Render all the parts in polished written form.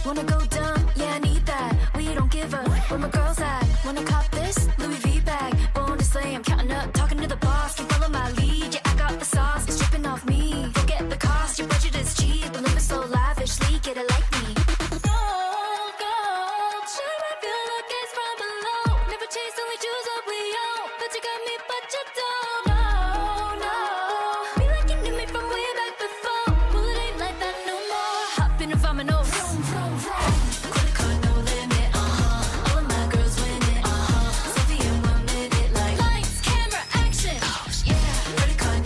Wanna go dumb? Yeah, I need that. We don't give up. Where my girls at? Wanna cop this Louis V bag? Born to slay, I'm counting up, talking to the boss. Can follow my lead? Yeah, I got the sauce. It's dripping off me. Forget the cost. Your budget is cheap. I'm living so lavishly. Get it like me. Credit card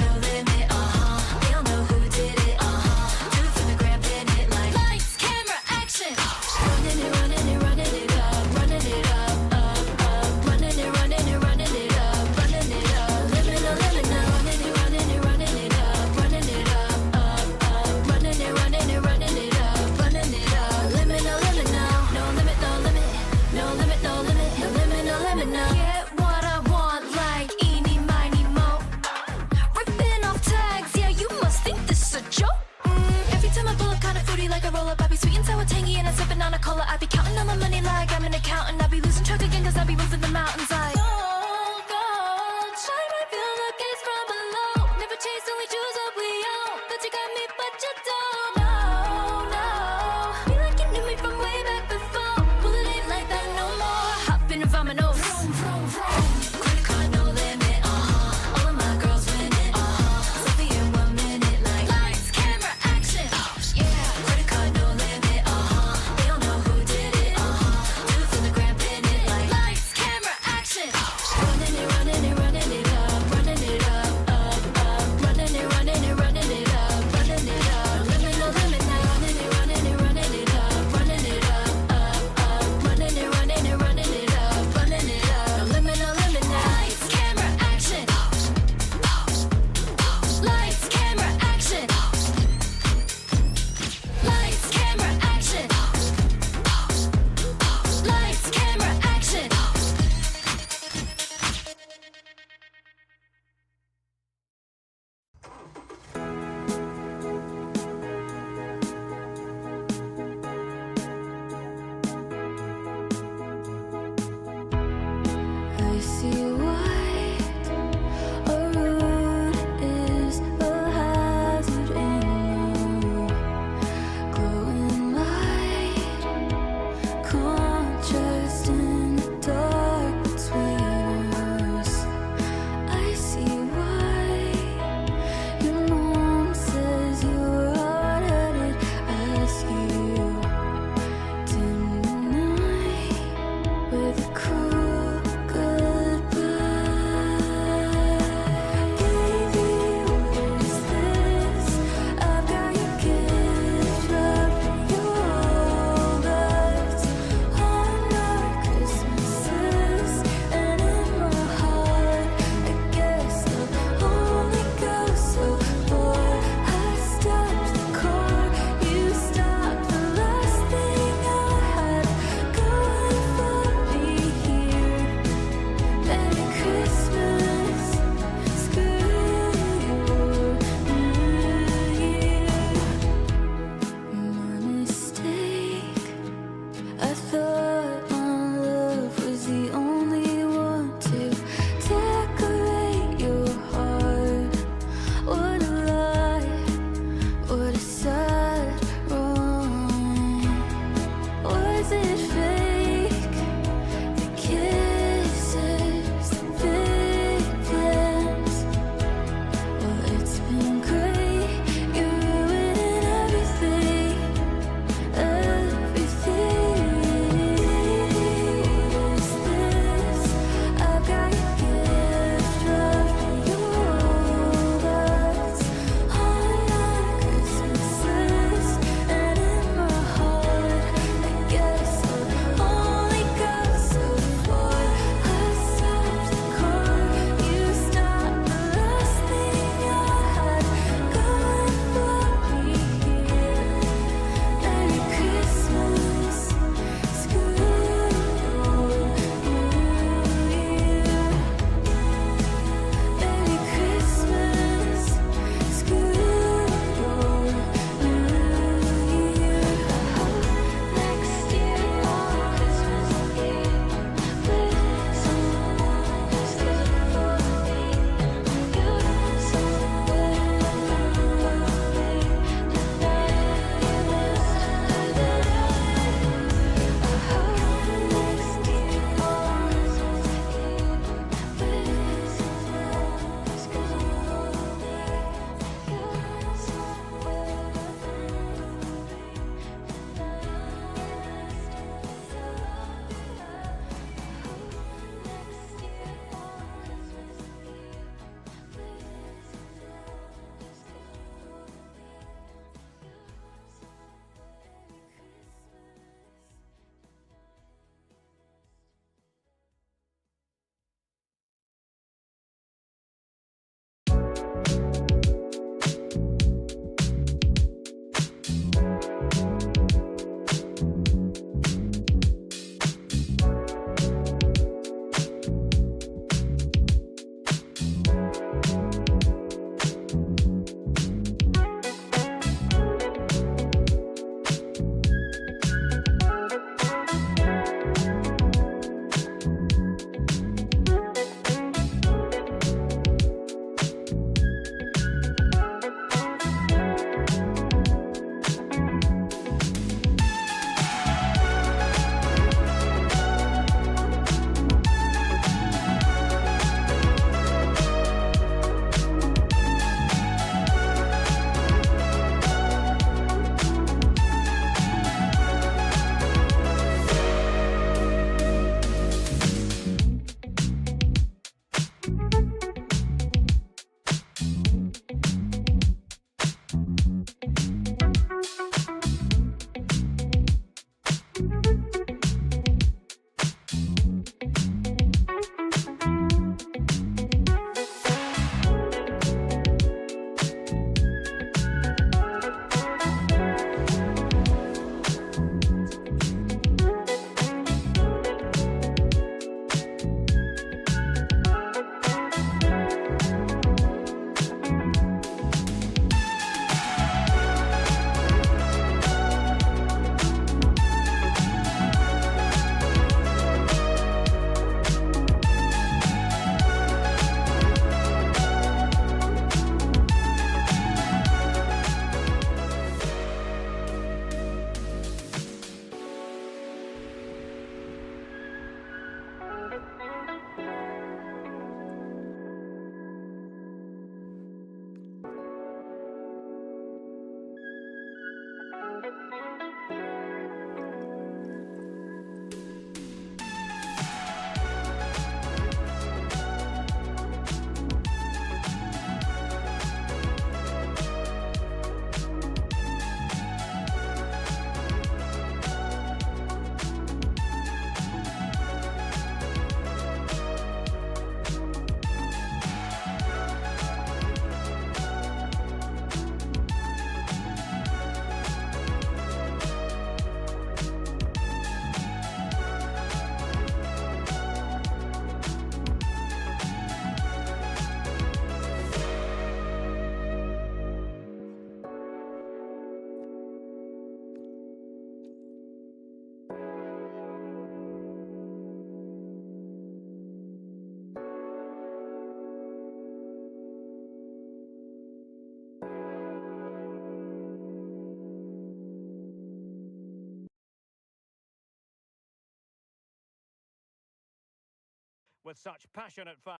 with such passionate fans.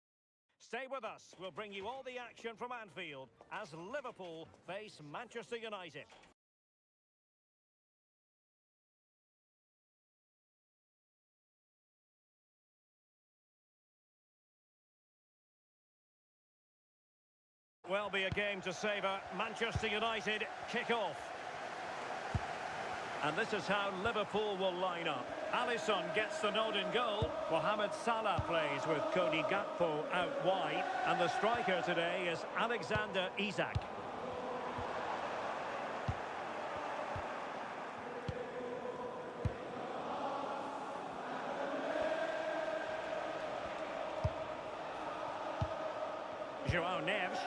Stay with us. We'll bring you all the action from Anfield as Liverpool face Manchester United. Will be a game to savour. Manchester United kick off. And this is how Liverpool will line up. Alisson gets the nod in goal. Mohamed Salah plays with Cody Gakpo out wide. And the striker today is Alexander Isak. João Neves.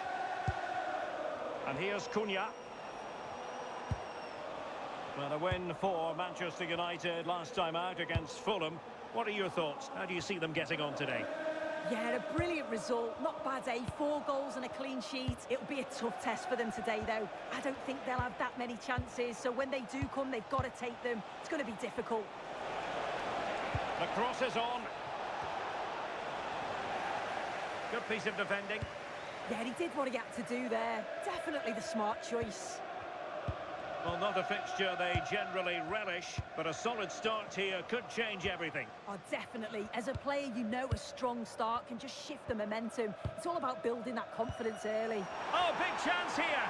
And here's Cunha. Well, a win for Manchester United last time out against Fulham. What are your thoughts? How do you see them getting on today? Yeah, a brilliant result. Not bad, eh? 4 goals and a clean sheet. It'll be a tough test for them today, though. I don't think they'll have that many chances, so when they do come, they've got to take them. It's going to be difficult. The cross is on. Good piece of defending. Yeah, he did what he had to do there. Definitely the smart choice. Well, not a fixture they generally relish, but a solid start here could change everything. Oh, definitely. As a player, you know a strong start can just shift the momentum. It's all about building that confidence early. Oh, big chance here!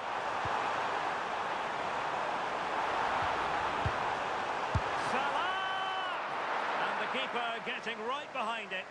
Salah! And the keeper getting right behind it.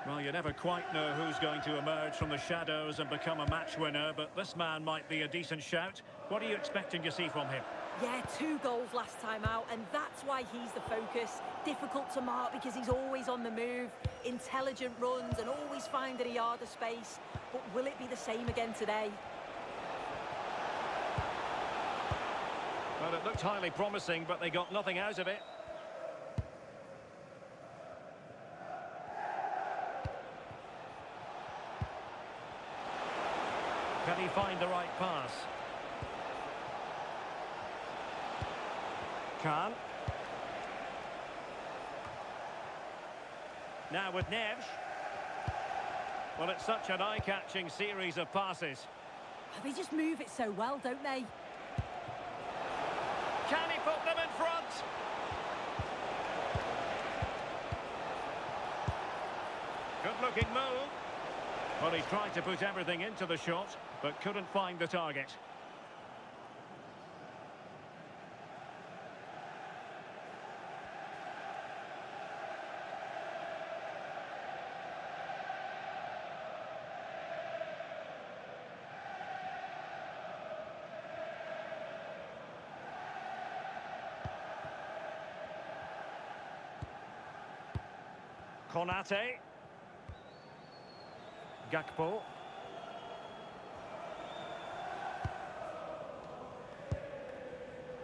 Well, you never quite know who's going to emerge from the shadows and become a match winner, but this man might be a decent shout. What are you expecting to see from him? Yeah, 2 goals last time out, and that's why he's the focus. Difficult to mark because he's always on the move, intelligent runs and always finding a yard of space. But will it be the same again today? Well, it looked highly promising, but they got nothing out of it. Can he find the right pass? Can. Now with Neves. Well, it's such an eye-catching series of passes. They just move it so well, don't they? Can he put them in front? Good-looking move. Well, he's tried to put everything into the shot, but couldn't find the target. Konate. Gakpo.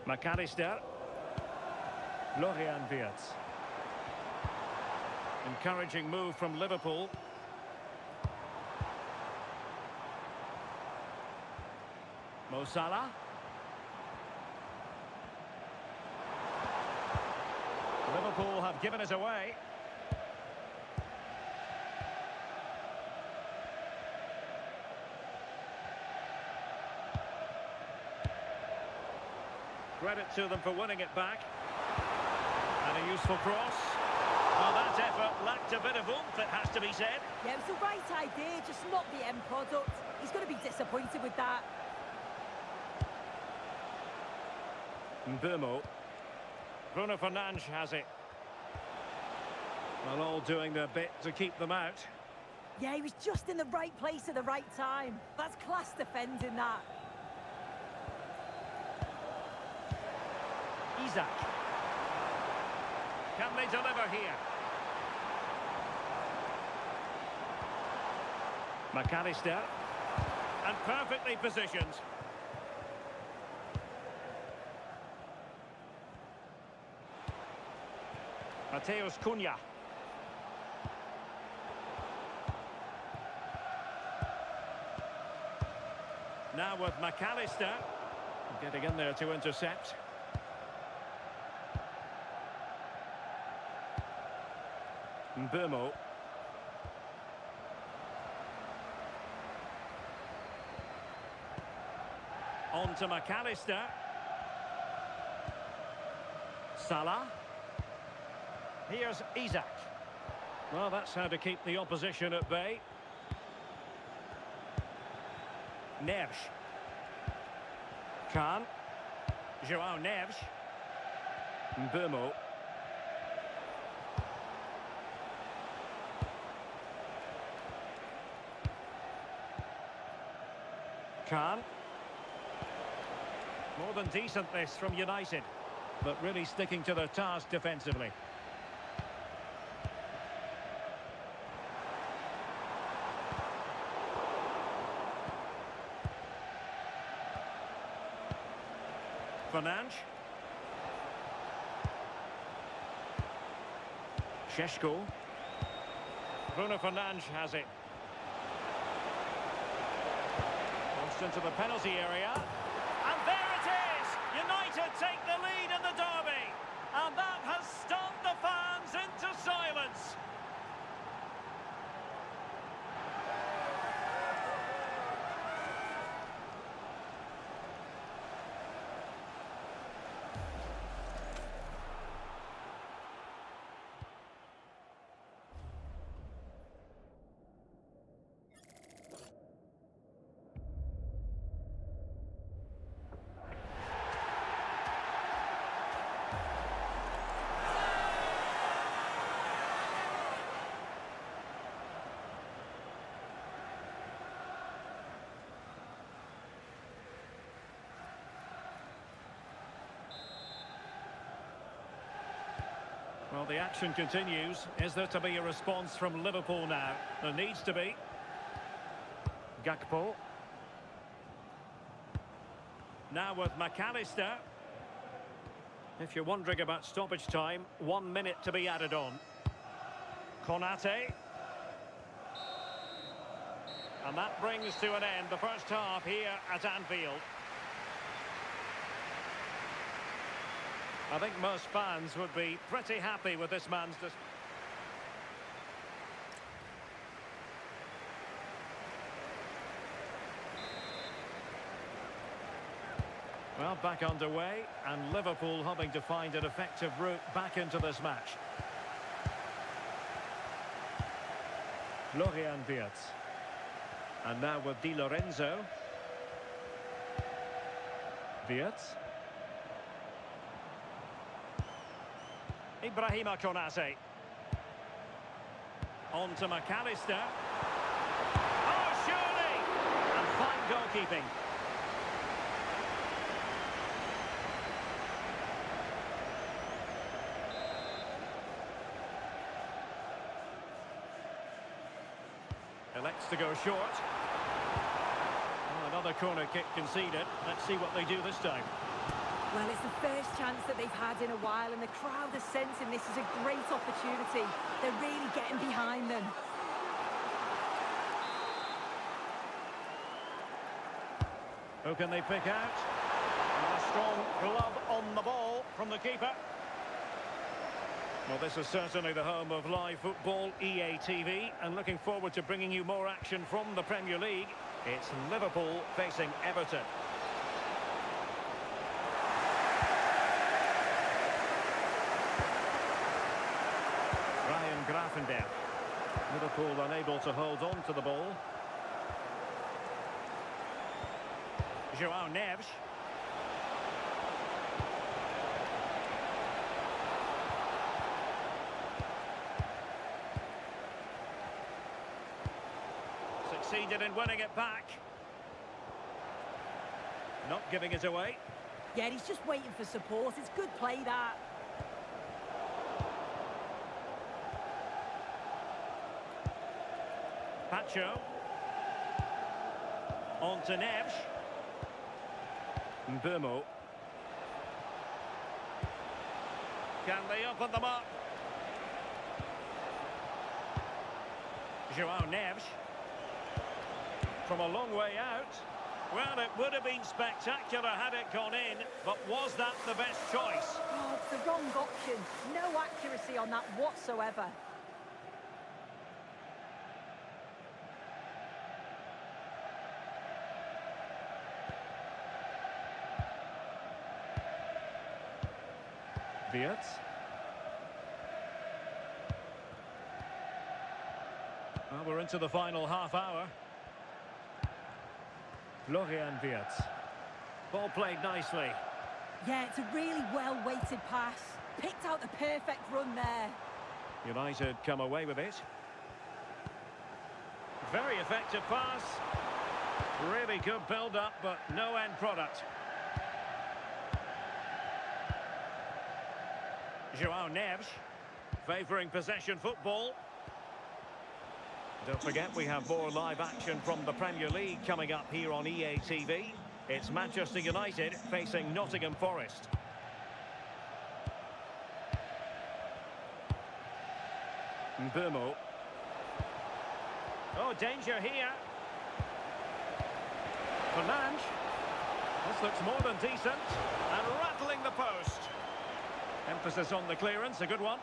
McAllister. Florian Wirtz. Encouraging move from Liverpool. Mo Salah. Liverpool have given it away. Credit to them for winning it back. And a useful cross. Well, that effort lacked a bit of oomph, it has to be said. Yeah, it was the right idea, just not the end product. He's going to be disappointed with that. Mbeumo. Bruno Fernandes has it. Well, all doing their bit to keep them out. Yeah, he was just in the right place at the right time. That's class defending, that. Isak. Can they deliver here? McAllister. And perfectly positioned. Mateus Cunha. Now with McAllister. Getting in there to intercept. Mbeumo. On to McAllister. Salah. Here's Isak. Well, that's how to keep the opposition at bay. Neves. Khan. João Neves. Mbeumo. Khan. More than decent this from United, but really sticking to their task defensively. Fernandes. Šeško. Bruno Fernandes has it. Crossed into the penalty area. And there it is! United take the lead in the derby. And that has stunned the fans into silence. Well, the action continues. Is there to be a response from Liverpool now? There needs to be. Gakpo. Now with McAllister. If you're wondering about stoppage time, 1 minute to be added on. Konate. And that brings to an end the first half here at Anfield. I think most fans would be pretty happy with this man's... Well, back underway, and Liverpool hoping to find an effective route back into this match. Florian Wirtz. And now with Di Lorenzo. Wirtz. Ibrahima Konate. On to McAllister. Oh, surely! And fine goalkeeping. Elects to go short. Oh, another corner kick conceded. Let's see what they do this time. Well, it's the first chance that they've had in a while, and the crowd are sensing this is a great opportunity. They're really getting behind them. Who can they pick out? And a strong glove on the ball from the keeper. Well, this is certainly the home of live football, EA TV, and looking forward to bringing you more action from the Premier League. It's Liverpool facing Everton. Grafenberg. Liverpool unable to hold on to the ball. João Neves. Succeeded in winning it back. Not giving it away. Yeah, he's just waiting for support. It's good play, that. Pacho. On to Neves. Mbeumo. Can they open them up? João Neves. From a long way out. Well, it would have been spectacular had it gone in, but was that the best choice? Oh, it's the wrong option. No accuracy on that whatsoever. Wirtz. Well, we're into the final half hour. Florian Wirtz. Ball played nicely. Yeah, it's a really well-weighted pass. Picked out the perfect run there. United come away with it. Very effective pass. Really good build-up, but no end product. João Neves, favouring possession football. Don't forget, we have more live action from the Premier League coming up here on EA TV. It's Manchester United facing Nottingham Forest. Mbeumo. Oh, danger here. Fernandes. This looks more than decent. And rattling the post. Emphasis on the clearance, a good one.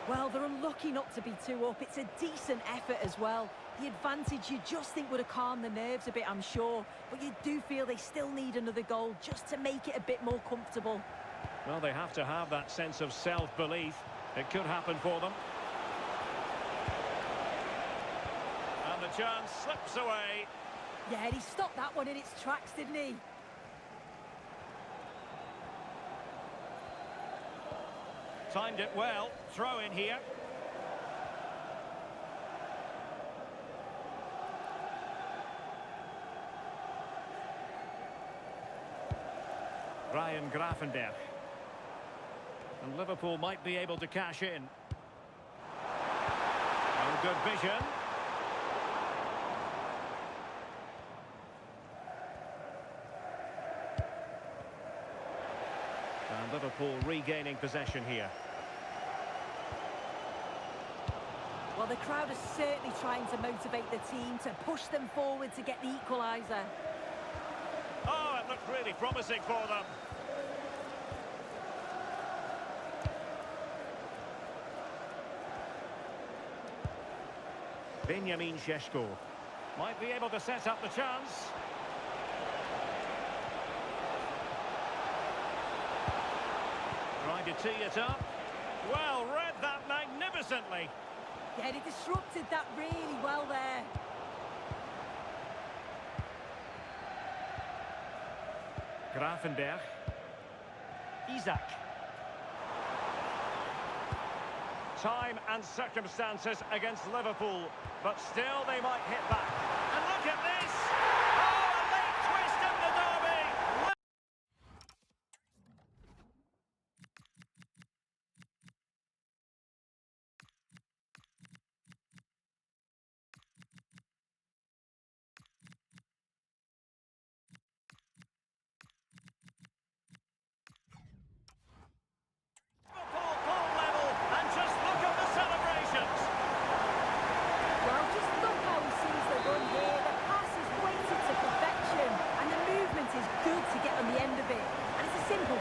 Well, they're unlucky not to be 2 up. It's a decent effort as well. The advantage you just think would have calmed the nerves a bit, I'm sure. But you do feel they still need another goal just to make it a bit more comfortable. Well, they have to have that sense of self-belief. It could happen for them. And the chance slips away. Yeah, he stopped that one in its tracks, didn't he? Timed it well. Throw in here. Ryan Gravenberch. And Liverpool might be able to cash in. Oh, good vision. And Liverpool regaining possession here. Well, the crowd is certainly trying to motivate the team to push them forward to get the equaliser. Oh, it looked really promising for them. Benjamin Šeško might be able to set up the chance. Trying to tee it up. Well, read that magnificently. Yeah, he disrupted that really well there. Gravenberch. Isaac. Time and circumstances against Liverpool, but still they might hit back. And look at this! Oh, a late twist in the derby!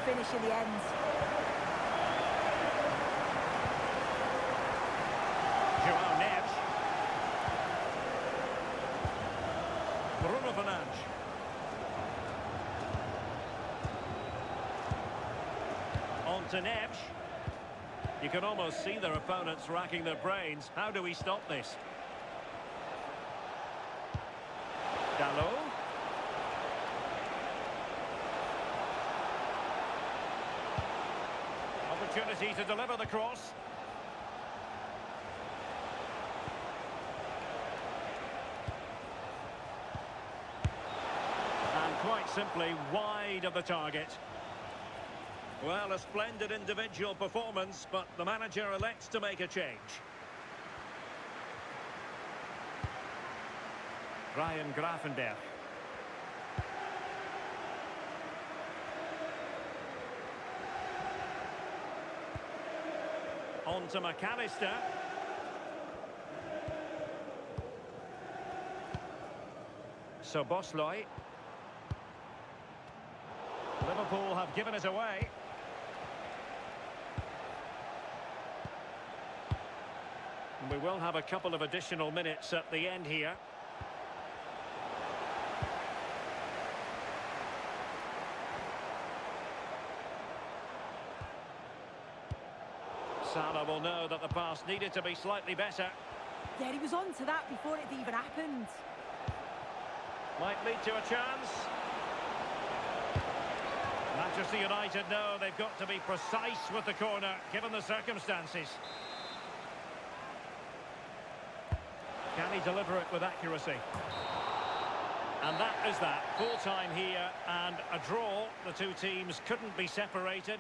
Finish in the end. João Neves. Bruno Fernandes. On to Neves. You can almost see their opponents racking their brains. How do we stop this? Dalot. Opportunity to deliver the cross. And quite simply wide of the target. Well, a splendid individual performance, but the manager elects to make a change. Ryan Gravenberch. On to McAllister. So Bosloy. Liverpool have given it away. And we will have a couple of additional minutes at the end here. Salah will know that the pass needed to be slightly better. Yeah, he was on to that before it even happened. Might lead to a chance. Manchester United know they've got to be precise with the corner, given the circumstances. Can he deliver it with accuracy? And that is that. Full time here and a draw. The two teams couldn't be separated.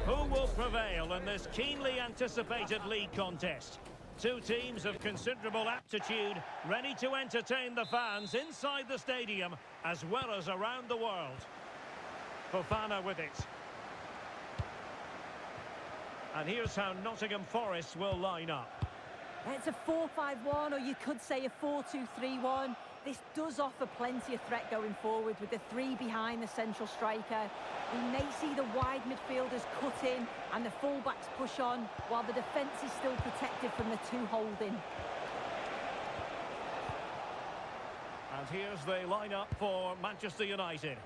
Who will prevail in this keenly anticipated league contest? Two teams of considerable aptitude, ready to entertain the fans inside the stadium as well as around the world. Fofana with it. And here's how Nottingham Forest will line up. It's a 4-5-1, or you could say a 4-2-3-1. This does offer plenty of threat going forward with the three behind the central striker. We may see the wide midfielders cut in and the fullbacks push on, while the defence is still protected from the two holding. And here's the lineup for Manchester United.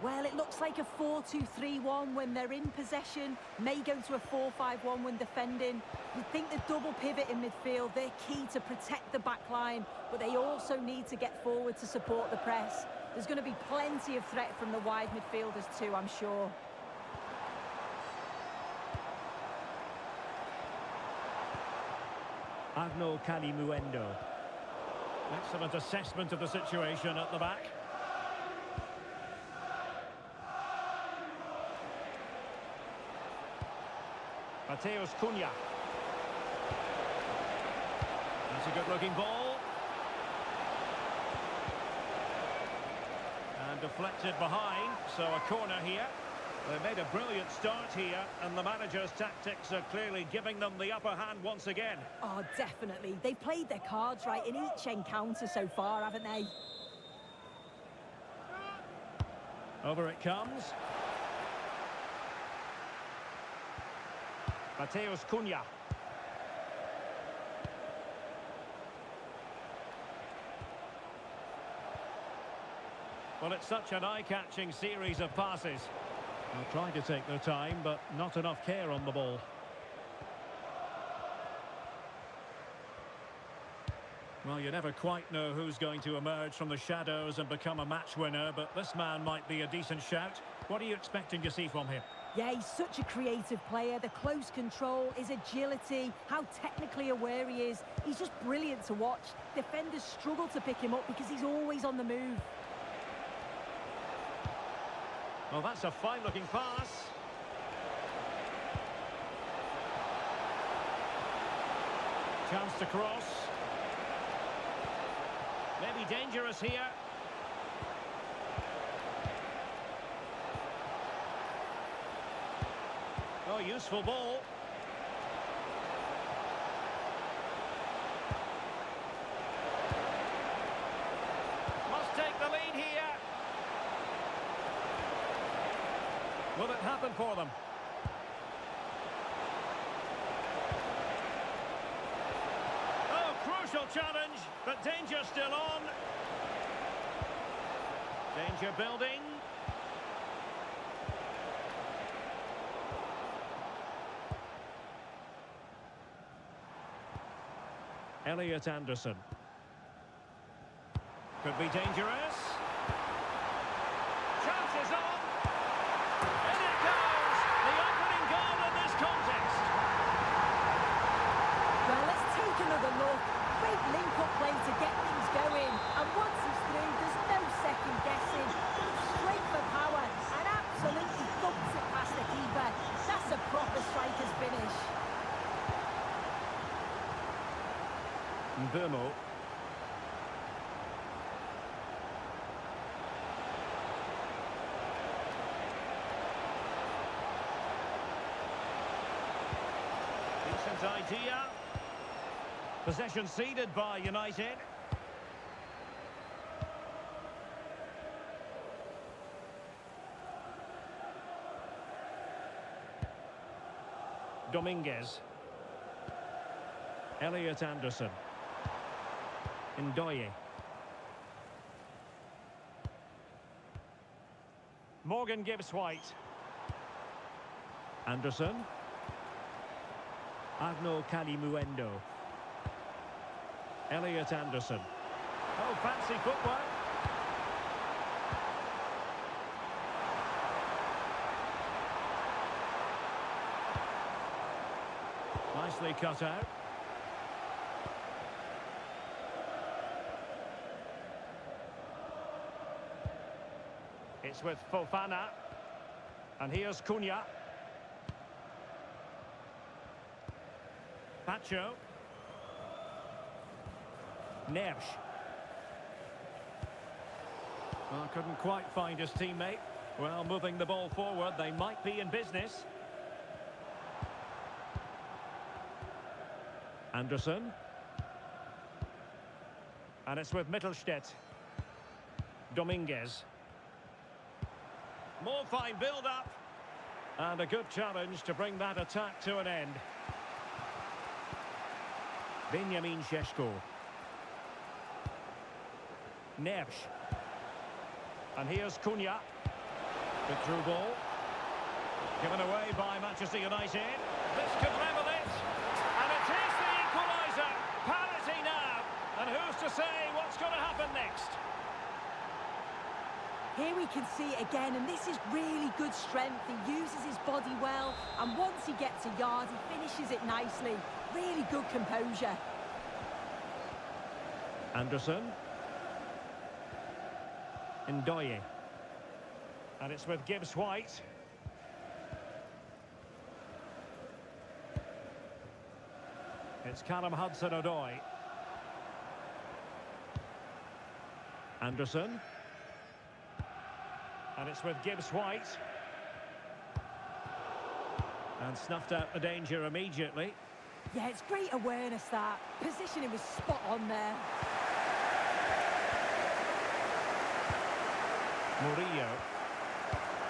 Well, it looks like a 4-2-3-1 when they're in possession, may go to a 4-5-1 when defending. You'd think the double pivot in midfield, they're key to protect the back line, but they also need to get forward to support the press. There's going to be plenty of threat from the wide midfielders too, I'm sure. Arnaud Calimuendo. Excellent assessment of the situation at the back. Mateus Cunha. That's a good-looking ball. And deflected behind, so a corner here. They made a brilliant start here, and the manager's tactics are clearly giving them the upper hand once again. Oh, definitely. They've played their cards right in each encounter so far, haven't they? Over it comes. Mateus Cunha. Well, it's such an eye-catching series of passes. They're trying to take their time, but not enough care on the ball. Well, you never quite know who's going to emerge from the shadows and become a match winner, but this man might be a decent shout. What are you expecting to see from him? Yeah, he's such a creative player. The close control, his agility, how technically aware he is. He's just brilliant to watch. Defenders struggle to pick him up because he's always on the move. Well, that's a fine-looking pass. Chance to cross. Maybe dangerous here. Oh, useful ball. Must take the lead here. Will it happen for them? Oh, crucial challenge, but danger still on. Danger building. Elliot Anderson. Could be dangerous. Chances on. And it goes! The opening goal in this contest. Well, let's take another look. Great link-up play to get things going. And once he's through, there's no second guessing. Goes straight for power and absolutely thumps it past the keeper. That's a proper striker's finish. Burmo. Decent idea. Possession ceded by United. Dominguez. Elliot Anderson. Ndoye. Morgan Gibbs White. Anderson. Arnaud Calimuendo. Elliot Anderson. Oh, fancy footwork. Nicely cut out. It's with Fofana. And here's Cunha. Pacho. Nersch. Well, couldn't quite find his teammate. Well, moving the ball forward, they might be in business. Anderson. And it's with Mittelstädt. Dominguez. More fine build-up. And a good challenge to bring that attack to an end. Benjamin Šeško. Nersch. And here's Cunha. Good through ball. Given away by Manchester United. This could level it. And it is the equaliser. Parity now. And who's to say what's going to happen next? Here we can see it again, and this is really good strength. He uses his body well, and once he gets a yard, he finishes it nicely. Really good composure. Anderson. Ndoye. And it's with Gibbs White. It's Callum Hudson-Odoi. Anderson. And it's with Gibbs White. And snuffed out the danger immediately. Yeah, it's great awareness, that. Positioning was spot on there. Murillo.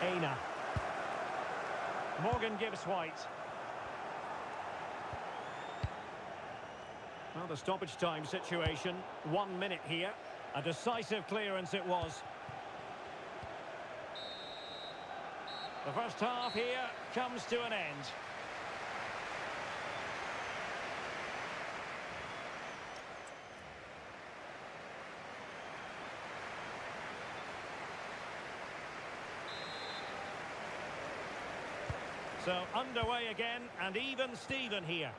Aina. Morgan gives White. Well, the stoppage time situation. 1 minute here. A decisive clearance it was. The first half here comes to an end. So underway again, and even Steven here.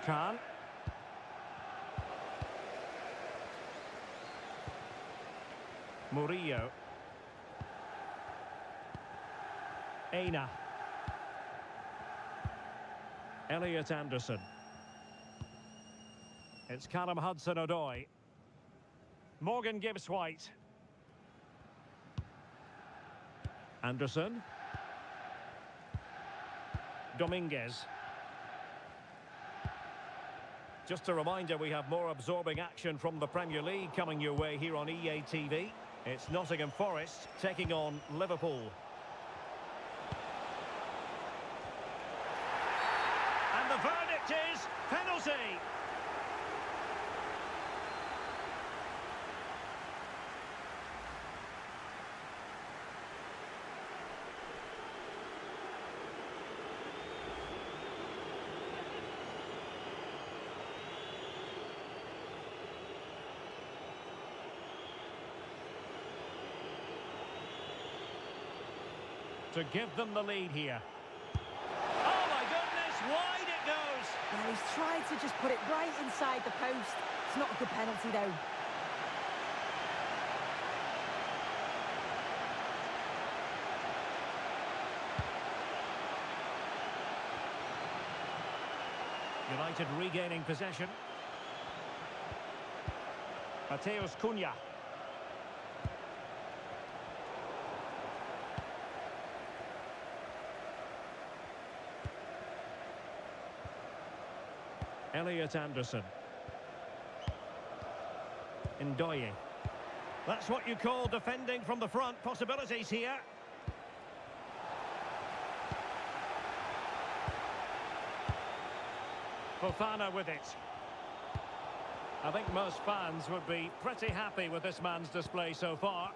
Khan. Murillo. Aina. Elliot Anderson. It's Callum Hudson-Odoi. Morgan gives White. Anderson. Dominguez. Just a reminder, we have more absorbing action from the Premier League coming your way here on EA TV. It's Nottingham Forest taking on Liverpool. And the verdict is penalty. To give them the lead here. Oh my goodness, wide it goes! Well, he's tried to just put it right inside the post. It's not a good penalty, though. United regaining possession. Mateus Cunha. Elliot Anderson. Ndoye. That's what you call defending from the front. Possibilities here. Fofana with it. I think most fans would be pretty happy with this man's display so far.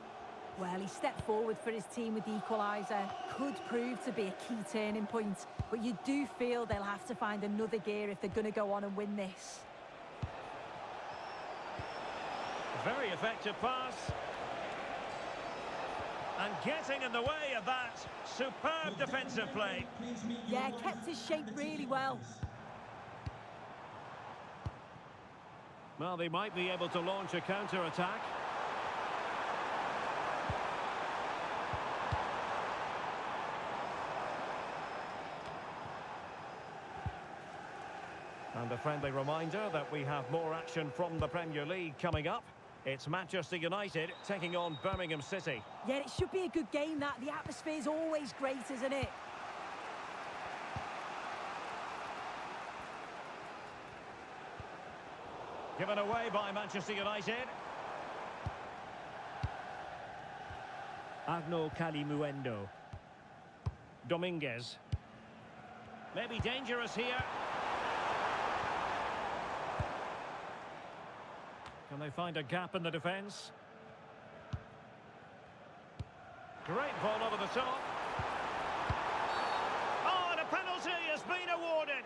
Well, he stepped forward for his team with the equaliser. Could prove to be a key turning point, but you do feel they'll have to find another gear if they're going to go on and win this. Very effective pass. And getting in the way of that superb defensive play. Yeah, kept his shape really well. Well, they might be able to launch a counter-attack. And a friendly reminder that we have more action from the Premier League coming up. It's Manchester United taking on Birmingham City. Yeah, it should be a good game, that. The atmosphere's always great, isn't it? Given away by Manchester United. Arnaud Calimuendo. Dominguez. Maybe dangerous here. Can they find a gap in the defence? Great ball over the top. Oh, and a penalty has been awarded.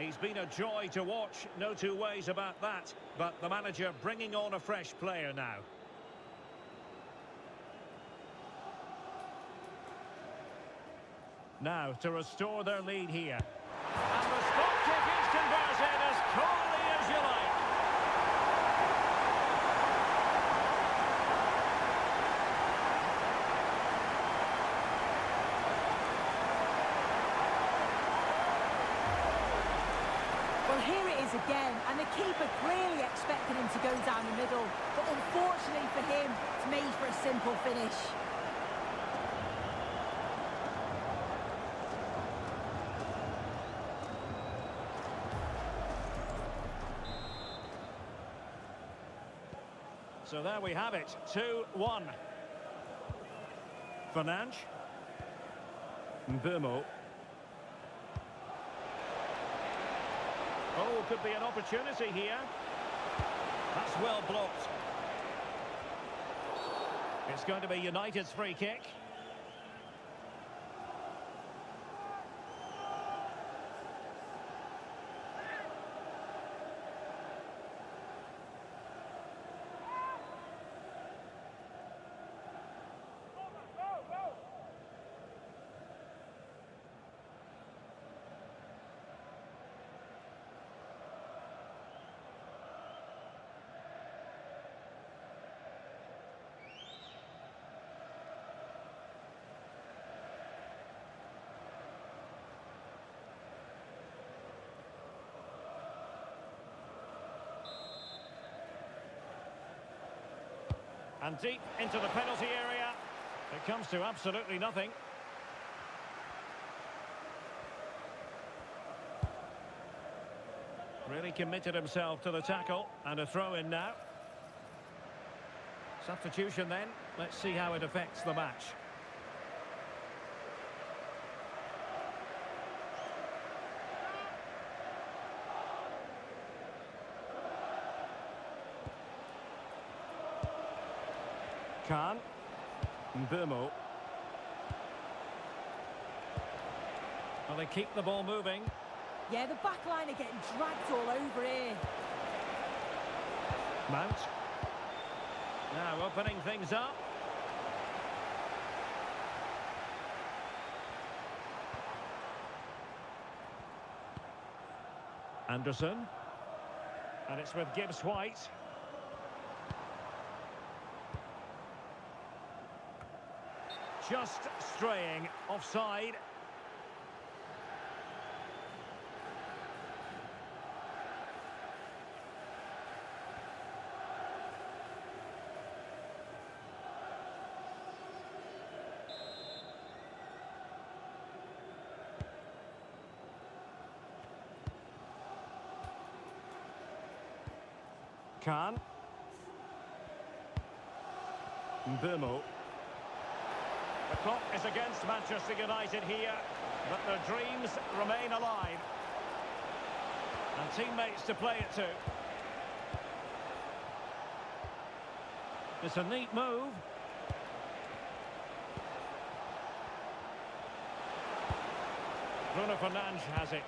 He's been a joy to watch, no two ways about that. But the manager bringing on a fresh player now. Now to restore their lead here. And the spot kick is converted as coolly as you like. Well, here it is again, and the keeper clearly expected him to go down the middle, but unfortunately for him, it's made for a simple finish. So there we have it, 2-1. Fernandes. Mbeumo. Oh, could be an opportunity here. That's well blocked. It's going to be United's free kick. And deep into the penalty area. It comes to absolutely nothing. Really committed himself to the tackle. And a throw in now. Substitution then. Let's see how it affects the match. Khan. Mbeumo. Well, they keep the ball moving. Yeah, the back line are getting dragged all over here. Mount. Now opening things up. Anderson. And it's with Gibbs-White. Just straying offside. Khan. Mbeumo. The clock is against Manchester United here, but their dreams remain alive. And teammates to play it to. It's a neat move. Bruno Fernandes has it.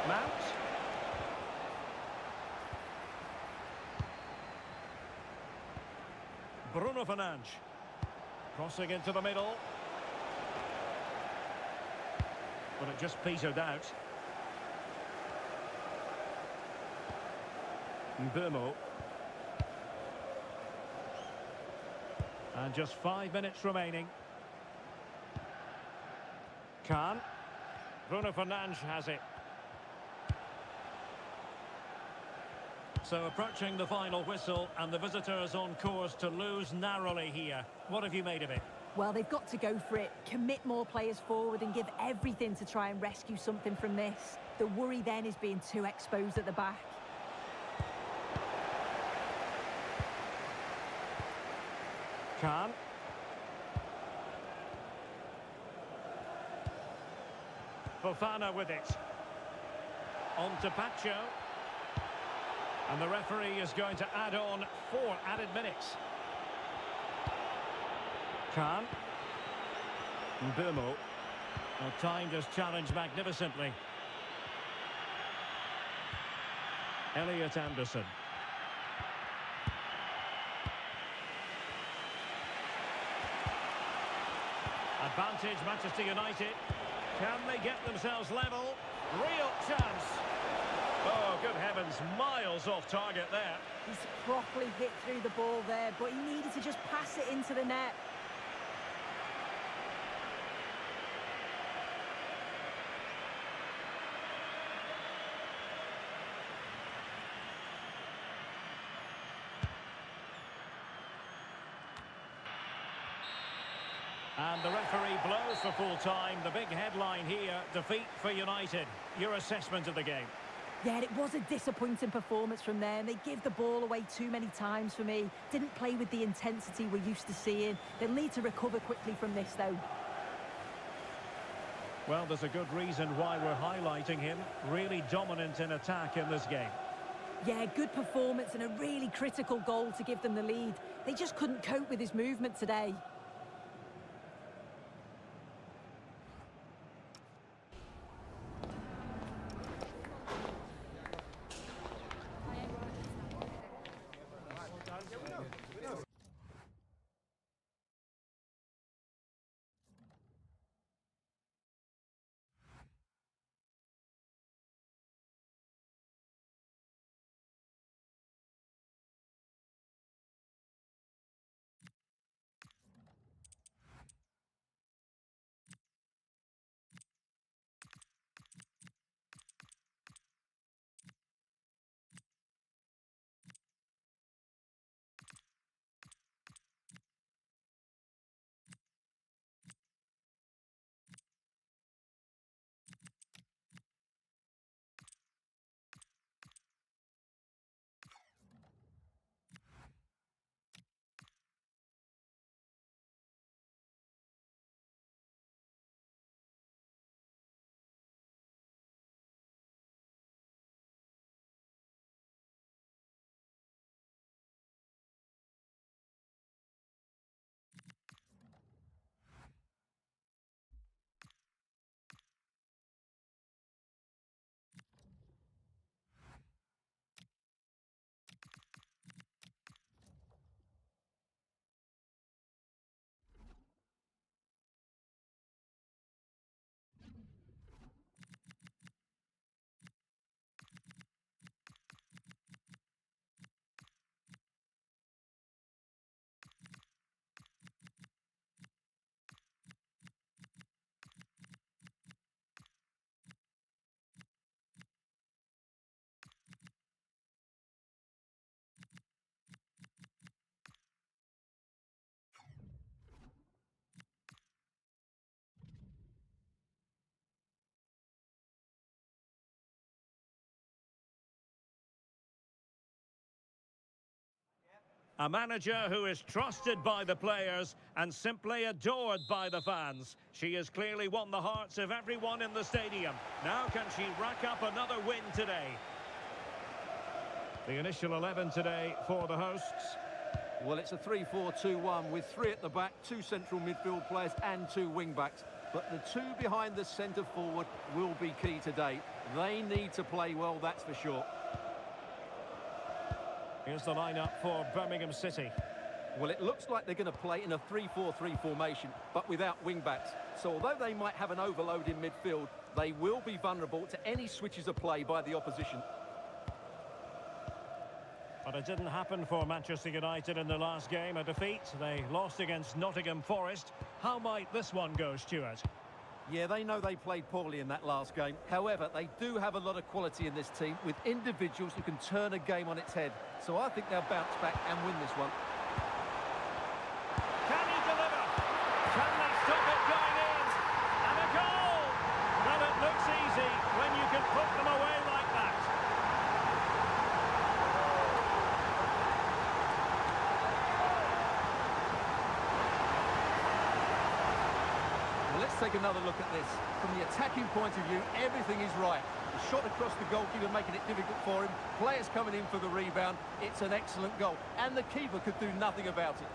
Mount. Bruno Fernandes. Crossing into the middle. But it just petered out. Mbeumo. And just 5 minutes remaining. Khan. Bruno Fernandes has it. So approaching the final whistle, and the visitors on course to lose narrowly here. What have you made of it? Well, they've got to go for it, commit more players forward and give everything to try and rescue something from this. The worry then is being too exposed at the back. Khan. Fofana with it. On to Pacho. And the referee is going to add on 4 added minutes. Khan. Mbeumo. Well, timed his challenge magnificently. Elliot Anderson. Advantage Manchester United. Can they get themselves level? Real chance. Oh, good heavens, miles off target there. He's properly hit through the ball there, but he needed to just pass it into the net. And the referee blows for full time. The big headline here, defeat for United. Your assessment of the game? Yeah, it was a disappointing performance from them. They give the ball away too many times for me. Didn't play with the intensity we're used to seeing. They'll need to recover quickly from this, though. Well, there's a good reason why we're highlighting him. Really dominant in attack in this game. Yeah, good performance and a really critical goal to give them the lead. They just couldn't cope with his movement today. A manager who is trusted by the players and simply adored by the fans. She has clearly won the hearts of everyone in the stadium. Now can she rack up another win today? The initial 11 today for the hosts. Well, it's a 3-4-2-1 with 3 at the back, 2 central midfield players and 2 wing-backs. But the 2 behind the centre-forward will be key today. They need to play well, that's for sure. Here's the lineup for Birmingham City. Well, it looks like they're going to play in a 3-4-3 formation, but without wing-backs. So although they might have an overload in midfield, they will be vulnerable to any switches of play by the opposition. But it didn't happen for Manchester United in the last game, a defeat. They lost against Nottingham Forest. How might this one go, Stuart? Yeah, they know they played poorly in that last game. However, they do have a lot of quality in this team with individuals who can turn a game on its head. So I think they'll bounce back and win this one. Can he deliver? Can they stop it going in? And a goal! Well, it looks easy when you can put them away like that. Well, let's take another look at this. From the attacking point of view, everything is right. The shot across the goalkeeper making it difficult for him. Players coming in for the rebound. It's an excellent goal. And the keeper could do nothing about it.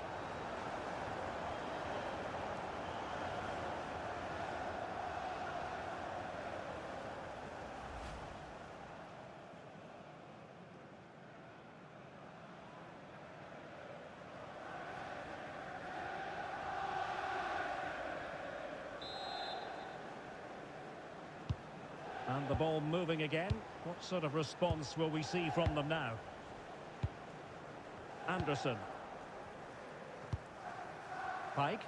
And the ball moving again. What sort of response will we see from them now? Anderson. Pike.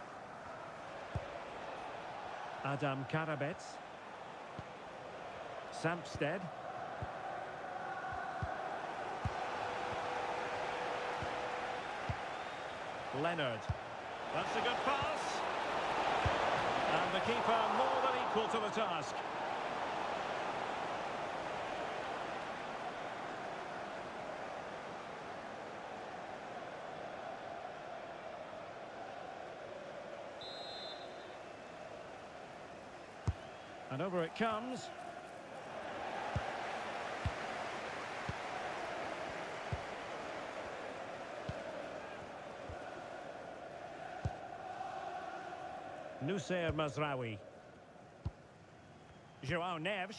Adam Karabets. Sampsted. Leonard. That's a good pass. And the keeper more than equal to the task. And over it comes. Nusayr Mazraoui. João Neves.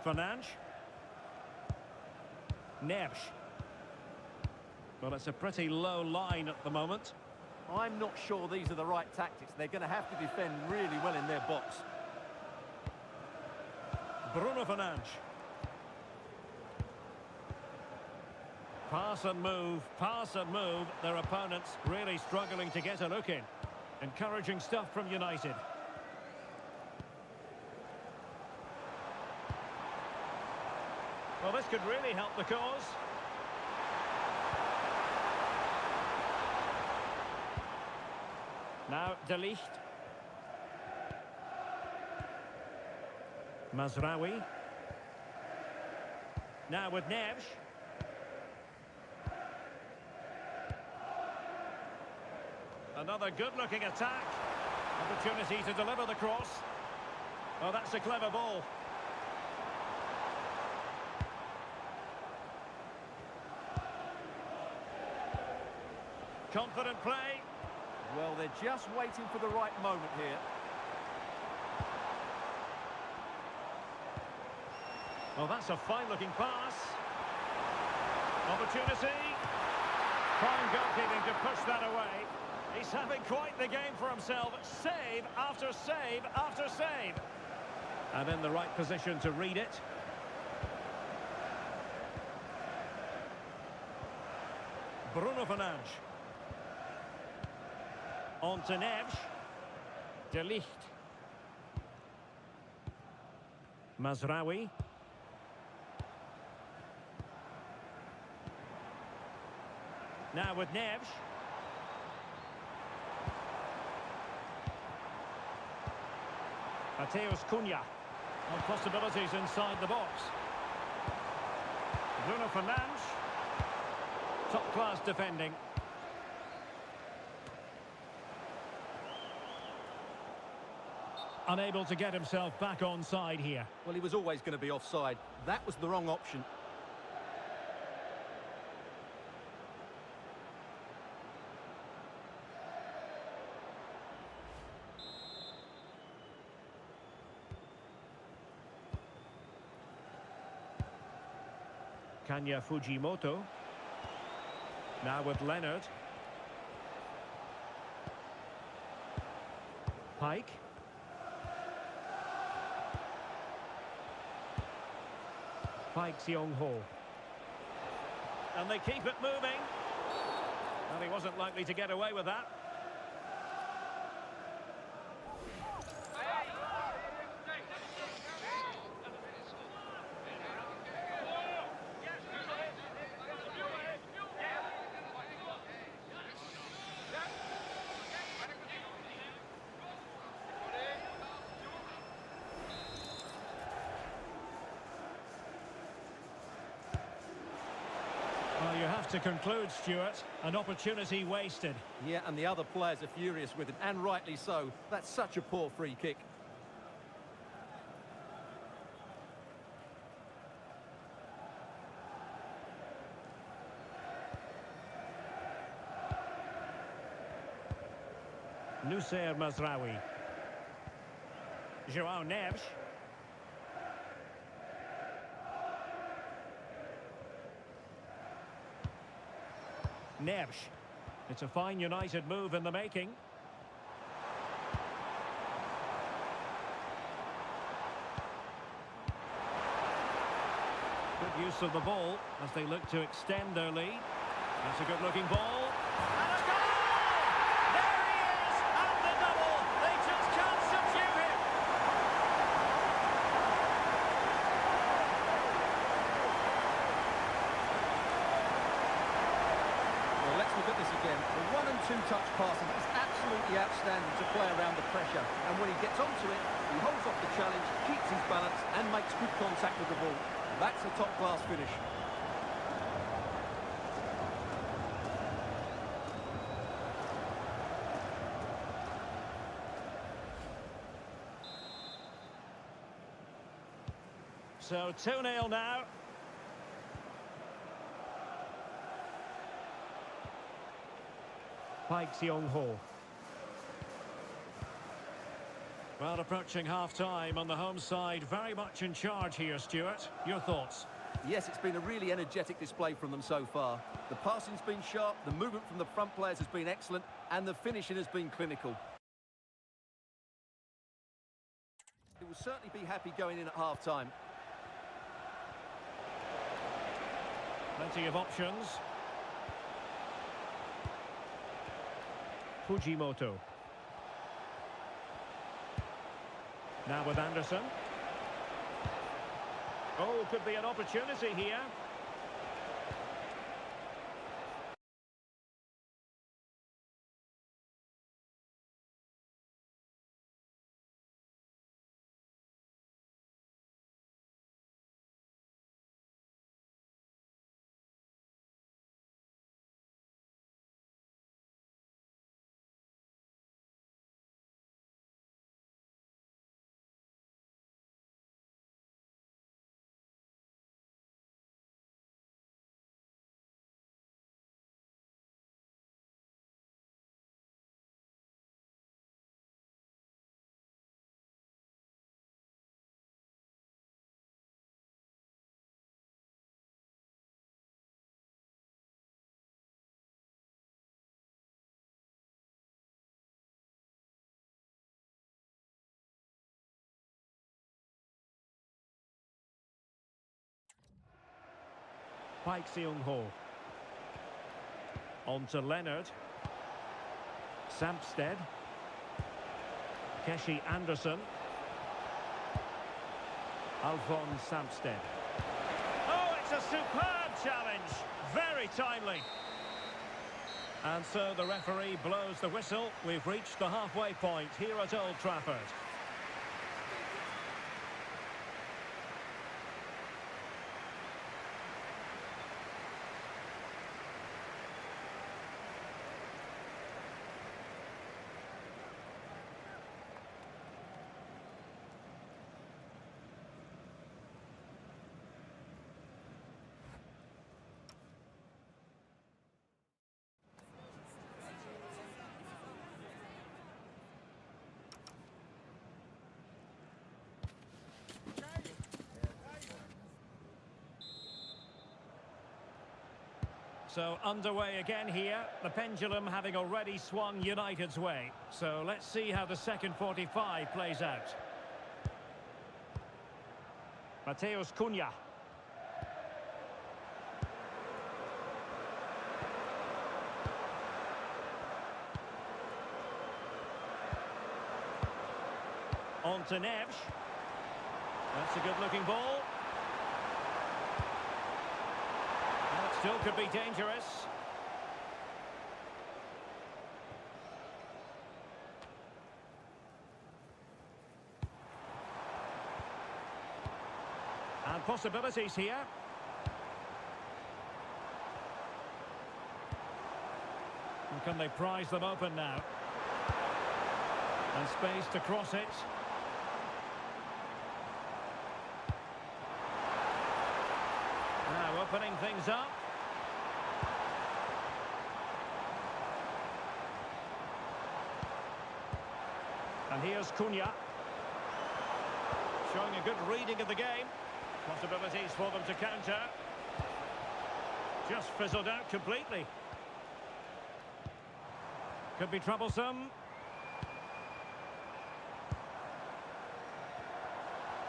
Fernandes. Neves. Well, it's a pretty low line at the moment. I'm not sure these are the right tactics. They're going to have to defend really well in their box. Bruno Fernandes. Pass and move. Their opponents really struggling to get a look in. Encouraging stuff from United. Well, this could really help the cause. Now, De Ligt. Mazraoui. Now with Neves. Another good-looking attack. Opportunity to deliver the cross. Oh, that's a clever ball. Confident play. Well, they're just waiting for the right moment here. Well, that's a fine-looking pass. Opportunity. Fine goalkeeping to push that away. He's having quite the game for himself. Save after save after save. And in the right position to read it. Bruno Fernandes. On to Neves. De Ligt. Mazraoui. Now with Neves. Mateus Cunha. And possibilities inside the box. Bruno Fernandes. Top-class defending. Unable to get himself back on side here. Well, he was always going to be offside. That was the wrong option. Kanya Fujimoto. Now with Leonard. Pike. Pike Seong-ho. And they keep it moving. And he wasn't likely to get away with that. Well, you have to conclude, Stuart. An opportunity wasted. Yeah, and the other players are furious with it, and rightly so. That's such a poor free kick. Nusayr Mazraoui. João Neves. Neves. It's a fine United move in the making. Good use of the ball as they look to extend their lead. That's a good-looking ball. And a goal! There he is! And the double! They just can't subdue him! Well, let's look at this again. The 1- and 2-touch passing is absolutely outstanding to play around the pressure. And when he gets onto it, he holds off the challenge, keeps his balance, and makes good contact with the ball. That's a top-class finish. So 2-0 now. Park Seong-ho. Well, approaching half-time on the home side, very much in charge here, Stuart. Your thoughts? Yes, it's been a really energetic display from them so far. The passing's been sharp, the movement from the front players has been excellent, and the finishing has been clinical. He will certainly be happy going in at half-time. Plenty of options. Fujimoto. Now with Anderson. Oh, could be an opportunity here. Park Seong-ho. On to Leonard. Sampstead. Keshi Anderson. Alphonse Sampstead. Oh, it's a superb challenge. Very timely. And so the referee blows the whistle. We've reached the halfway point here at Old Trafford. So underway again here, the pendulum having already swung United's way. So let's see how the second 45 plays out. Mateus Cunha. On to Neves. That's a good-looking ball. Still could be dangerous. And possibilities here. And can they prize them open now? And space to cross it. Now opening things up. And here's Cunha. Showing a good reading of the game. Possibilities for them to counter. Just fizzled out completely. Could be troublesome.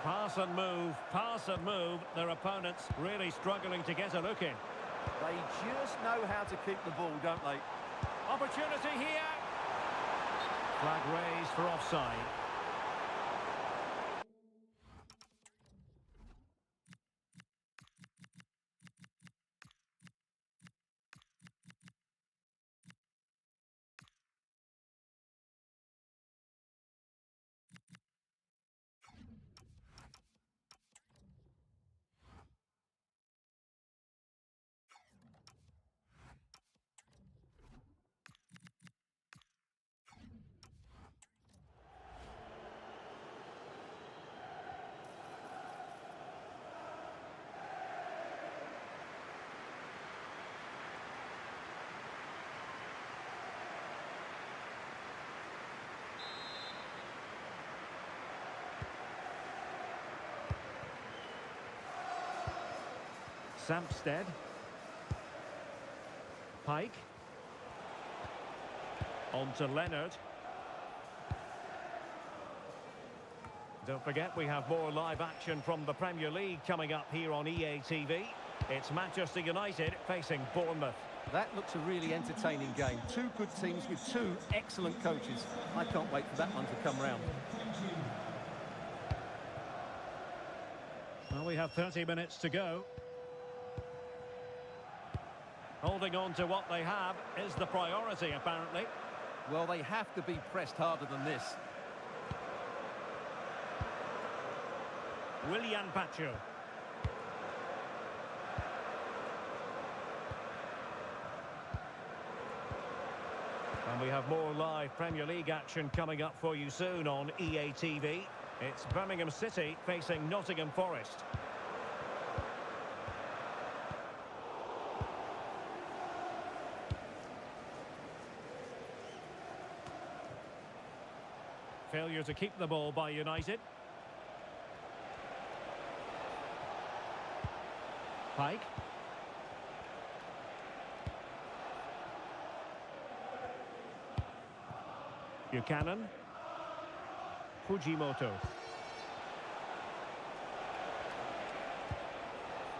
Pass and move, pass and move. Their opponents really struggling to get a look in. They just know how to keep the ball, don't they? Opportunity here. Flag raised for offside. Sampstead. Pike. On to Leonard. Don't forget we have more live action from the Premier League coming up here on EA TV. It's Manchester United facing Bournemouth. That looks a really entertaining game. Two good teams with two excellent coaches. I can't wait for that one to come round. Well, we have 30 minutes to go. Holding on to what they have is the priority, apparently. Well, they have to be pressed harder than this. Willian Pacho. And we have more live Premier League action coming up for you soon on EA TV. It's Birmingham City facing Nottingham Forest. Failure to keep the ball by United. Pike. Buchanan. Fujimoto.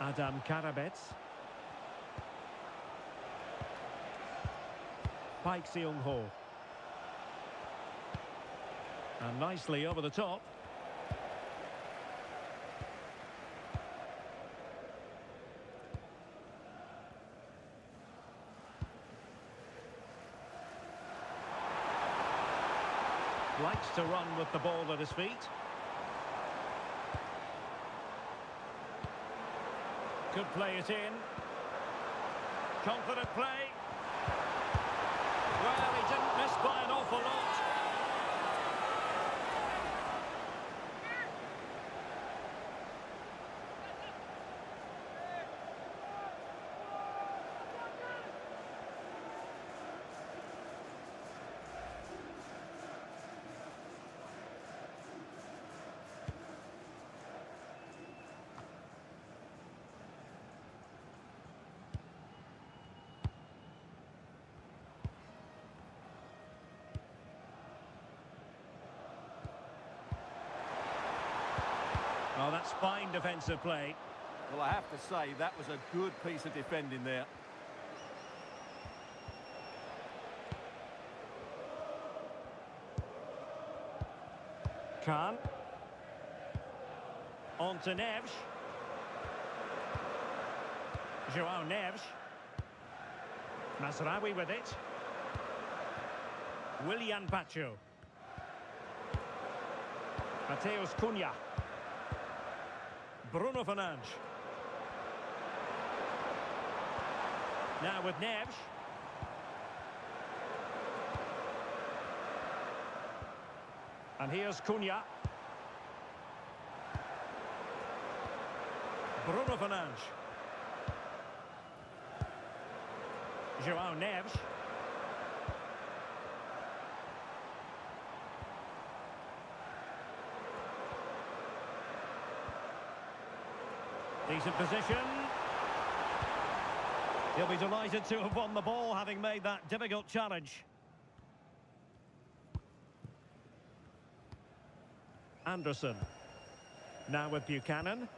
Adam Karabets. Pike Seung-ho. And nicely over the top. Likes to run with the ball at his feet. Could play it in. Confident play. Well, he didn't miss by an awful lot. Oh, that's fine defensive play. Well, I have to say, that was a good piece of defending there. Khan. On to Neves. Joao Neves. Masraoui with it. Willian Pacho. Mateus Cunha. Bruno Fernandes. Now with Neves. And here's Cunha. Bruno Fernandes. Joao Neves. Decent position. He'll be delighted to have won the ball, having made that difficult challenge. Anderson. Now with Buchanan.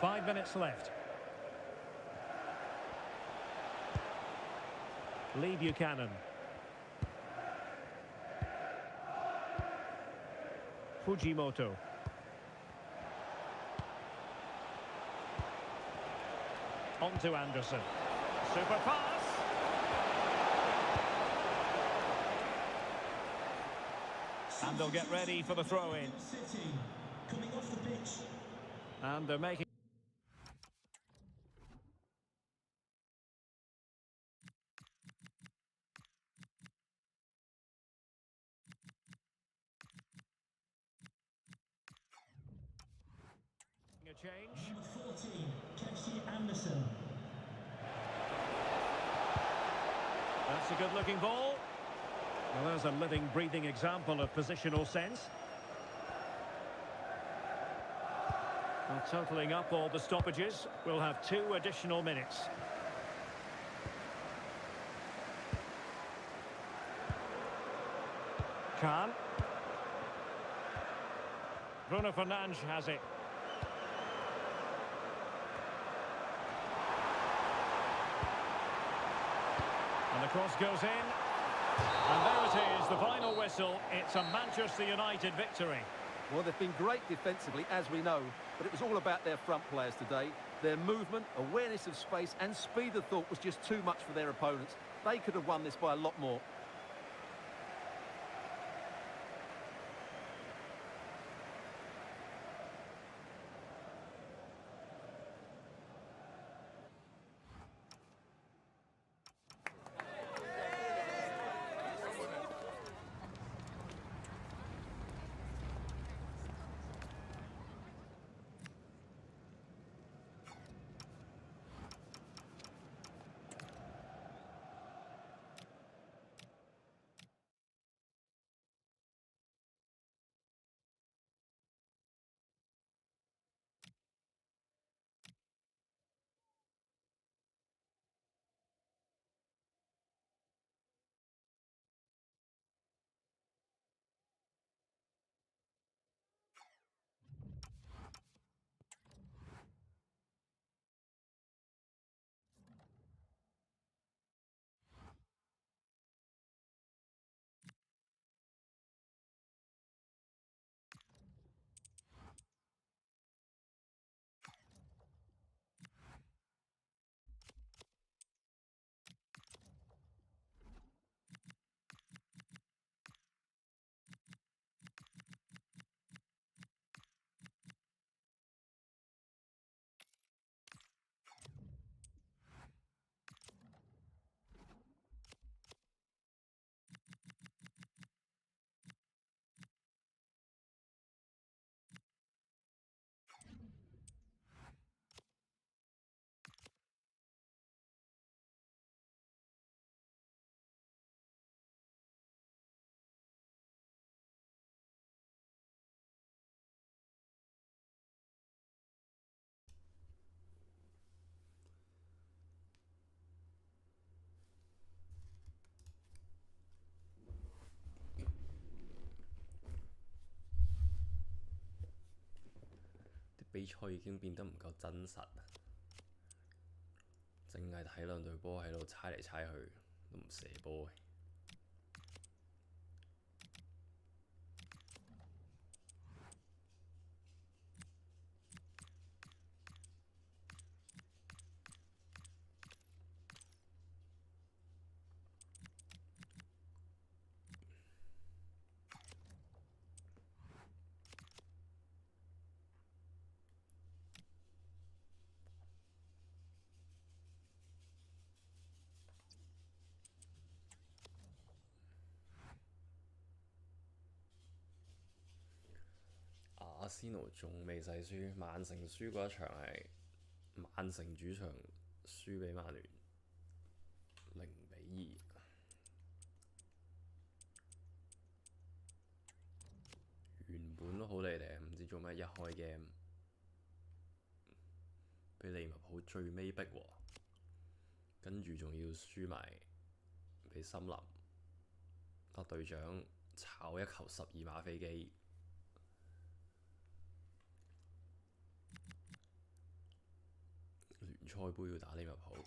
5 minutes left. Lee Buchanan. Fujimoto. On to Anderson. Super pass. And they'll get ready for the throw-in. And they're making... a change. Number 14, FC Anderson. That's a good-looking ball. Well, there's a living, breathing example of positional sense. Well, totalling up all the stoppages, we'll have 2 additional minutes. Khan. Bruno Fernandes has it. And the cross goes in. And there it is, the final whistle. It's a Manchester United victory. Well, they've been great defensively, as we know, but it was all about their front players today. Their movement, awareness of space and speed of thought was just too much for their opponents. They could have won this by a lot more.比賽已經變得唔夠真實，淨係睇兩隊波喺度猜嚟猜去，都唔射波嘅。阿仙奴仲未使輸，曼城輸嗰一場係曼城主場輸俾曼聯0-2。原本都好離地，唔知做咩一開 game 俾利物浦最尾逼喎，跟住仲要輸埋俾森林，隊長炒一球12碼飛機。聯賽杯要打利物浦。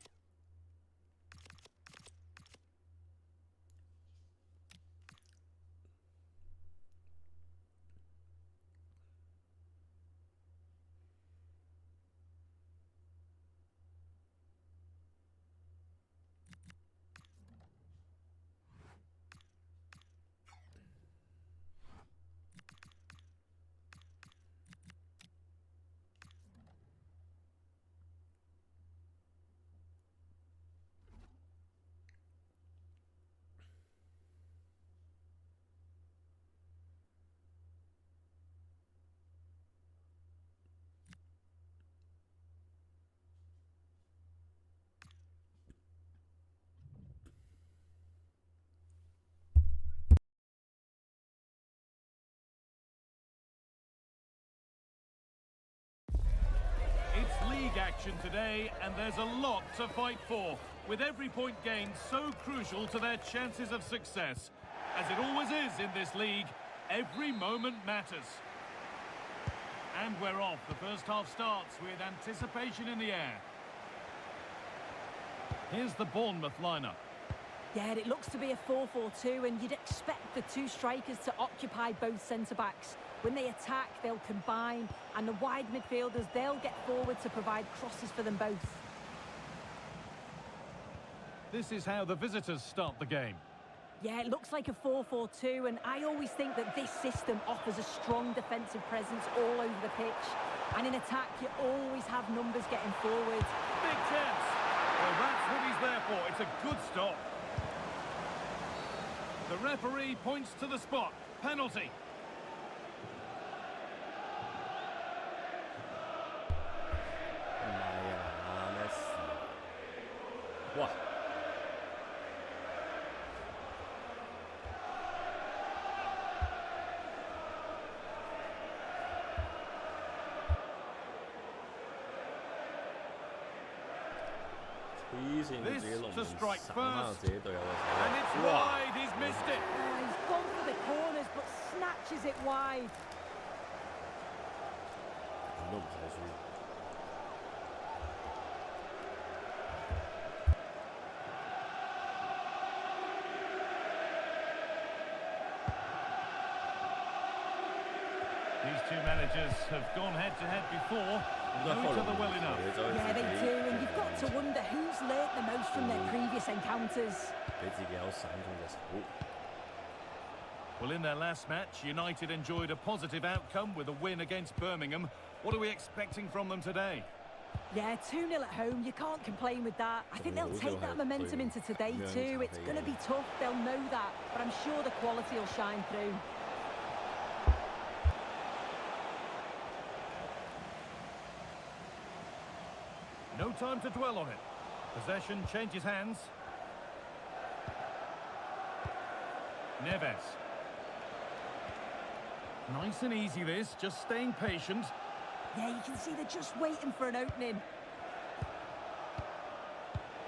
League action today, and there's a lot to fight for, with every point gained so crucial to their chances of success. As it always is in this league, every moment matters. And we're off. The first half starts with anticipation in the air. Here's the Bournemouth lineup. Yeah, it looks to be a 4-4-2, and you'd expect the two strikers to occupy both centre-backs. When they attack, they'll combine, and the wide midfielders, they'll get forward to provide crosses for them both. This is how the visitors start the game. Yeah, it looks like a 4-4-2, and I always think that this system offers a strong defensive presence all over the pitch. And in attack, you always have numbers getting forward. Big chance! Well, that's what he's there for. It's a good stop. The referee points to the spot. Penalty. What? This to strike first, and it's wide. He's missed it. He's gone for the corners, but snatches it wide. These two managers have gone head-to-head before, know each other well enough. Yeah, they do, and you've got to wonder who's learnt the most from their previous encounters. Well, in their last match, United enjoyed a positive outcome with a win against Birmingham. What are we expecting from them today? Yeah, 2-0 at home, you can't complain with that. I think they'll take that momentum into today too. It's going to be tough, they'll know that, but I'm sure the quality will shine through. No time to dwell on it. Possession changes hands. Neves. Nice and easy this, just staying patient. Yeah, you can see they're just waiting for an opening.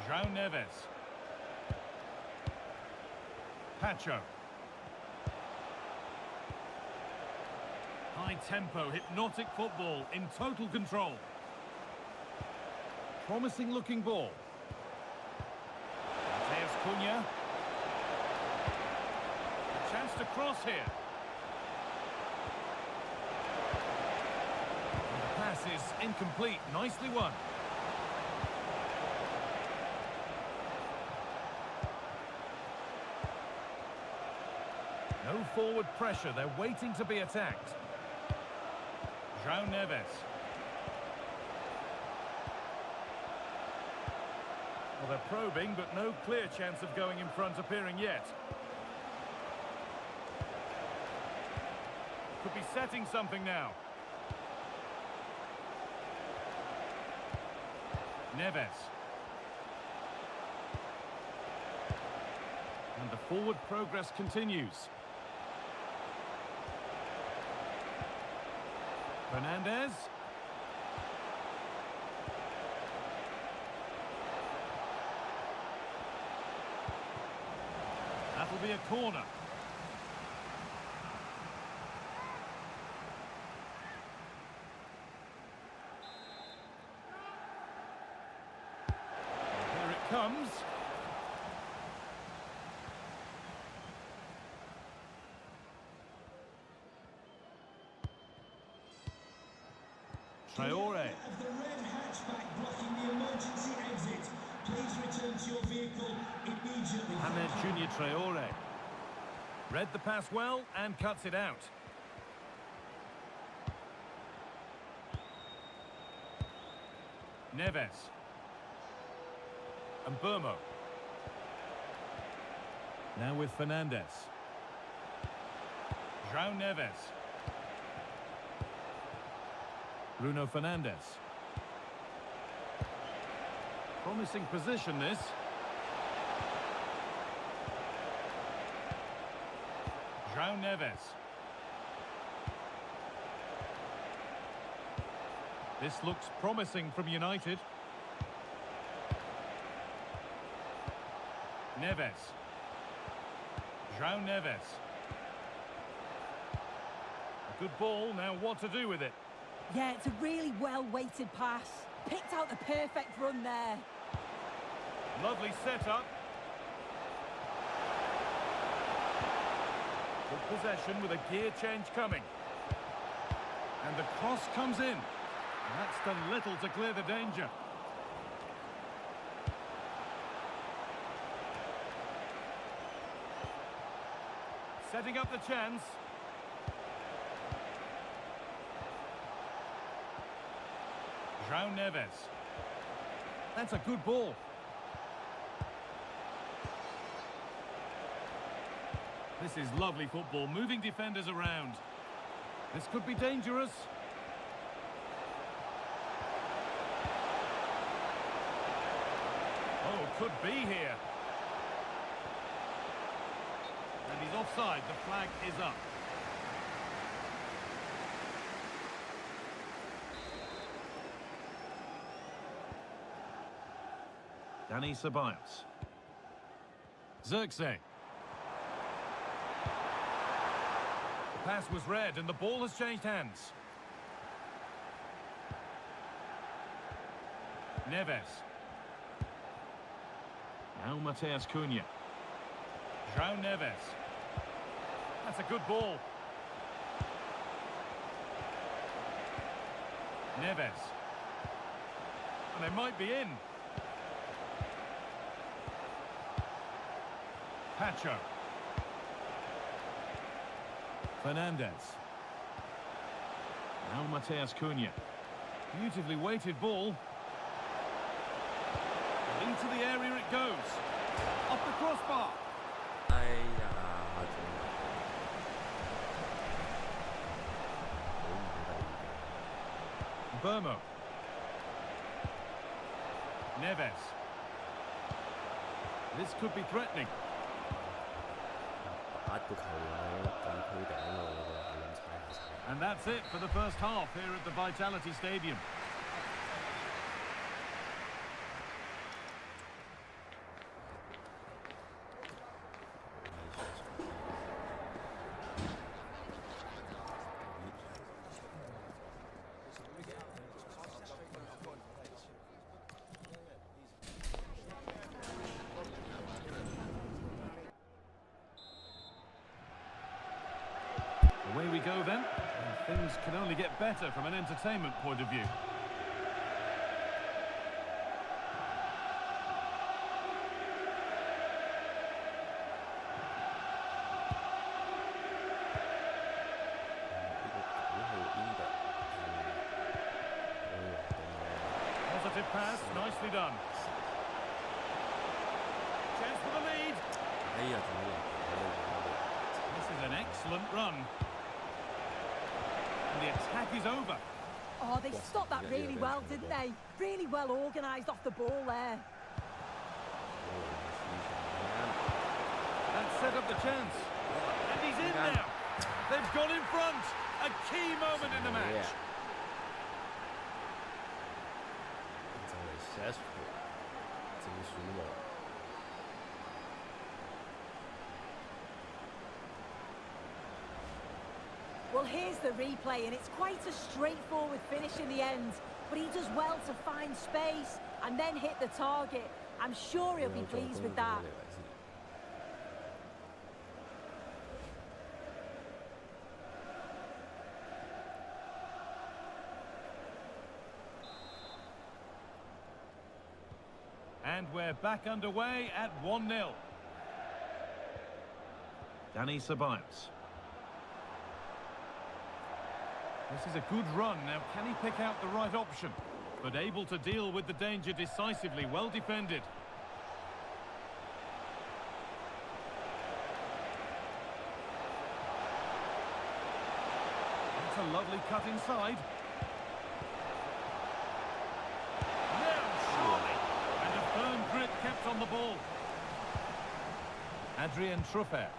João Neves. Pacho. High tempo, hypnotic football, in total control. Promising looking ball. Mateus Cunha. A chance to cross here. The pass is incomplete. Nicely won. No forward pressure. They're waiting to be attacked. João Neves. Well, they're probing, but no clear chance of going in front appearing yet. Could be setting something now. Neves. And the forward progress continues. Fernandez. That'll be a corner. comes. Traore. Of the red hatchback blocking the emergency exit. Please return to your vehicle immediately. Ahmed Junior Traore. Read the pass well and cuts it out. Neves. And Burmo. Now with Fernandez. João Neves. Bruno Fernandes. Promising position, this. João Neves. This looks promising from United. Neves. João Neves. A good ball, now what to do with it? Yeah, it's a really well-weighted pass. Picked out the perfect run there. Lovely setup. Good possession with a gear change coming. And the cross comes in. And that's done little to clear the danger. Setting up the chance. João Neves. That's a good ball. This is lovely football, moving defenders around. This could be dangerous. Oh, could be here. And he's offside, the flag is up. Dani Ceballos. Zirkzee. The pass was read and the ball has changed hands. Neves. Now Mateus Cunha. João Neves. That's a good ball. Neves. And they might be in. Pacho. Fernandez. Now Mateus Cunha. Beautifully weighted ball. Into the area it goes. Off the crossbar. Burmo. Neves. This could be threatening. And that's it for the first half here at the Vitality Stadium. Away we go then, and things can only get better from an entertainment point of view. Positive pass, nicely done. Chance for the lead. This is an excellent run. And the attack is over. Oh, they stopped that really well, didn't they? Really well organised off the ball there. That set up the chance. And he's in now. They've gone in front. A key moment in the match. Well, here's the replay, and it's quite a straightforward finish in the end. But he does well to find space and then hit the target. I'm sure he'll be pleased with that. And we're back underway at 1-0. Dani Ceballos. This is a good run. Now, can he pick out the right option? But able to deal with the danger decisively. Well defended. That's a lovely cut inside. Now, surely. And a firm grip kept on the ball. Adrien Truffert.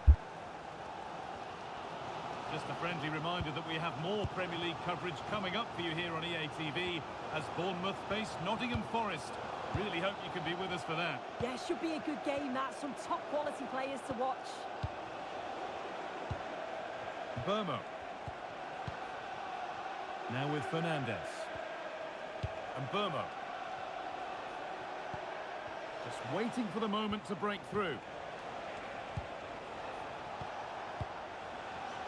Just a friendly reminder that we have more Premier League coverage coming up for you here on EA TV as Bournemouth face Nottingham Forest. Really hope you can be with us for that. Yeah, should be a good game, that. Some top quality players to watch. Burmo. Now with Fernandez. And Burmo. Just waiting for the moment to break through.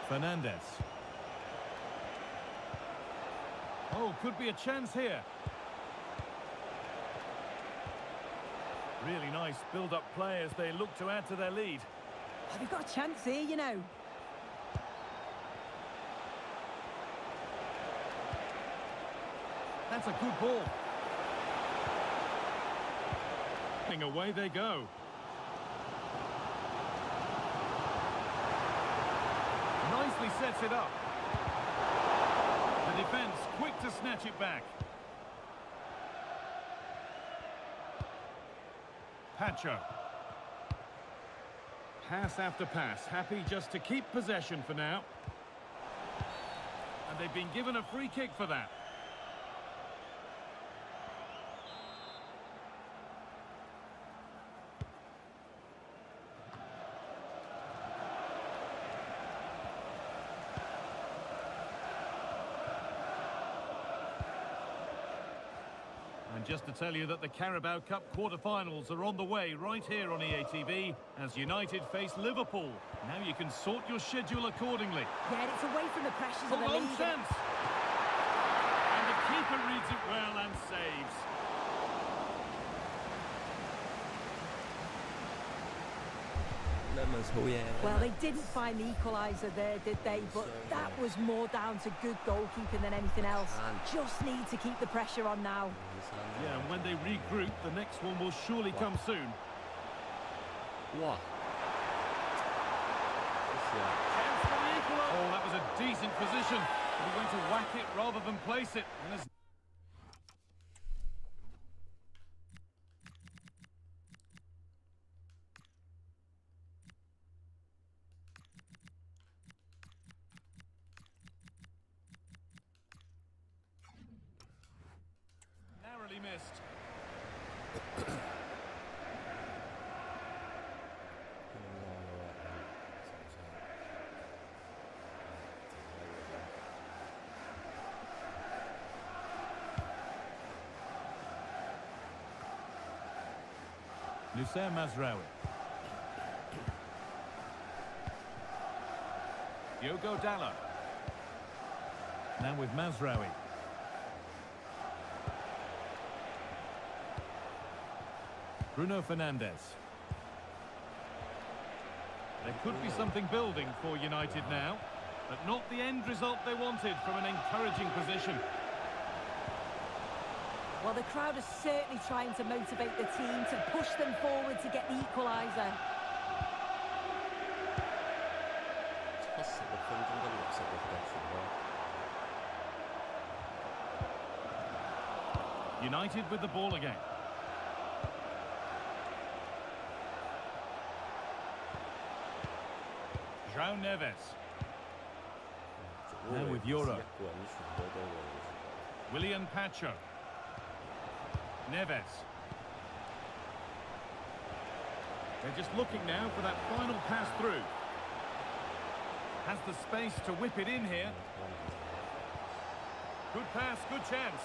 Fernandez. Oh, could be a chance here. Really nice build-up play as they look to add to their lead. Oh, they've got a chance here, you know. That's a good ball. Away they go. Nicely sets it up. The defence quick to snatch it back. Pacho. Pass after pass, happy just to keep possession for now. And they've been given a free kick for that. And just to tell you that the Carabao Cup quarter-finals are on the way right here on EA TV as United face Liverpool. Now you can sort your schedule accordingly. Yeah, it's away from the pressures of the long league. chance. And the keeper reads it well and saves. Well, they didn't find the equaliser there, did they? But that was more down to good goalkeeping than anything else. Just need to keep the pressure on now. Yeah, and when they regroup, the next one will surely come soon. Wow. Chance for the equaliser. Oh, that was a decent position. But he went to whack it rather than place it. And there's narrowly missed. Noussair Mazraoui. Diogo Dalot. Now with Mazraoui. Bruno Fernandes. There could be something building for United now, but not the end result they wanted from an encouraging position. Well, the crowd is certainly trying to motivate the team to push them forward to get the equaliser. United with the ball again. João Neves. Now with Euro. William Pacho. Neves. They're just looking now for that final pass through. Has the space to whip it in here. Good pass, good chance.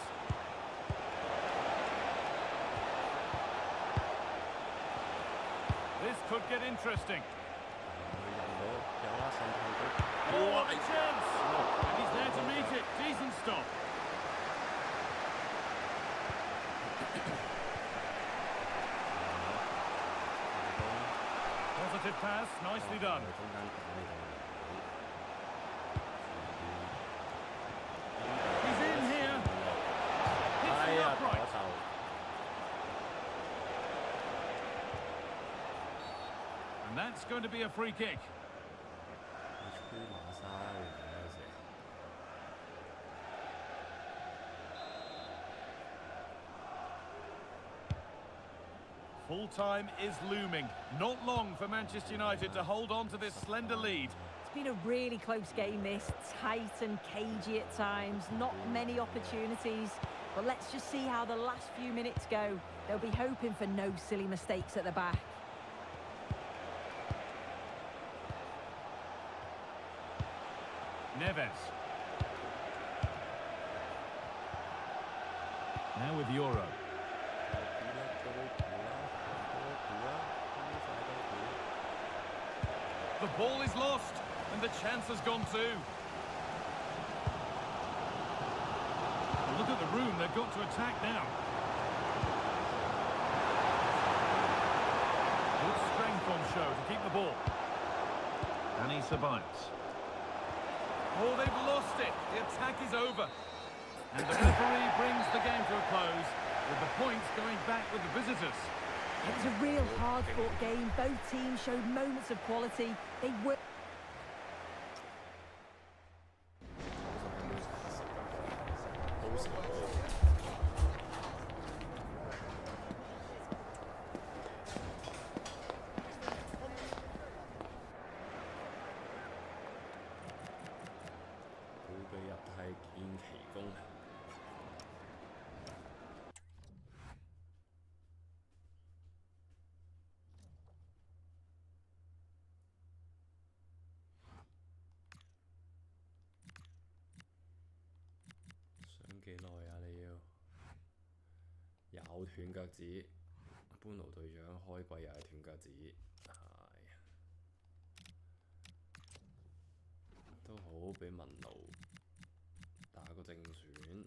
This could get interesting. 有啦，滲透到。 Oh, what a chance! And he's there to meet it. Decent stop. Positive pass, nicely done. 中間等呢度。 He's in here. Hits the upright. 嗰球。 And that's going to be a free kick. 吹馬沙會唔會有時？ Full time is looming. Not long for Manchester United to hold on to this slender lead. It's been a really close game, this. Tight and cagey at times. Not many opportunities. But let's just see how the last few minutes go. They'll be hoping for no silly mistakes at the back. Neves. Now with Euro. The ball is lost, and the chance has gone too. Look at the room they've got to attack now. Good strength on show to keep the ball. Danny Ceballos. Oh, they've lost it. The attack is over. And the referee brings the game to a close, with the points going back with the visitors. It was a real hard-fought game. Both teams showed moments of quality. They were... 會被入替見奇功。 想幾耐啊？你要又斷腳趾，班奴隊長開季又係斷腳趾，都好俾文奴打個正選，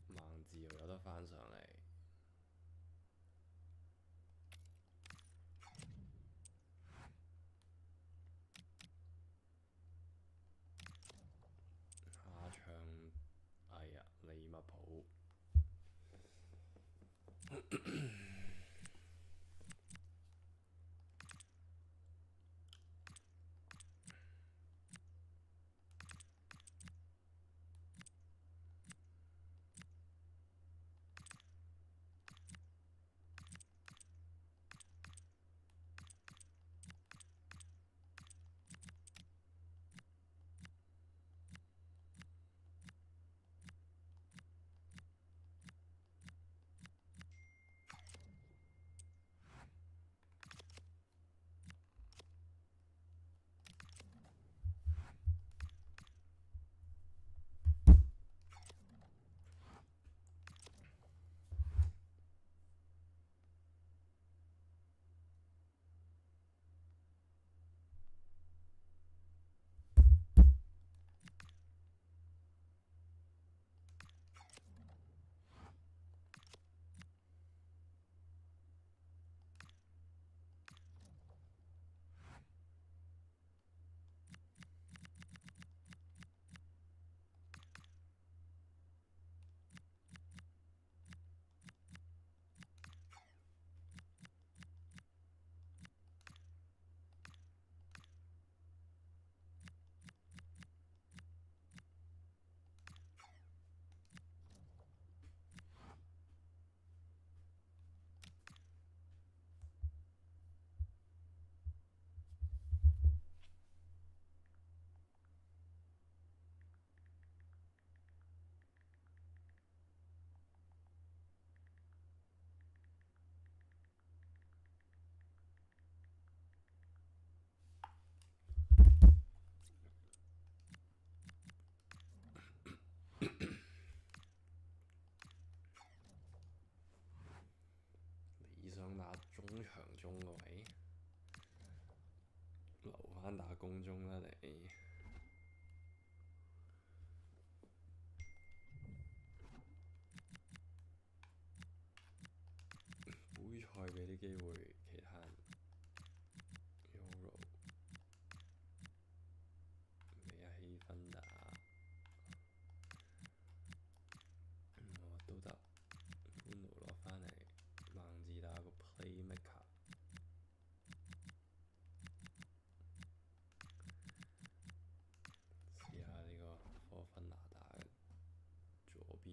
孟治又有得翻上嚟。 下場，哎呀，利物浦。理想馬中場中個位。玩打攻中啦你。杯賽俾啲機會其他人。Euro 俾下氣氛打，都得。官奴攞返嚟，孟治打個 playmaker。試下呢個科芬拿打嘅左邊。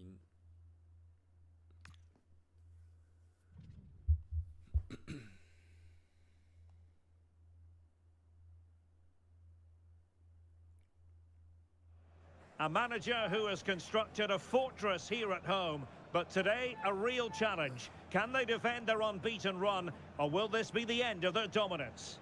A manager who has constructed a fortress here at home, but today a real challenge. Can they defend their unbeaten run, or will this be the end of their dominance?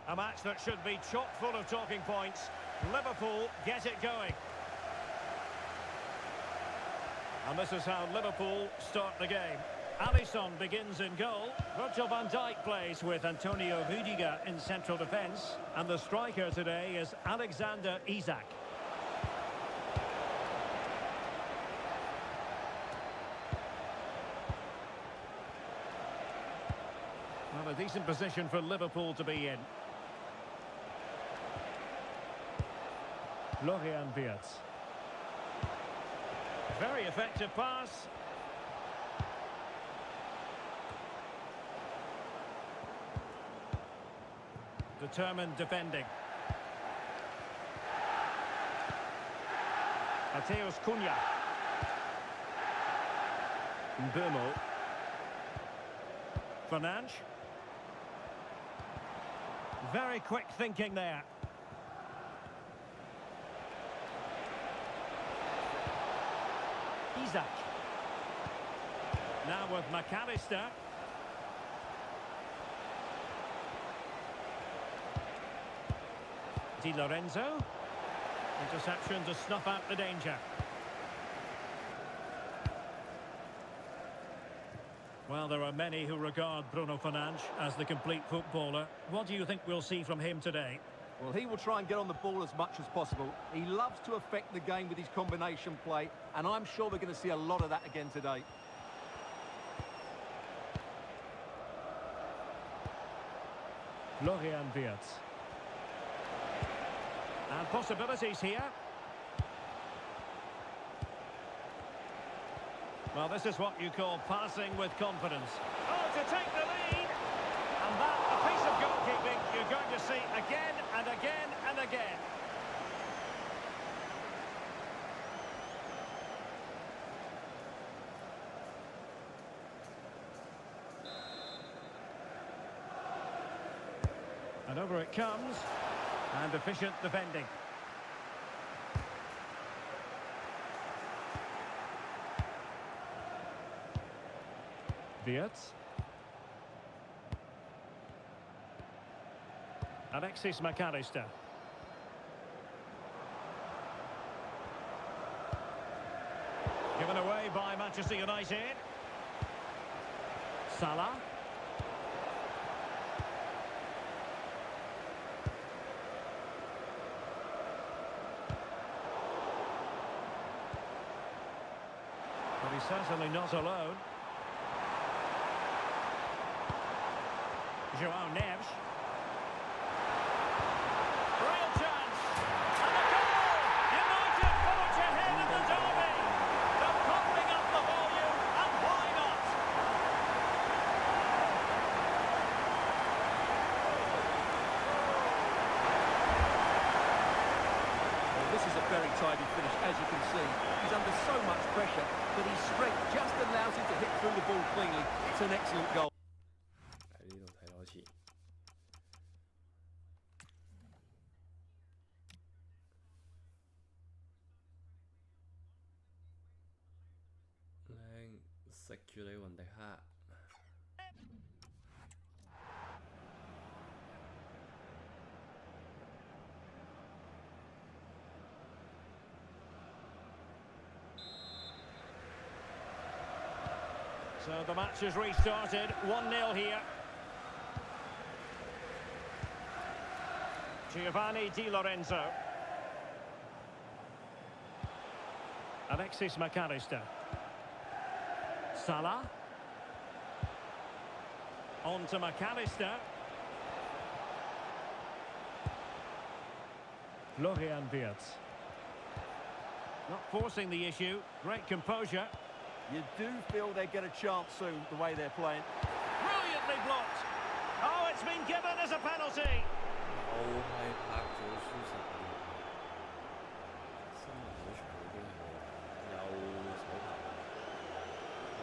A match that should be chock full of talking points. Liverpool get it going. And this is how Liverpool start the game. Alisson begins in goal. Virgil van Dijk plays with Antonio Rudiger in central defence. And the striker today is Alexander Isak. Well, a decent position for Liverpool to be in. Florian Wirtz. Very effective pass. Determined defending. Mateus Cunha. Mbeumo. Fernandes. Very quick thinking there. Isak. Now with McAllister. Di Lorenzo. Interception to snuff out the danger. Well, there are many who regard Bruno Fernandes as the complete footballer. What do you think we'll see from him today? Well, he will try and get on the ball as much as possible. He loves to affect the game with his combination play, and I'm sure we're going to see a lot of that again today. Florian Wirtz. And possibilities here. Well, this is what you call passing with confidence. Oh, to take the lead! And that, a piece of goalkeeping you're going to see again and again and again. And over it comes. And efficient defending. Wirtz. Alexis McAllister. Given away by Manchester United. Salah. But he's certainly not alone. Joao Neves. Real chance. And the goal! United forge ahead in the derby. They're pumping up the volume, and why not? Well, this is a very tidy finish, as you can see. He's under so much pressure, but his strength just allows him to hit through the ball cleanly. It's an excellent goal. 喺呢度睇多次。靚，食住你雲迪克。So the match has restarted, 1-0 here. Giovanni Di Lorenzo. Alexis McAllister. Salah. On to McAllister. Florian Wirtz. Not forcing the issue. Great composure. You do feel they get a chance soon, the way they're playing. Brilliantly blocked. Oh, it's been given as a penalty. 好係拍咗輸實嘅，新人嗰場已經係有手牌，哇！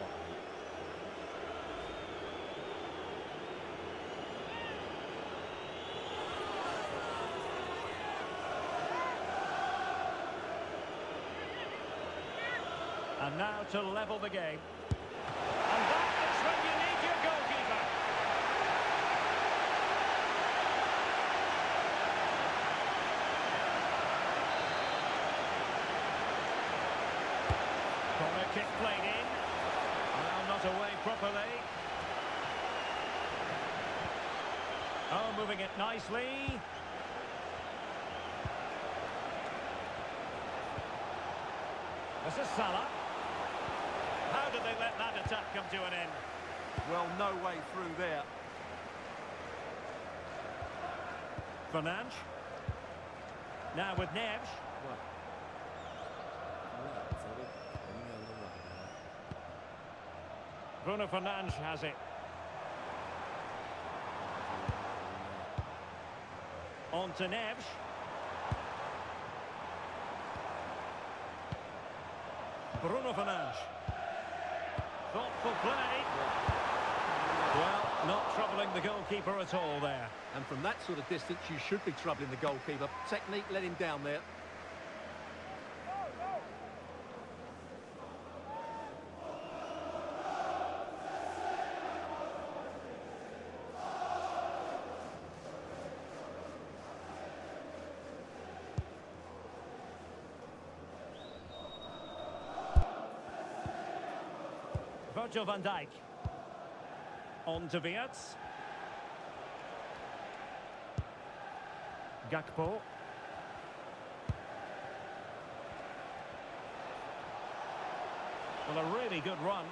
And now to level the game. And that is when you need your goalkeeper. Corner kick played in. Well, not away properly. Oh, moving it nicely. This is Salah. How did they let that attack come to an end? Well, no way through there. Fernandes. Now with Neves. 喂，好難走得咁樣都難啊！ Bruno Fernandes has it. On to Neves. Bruno Fernandes. Thoughtful play. Well, not troubling the goalkeeper at all there. And from that sort of distance, you should be troubling the goalkeeper. Technique let him down there. Virgil van Dijk. On to Wirtz. Gakpo. Well, a really good run.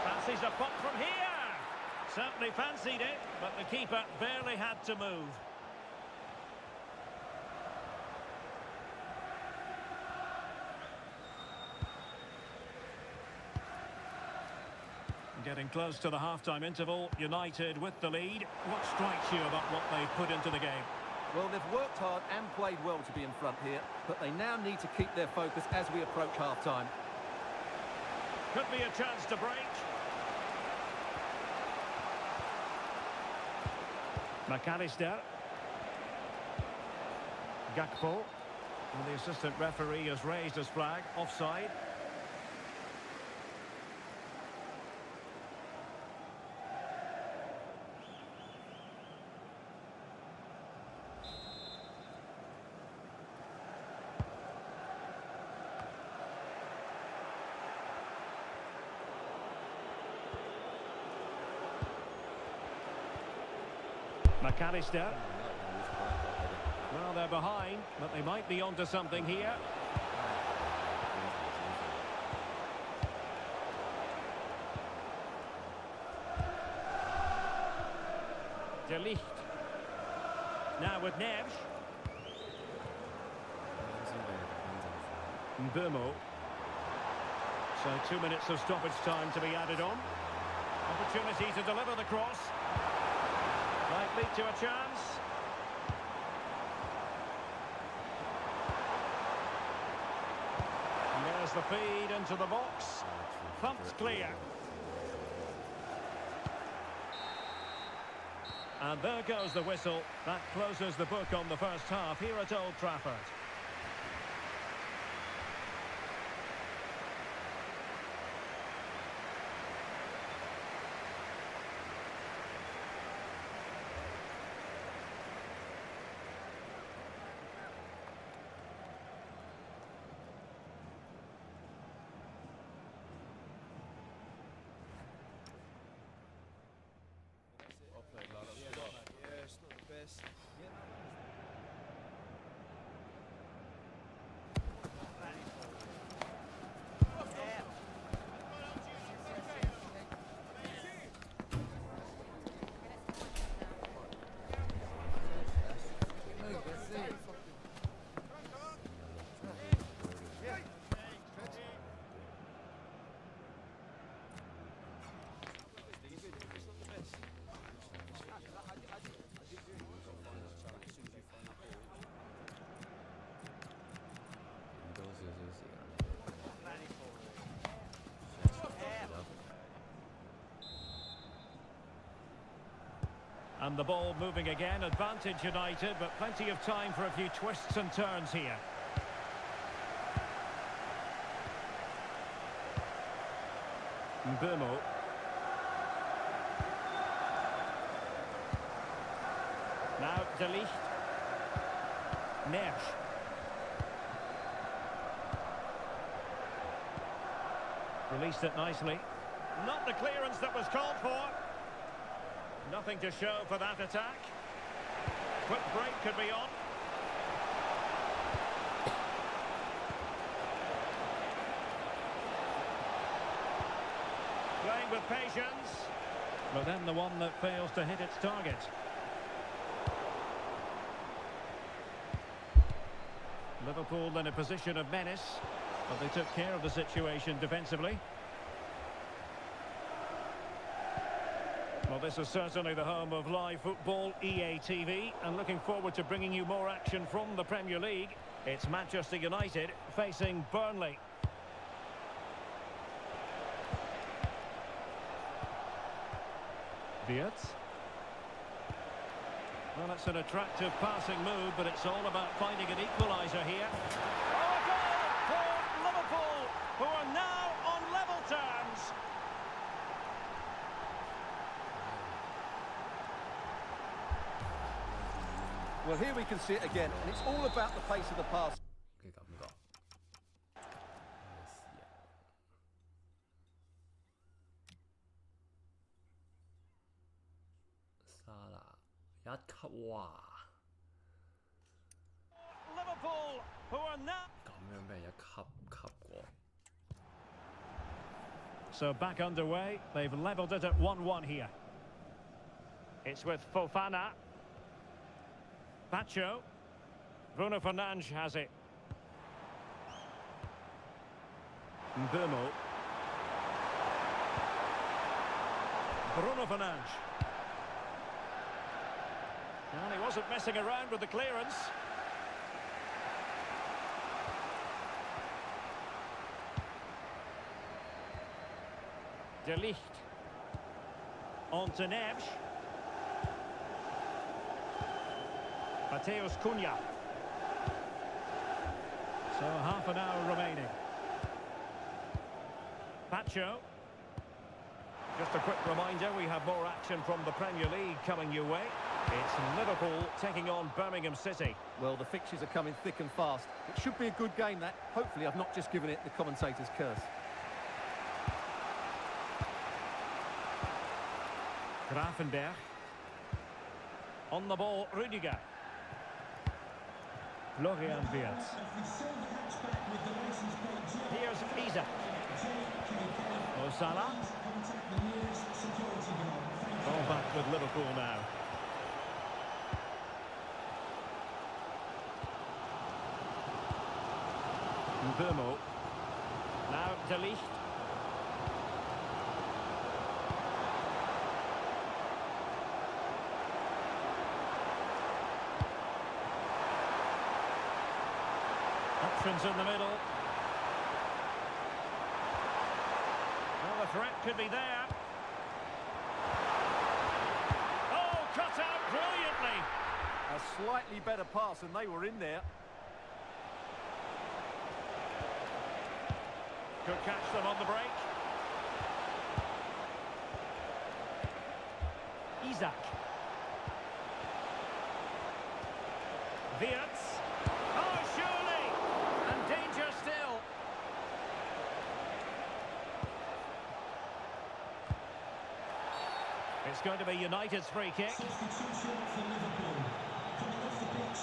Fancies a pop from here. Certainly fancied it, but the keeper barely had to move. Getting close to the half-time interval, United with the lead. What strikes you about what they've put into the game? Well, they've worked hard and played well to be in front here, but they now need to keep their focus as we approach half-time. Could be a chance to break. McAllister. Gakpo. And the assistant referee has raised his flag. Offside. McAllister. Well, they're behind, but they might be onto something here. De Ligt. Now with Neves. Mbeumo. So 2 minutes of stoppage time to be added on. Opportunity to deliver the cross. Might lead to a chance. And there's the feed into the box. Pumped clear. And there goes the whistle. That closes the book on the first half here at Old Trafford. this. And the ball moving again, advantage United, but plenty of time for a few twists and turns here. Mbumo. Now De Ligt. Neres. Released it nicely. Not the clearance that was called for. Nothing to show for that attack. Quick break could be on. Playing with patience. But then the one that fails to hit its target. Liverpool in a position of menace, but they took care of the situation defensively. Well, this is certainly the home of live football, EA TV, and looking forward to bringing you more action from the Premier League. It's Manchester United facing Burnley. Wirtz. Well, it's an attractive passing move, but it's all about finding an equaliser here. Oh, a goal for Liverpool, who are now on level terms. Well, here we can see it again, and it's all about the pace of the pass. 嘅感覺。沙拿一級哇！ Liverpool, who are now 咁樣俾人一級過。 So back underway, they've levelled it at 1-1 here. It's with Fofana. Pacho. Bruno Fernandes has it. Mbumo. Bruno Fernandes. And he wasn't messing around with the clearance. De Ligt. On to Neves. Mateus Cunha. So half an hour remaining. Pacho. Just a quick reminder, we have more action from the Premier League coming your way. It's Liverpool taking on Birmingham City. Well, the fixtures are coming thick and fast. It should be a good game, that. Hopefully I've not just given it the commentator's curse. Grafenberg. On the ball, Rudiger. Florian Wirtz. Here's Isak. Osala. Ball back with Liverpool now. Mbumo. Now De Ligt. Options in the middle. Well, the threat could be there. Oh, cut out brilliantly. A slightly better pass, and they were in there. Could catch them on the break. Isak. Wirtz. Oh, surely! And danger still. It's going to be United's free kick. Substitution for Liverpool. pitch.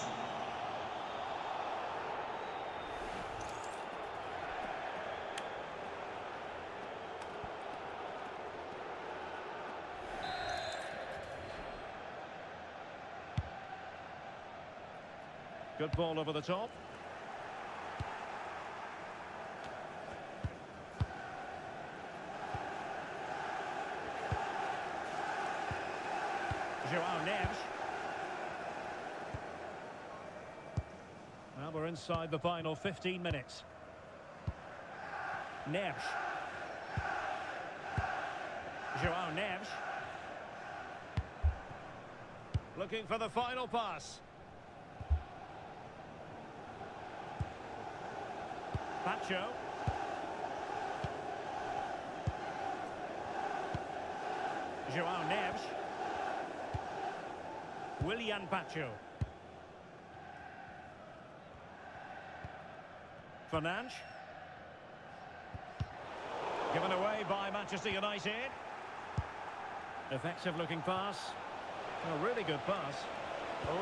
Good ball over the top. Joao Neves. Well, we're inside the final 15 minutes. Neves. Joao Neves. Looking for the final pass. Pacho. Joao Neves. Willian Pacho. Fernandes. Given away by Manchester United. Effective looking pass. A really good pass.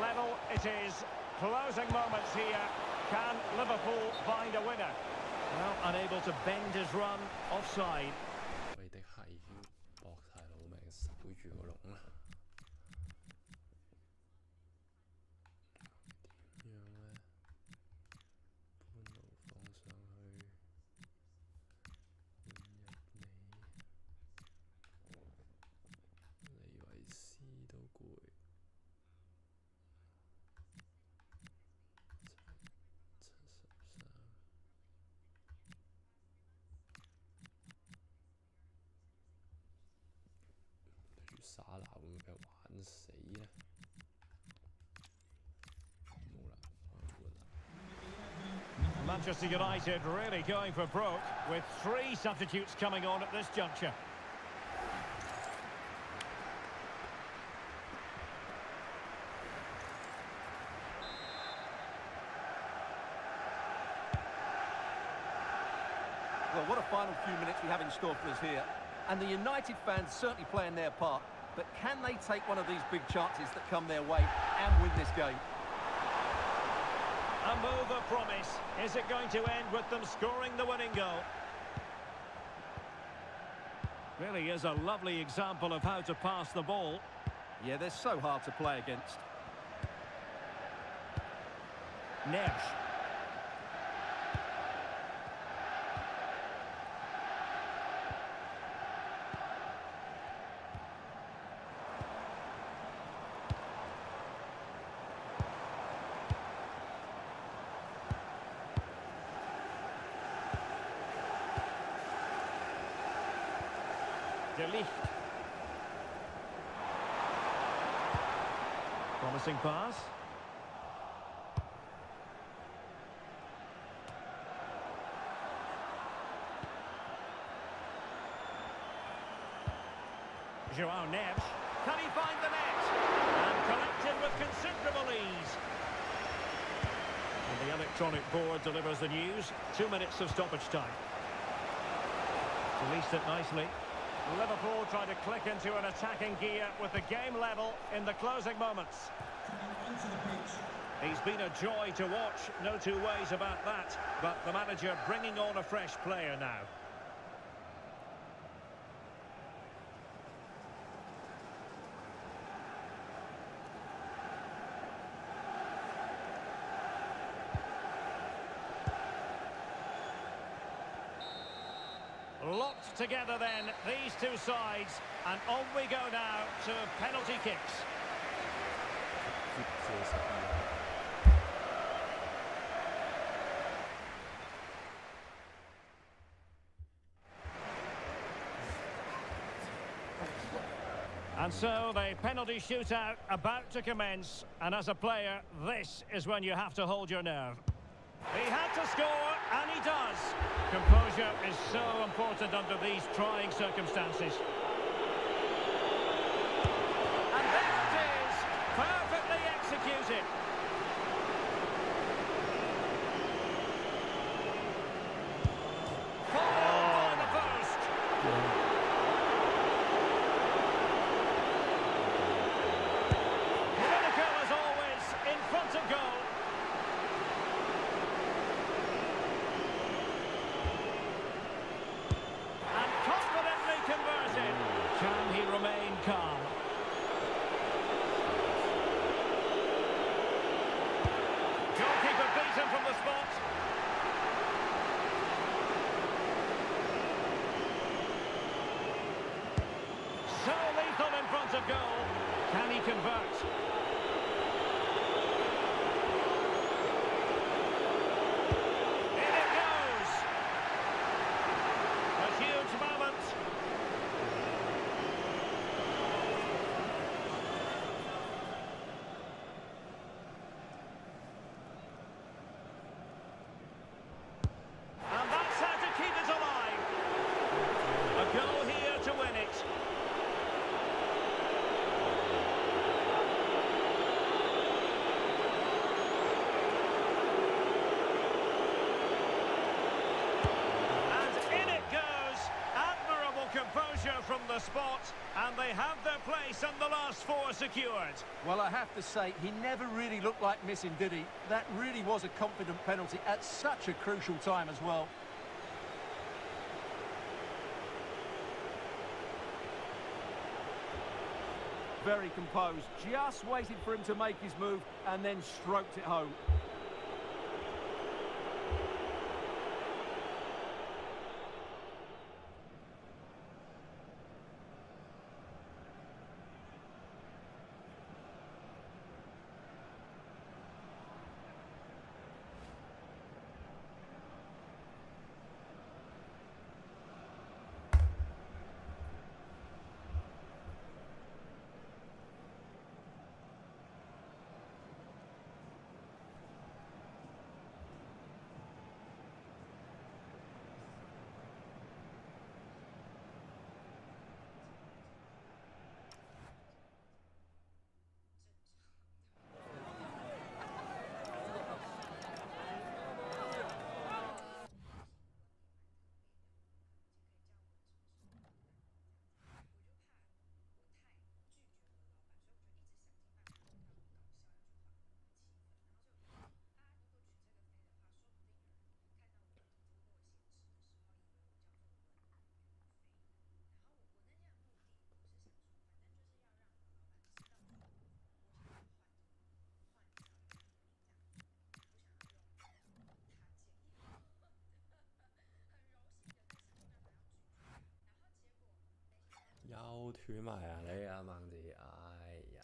Level it is. Closing moments here. Can Liverpool find a winner? Well, unable to bend his run offside. 佢哋係要搏晒老命守住個籠啦。點樣呢？半路放上去，換入利維斯都攰。沙拿會唔會俾人玩死呢？冇啦，換啦。 Manchester United really going for broke with 3 substitutes coming on at this juncture. Well, what a final few minutes we have in store for us here. And the United fans certainly playing their part. But can they take one of these big chances that come their way and win this game? A move of promise. Is it going to end with them scoring the winning goal? Really is a lovely example of how to pass the ball. Yeah, they're so hard to play against. Neves. De Ligt. Promising pass. Joao Neves. Can he find the net? And collected with considerable ease. And the electronic board delivers the news. 2 minutes of stoppage time. Released it nicely. Liverpool try to click into an attacking gear with the game level in the closing moments. He's been a joy to watch, no two ways about that. But the manager bringing on a fresh player now. Locked together then, these two sides, and on we go now to penalty kicks. And so the penalty shootout about to commence, and as a player, this is when you have to hold your nerve. He had to score, and he does. Composure is so important under these trying circumstances. And there it is, perfectly executed. Foiled by the post. Critical as always, in front of goal. composure from the spot, and they have their place in the last four secured. Well, I have to say, he never really looked like missing, did he? That really was a confident penalty at such a crucial time as well. Very composed, just waited for him to make his move and then stroked it home.又斷埋啊你啊孟子，哎呀！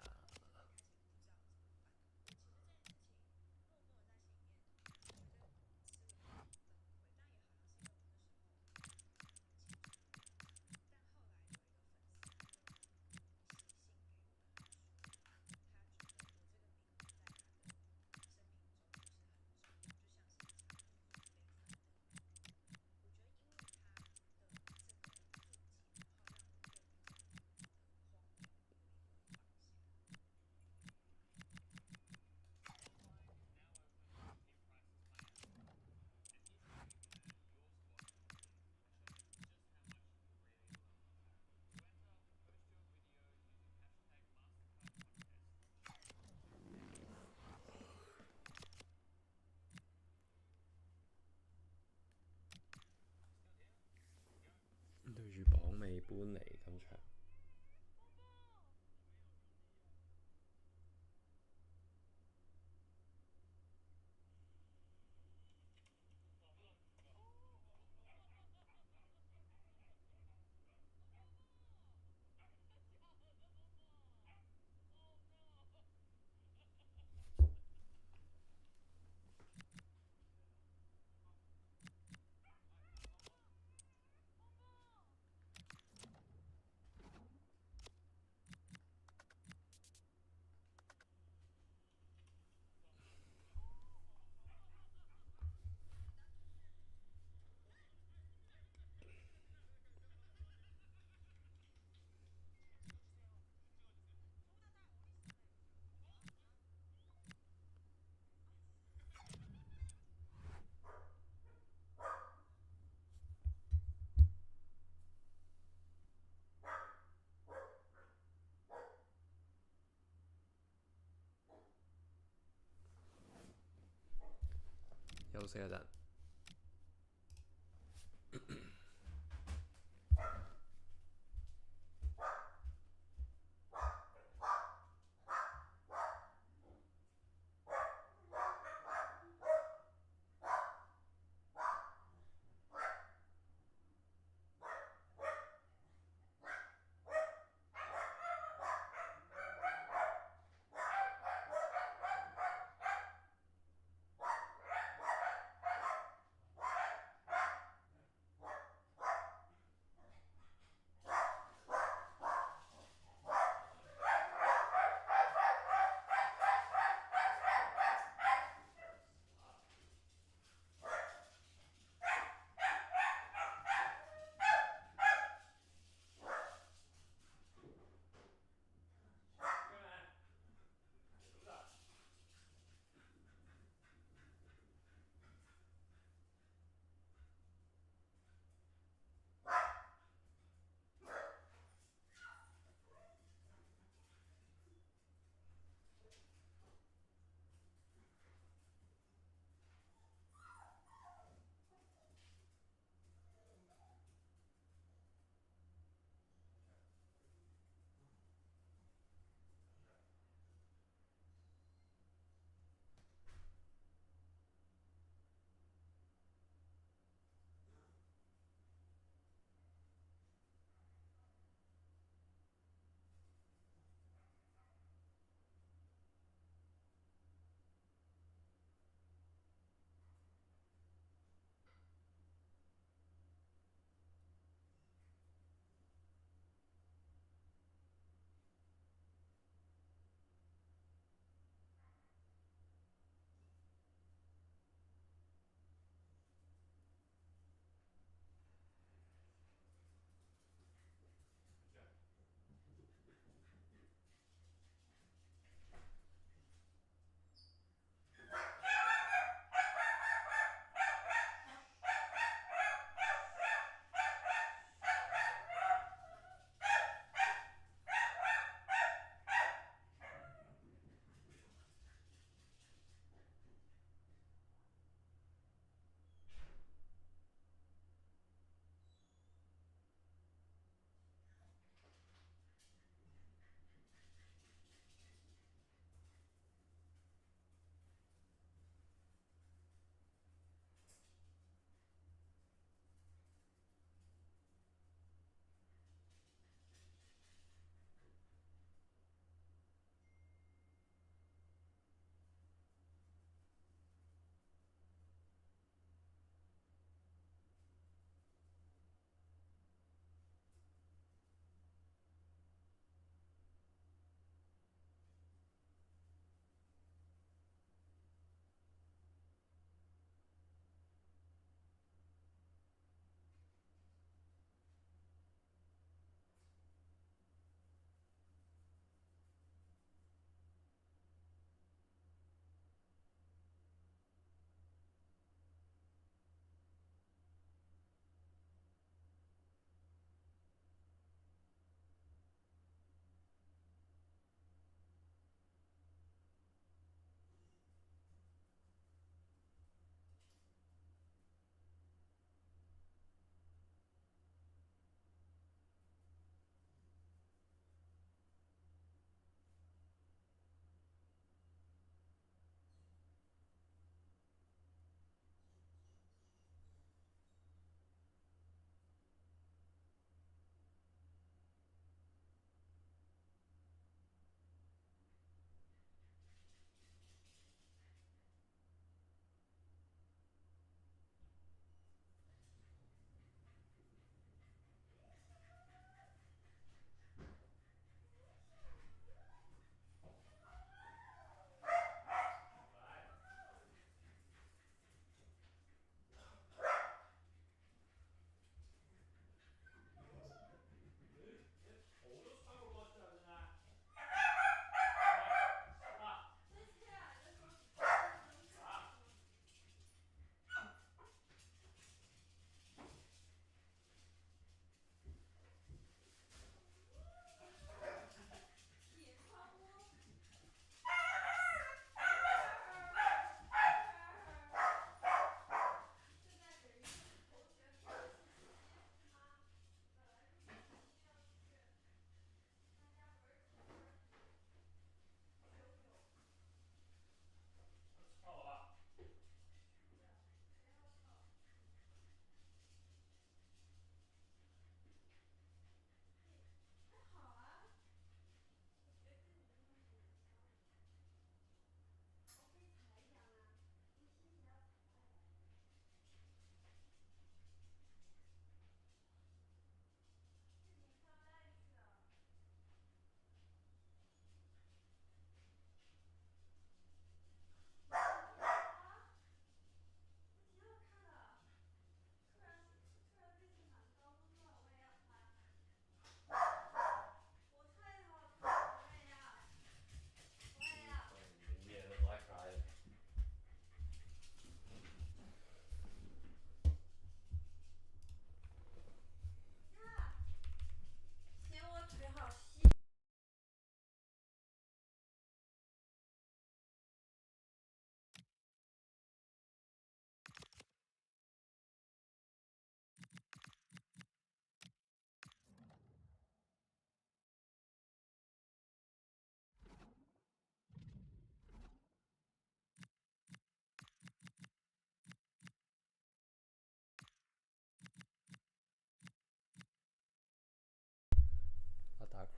對住榜尾搬嚟今場。休息一陣。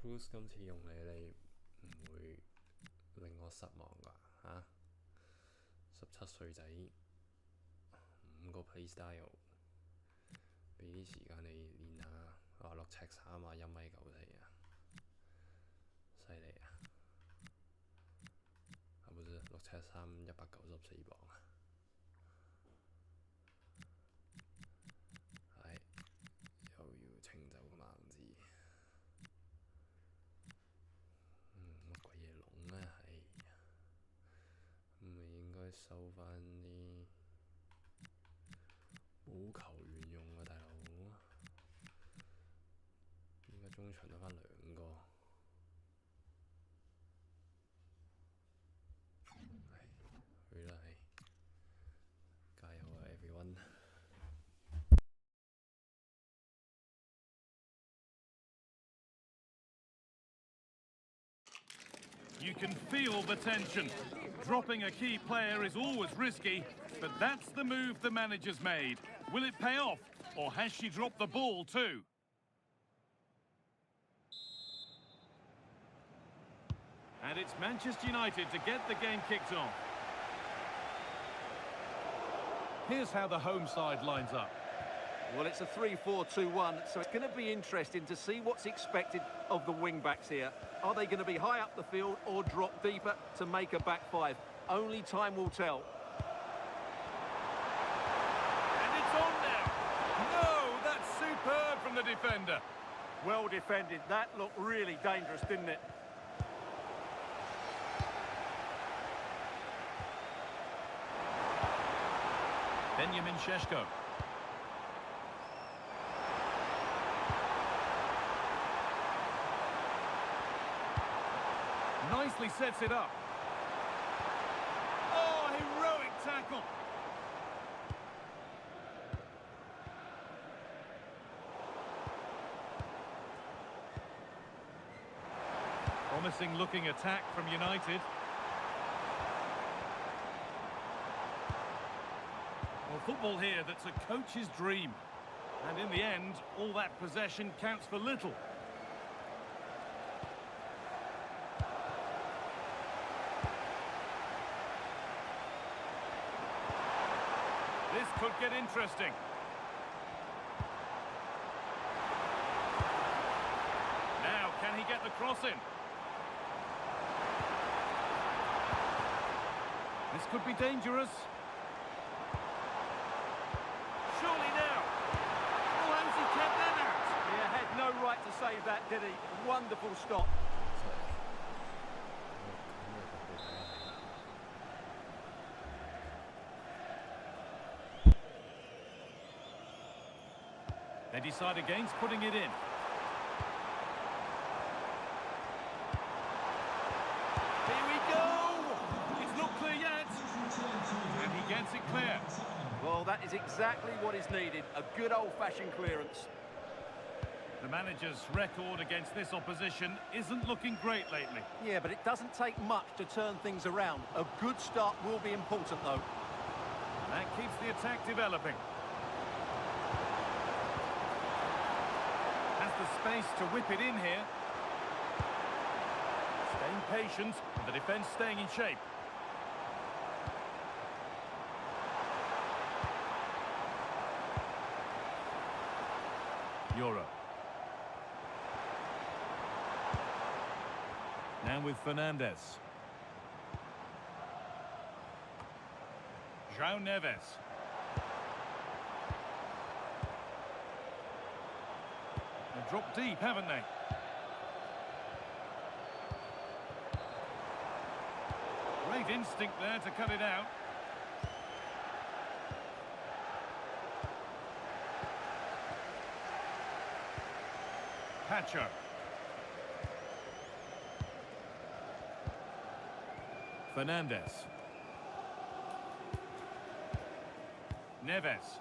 Cruz 今次用你唔會令我失望㗎嚇？17歲仔5個 playstyle， 俾啲時間你練下。話6尺3啊，1米94啊，犀利啊！係唔係6尺3 194磅啊？係又要清走個盲字。乜鬼嘢籠啊？係咁咪應該收翻啲冇球員用啊，大佬。點解中場得翻2個？去啦，加油啊 everyone！ You can feel the tension. Dropping a key player is always risky, but that's the move the manager's made. Will it pay off, or has she dropped the ball too? And it's Manchester United to get the game kicked off. Here's how the home side lines up. Well, it's a 3-4-2-1, so it's going to be interesting to see what's expected of the wing-backs here. Are they going to be high up the field or drop deeper to make a back five? Only time will tell. And it's on now. No, that's superb from the defender. Well defended. That looked really dangerous, didn't it? Benjamin Šeško. Nicely sets it up. Oh, heroic tackle. Promising looking attack from United. Well, football here that's a coach's dream. And in the end, all that possession counts for little. This could get interesting. Now, can he get the cross in? This could be dangerous. Surely now. Oh, how's he kept that out? Yeah, had no right to save that, did he? Wonderful stop. They decide against putting it in. Here we go! It's not clear yet. And he gets it clear. Well, that is exactly what is needed. A good old-fashioned clearance. The manager's record against this opposition isn't looking great lately. Yeah, but it doesn't take much to turn things around. A good start will be important, though. That keeps the attack developing. Has the space to whip it in here. Staying patient, and the defence staying in shape. Euro. Now with Fernandes. João Neves. They've dropped deep, haven't they? Great instinct there to cut it out. Pacho. Fernandes. Neves.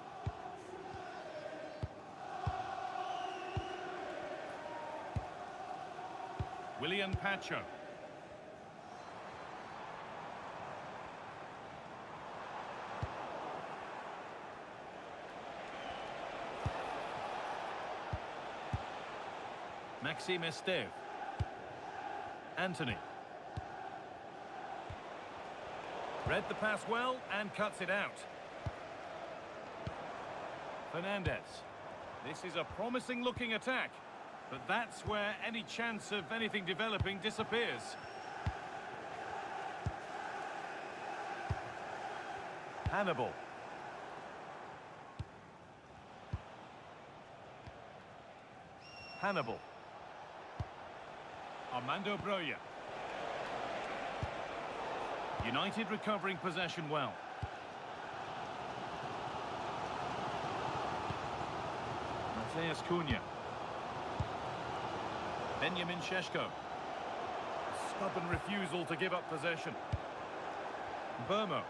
William Pacho. Maxime Esteve. Anthony. Read the pass well and cuts it out. Fernandez. This is a promising looking attack, but that's where any chance of anything developing disappears. Hannibal. Hannibal. Armando Broja. United recovering possession well. Mateus Cunha. Benjamin Šeško. Stubborn refusal to give up possession. Burmo.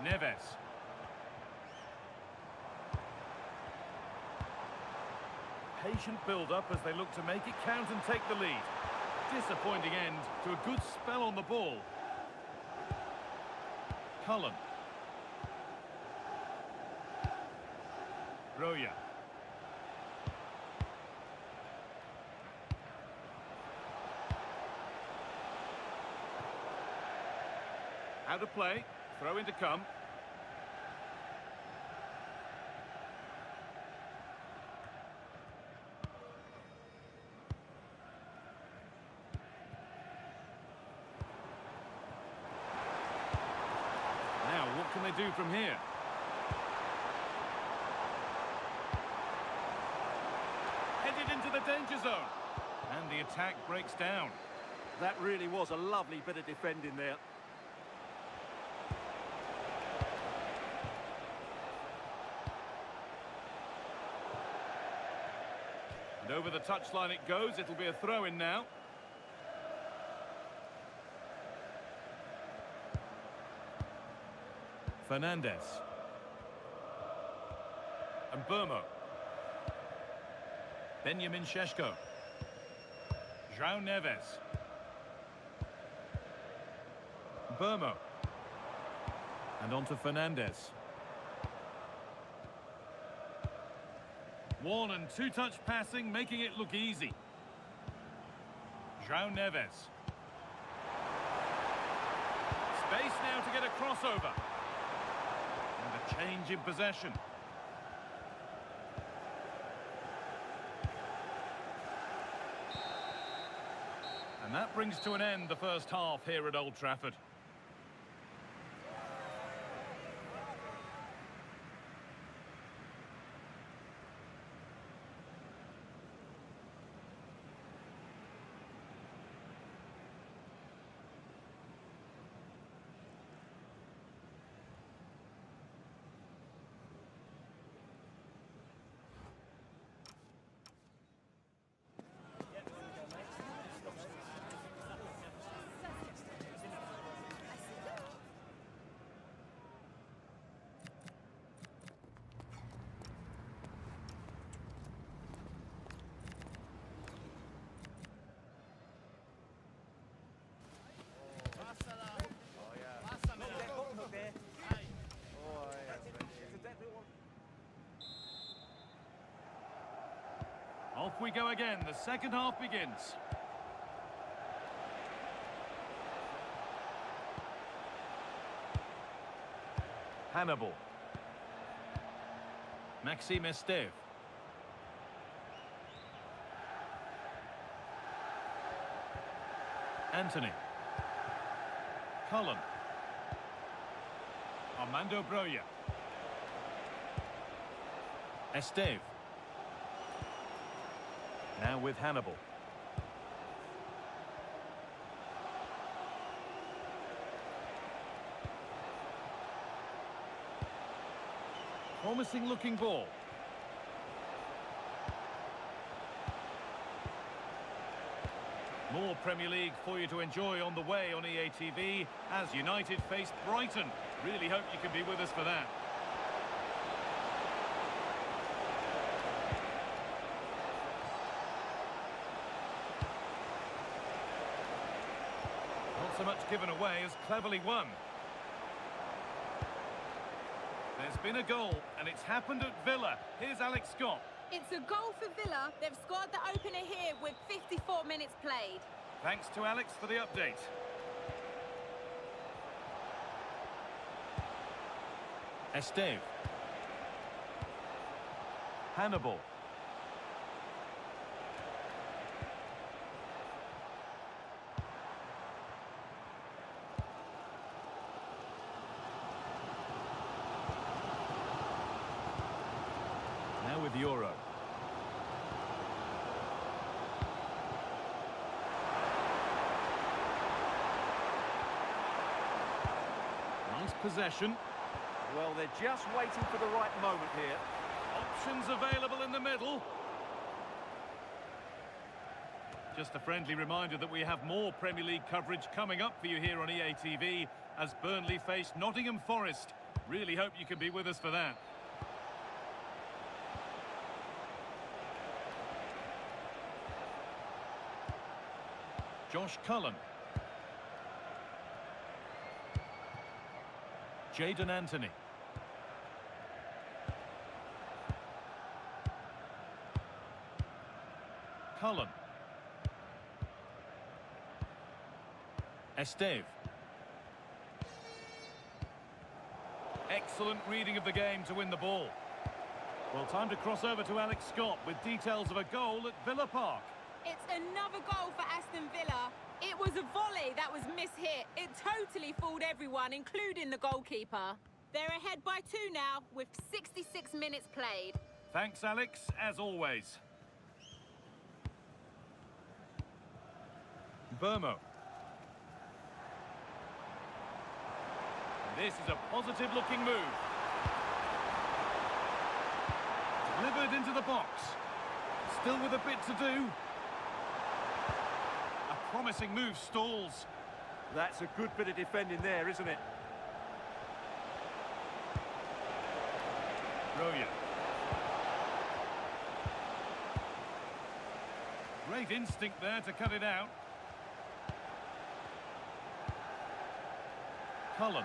Neves. Patient build-up as they look to make it count and take the lead. Disappointing end to a good spell on the ball. Cullen. Broja. Out of play. Throw in to come. Now, what can they do from here? Headed into the danger zone. And the attack breaks down. That really was a lovely bit of defending there. And over the touchline it goes. It'll be a throw-in now. Fernandez. And Burmo. Benjamin Šeško. João Neves. Burmo. And on to Fernandez. One and two-touch passing, making it look easy. João Neves. Space now to get a crossover. And a change in possession. And that brings to an end the first half here at Old Trafford. Off we go again. The second half begins. Hannibal. Maxime Esteve. Anthony. Cullen. Armando Broja. Esteve. Now with Hannibal. Promising looking ball. More Premier League for you to enjoy on the way on EA TV as United face Brighton. Really hope you can be with us for that. Not so much given away as cleverly won. There's been a goal, and it's happened at Villa. Here's Alex Scott. It's a goal for Villa. They've scored the opener here with 54 minutes played. Thanks to Alex for the update. Esteve. Hannibal. Now with Euro. Nice possession. Well, they're just waiting for the right moment here. Options available in the middle. Just a friendly reminder that we have more Premier League coverage coming up for you here on EA TV as Burnley face Nottingham Forest. Really hope you can be with us for that. Josh Cullen. Jadon Anthony. Cullen. Esteve. Excellent reading of the game to win the ball. Well, time to cross over to Alex Scott with details of a goal at Villa Park. It's another goal for Aston Villa. It was a volley that was mishit. It totally fooled everyone, including the goalkeeper. They're ahead by 2 now, with 66 minutes played. Thanks, Alex, as always. Burmo. This is a positive-looking move. Delivered into the box. Still with a bit to do. A promising move stalls. That's a good bit of defending there, isn't it? Broja. Great instinct there to cut it out. Cullen.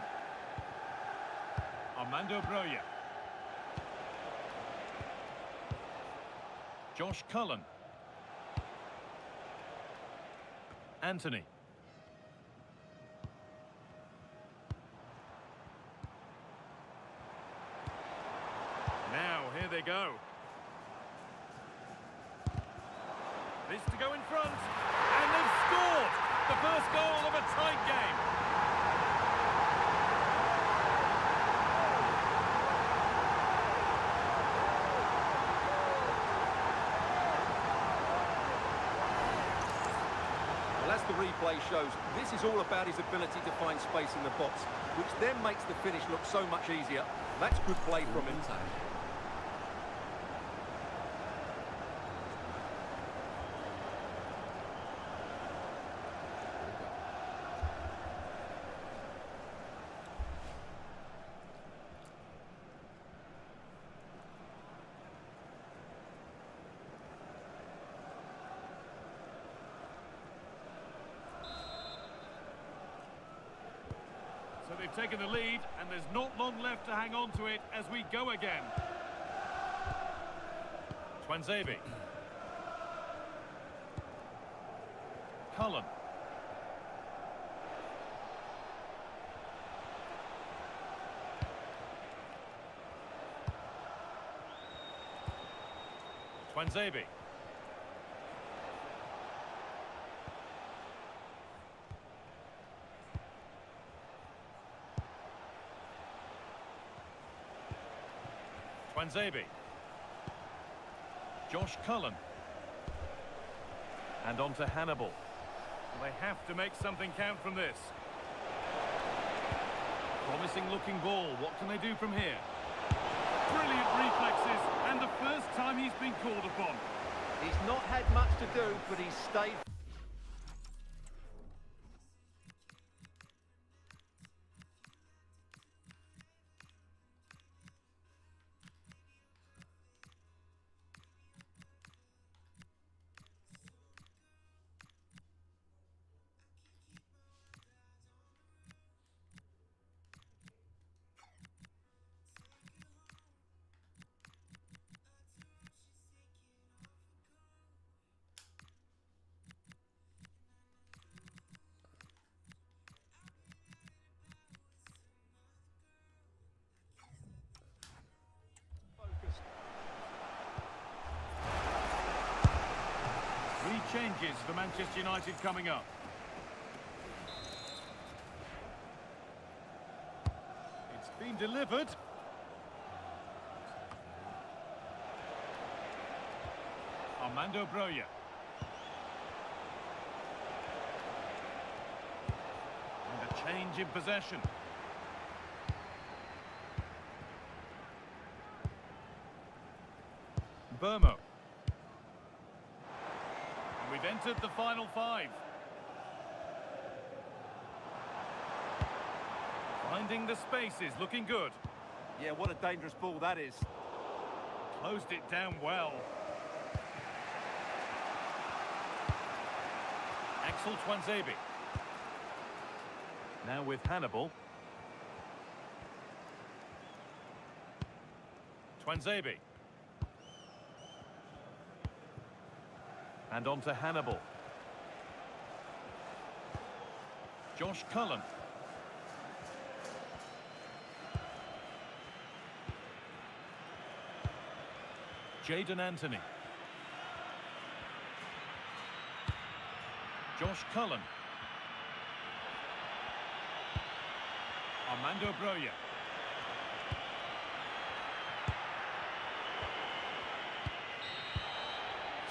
Armando Broja. Josh Cullen. Anthony. Now, here they go. This to go in front. And they've scored! The first goal of a tight game. Well, as the replay shows, this is all about his ability to find space in the box, which then makes the finish look so much easier. That's good play from him. So they've taken the lead, and there's not long left to hang on to it as we go again. Twanzebe. Cullen. Twanzebe. Twanzebe. Josh Cullen. And on to Hannibal. They have to make something count from this. Promising looking ball. What can they do from here? Brilliant reflexes, and the first time he's been called upon. He's not had much to do, but he's stayed. changes for Manchester United coming up. It's been delivered. Armando Broja. And a change in possession. Burmo. And we've entered the final 5. Finding the spaces, looking good. Yeah, what a dangerous ball that is. Closed it down well. Axel Tuanzebe. Now with Hannibal. Tuanzebe. And on to Hannibal. Josh Cullen. Jadon Anthony. Josh Cullen. Armando Broja.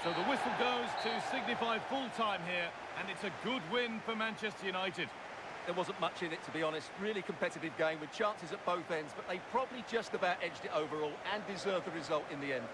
So the whistle goes to signify full time here, and it's a good win for Manchester United. There wasn't much in it, to be honest. Really competitive game with chances at both ends, but they probably just about edged it overall and deserved the result in the end.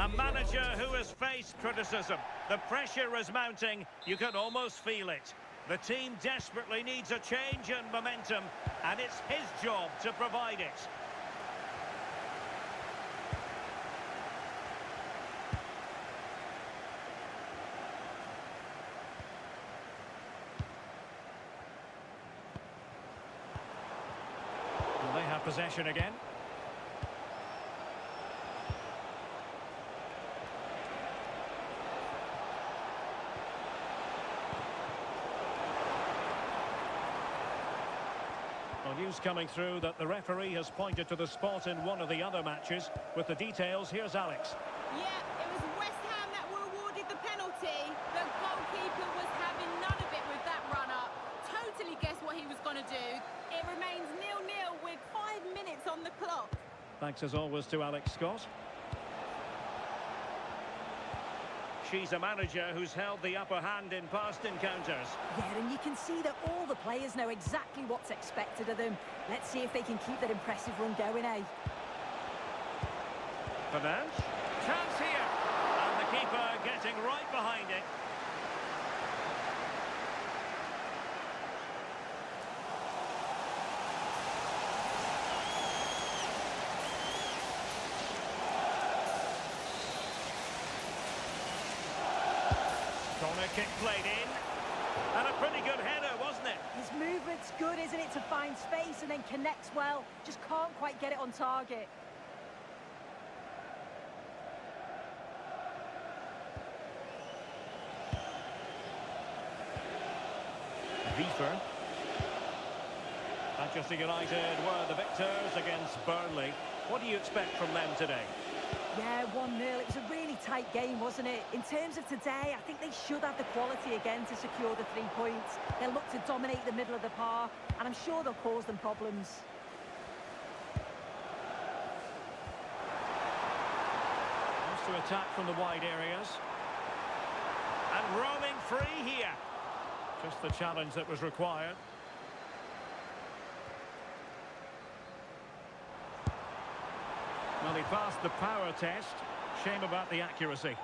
A manager who has faced criticism. The pressure is mounting. You can almost feel it. The team desperately needs a change in momentum, and it's his job to provide it. Well, they have possession again. Well, news coming through that the referee has pointed to the spot in one of the other matches. With the details, here's Alex. Yeah, it was West Ham that were awarded the penalty. The goalkeeper was having none of it with that run-up. Totally guessed what he was going to do. It remains 0-0 with 5 minutes on the clock. Thanks as always to Alex Scott. She's a manager who's held the upper hand in past encounters. Yeah, and you can see that all the players know exactly what's expected of them. Let's see if they can keep that impressive run going, eh? Fernandes. Chance here. And the keeper getting right behind it. Corner kick played in. And a pretty good header, wasn't it? His movement's good, isn't it, to find space and then connects well. Just can't quite get it on target. Wiefer. Manchester United were the victors against Burnley. What do you expect from them today? Yeah, 1-0. It was a really tight game, wasn't it? In terms of today, I think they should have the quality again to secure the 3 points. They'll look to dominate the middle of the park, and I'm sure they'll cause them problems. Wants to attack from the wide areas. And roaming free here. Just the challenge that was required. Well, he passed the power test. Shame about the accuracy.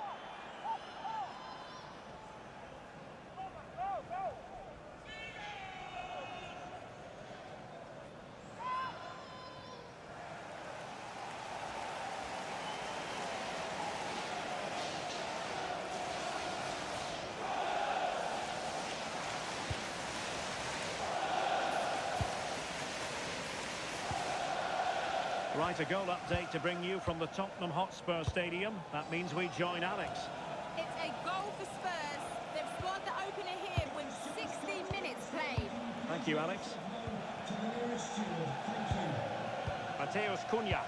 Right, a goal update to bring you from the Tottenham Hotspur Stadium. That means we join Alex. It's a goal for Spurs. They've scored the opener here with 60 minutes played. Thank you, Alex. Mateus Cunha.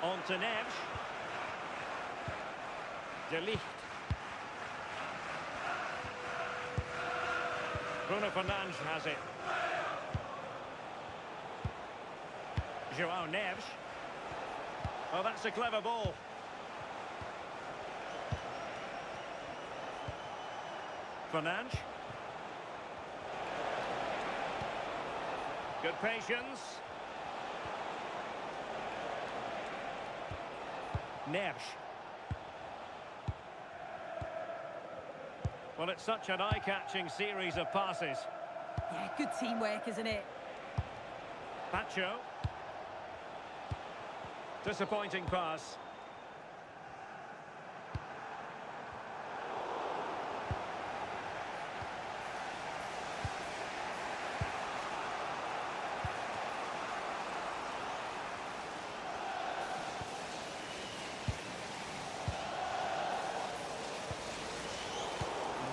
On to Neves. De Ligt. Bruno Fernandes has it. João Neves. Oh, that's a clever ball. Fernandes. Good patience. Neves. Well, it's such an eye-catching series of passes. Yeah, good teamwork, isn't it? Pacho. Disappointing pass.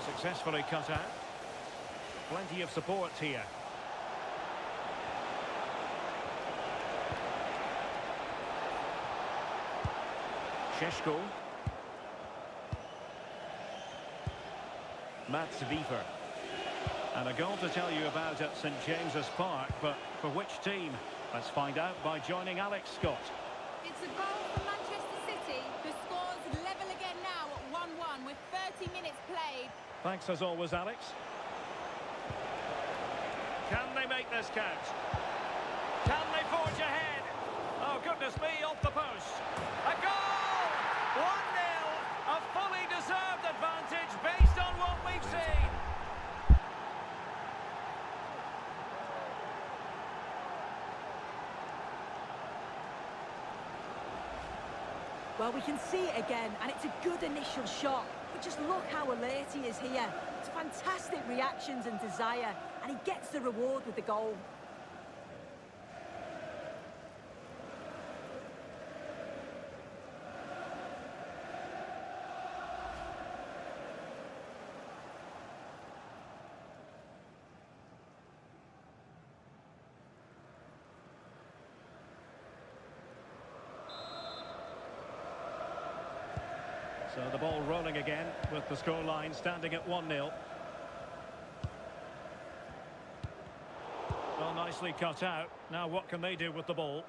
Successfully cut out. Plenty of support here. Šeško. Mats Wiefer. And a goal to tell you about at St James's Park, but for which team? Let's find out by joining Alex Scott. It's a goal for Manchester City. The score's level again now at 1-1 with 30 minutes played. Thanks as always, Alex. Can they make this count? Can they forge goodness me, off the post. A goal! 1-0. A fully deserved advantage based on what we've seen. Well, we can see it again, and it's a good initial shot. But just look how alert he is here. It's fantastic reactions and desire, and he gets the reward with the goal. So the ball rolling again with the scoreline standing at 1-0. Well, nicely cut out. Now what can they do with the ball?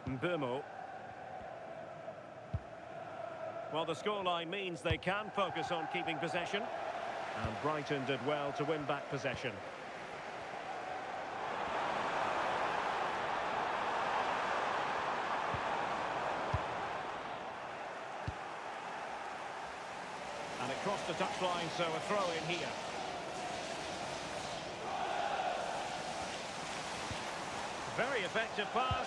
Mbeumo. Well, the scoreline means they can focus on keeping possession. And Brighton did well to win back possession. And it crossed the touchline, so a throw in here. Very effective pass.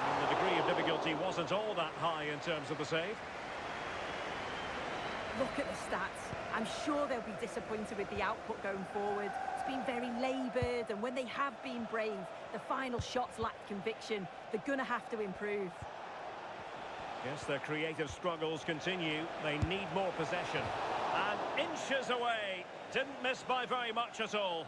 And the degree of difficulty wasn't all that high in terms of the save. Look at the stats. I'm sure they'll be disappointed with the output going forward. It's been very laboured, and when they have been brave, the final shots lacked conviction. They're going to have to improve. Yes, their creative struggles continue. They need more possession. And inches away. Didn't miss by very much at all.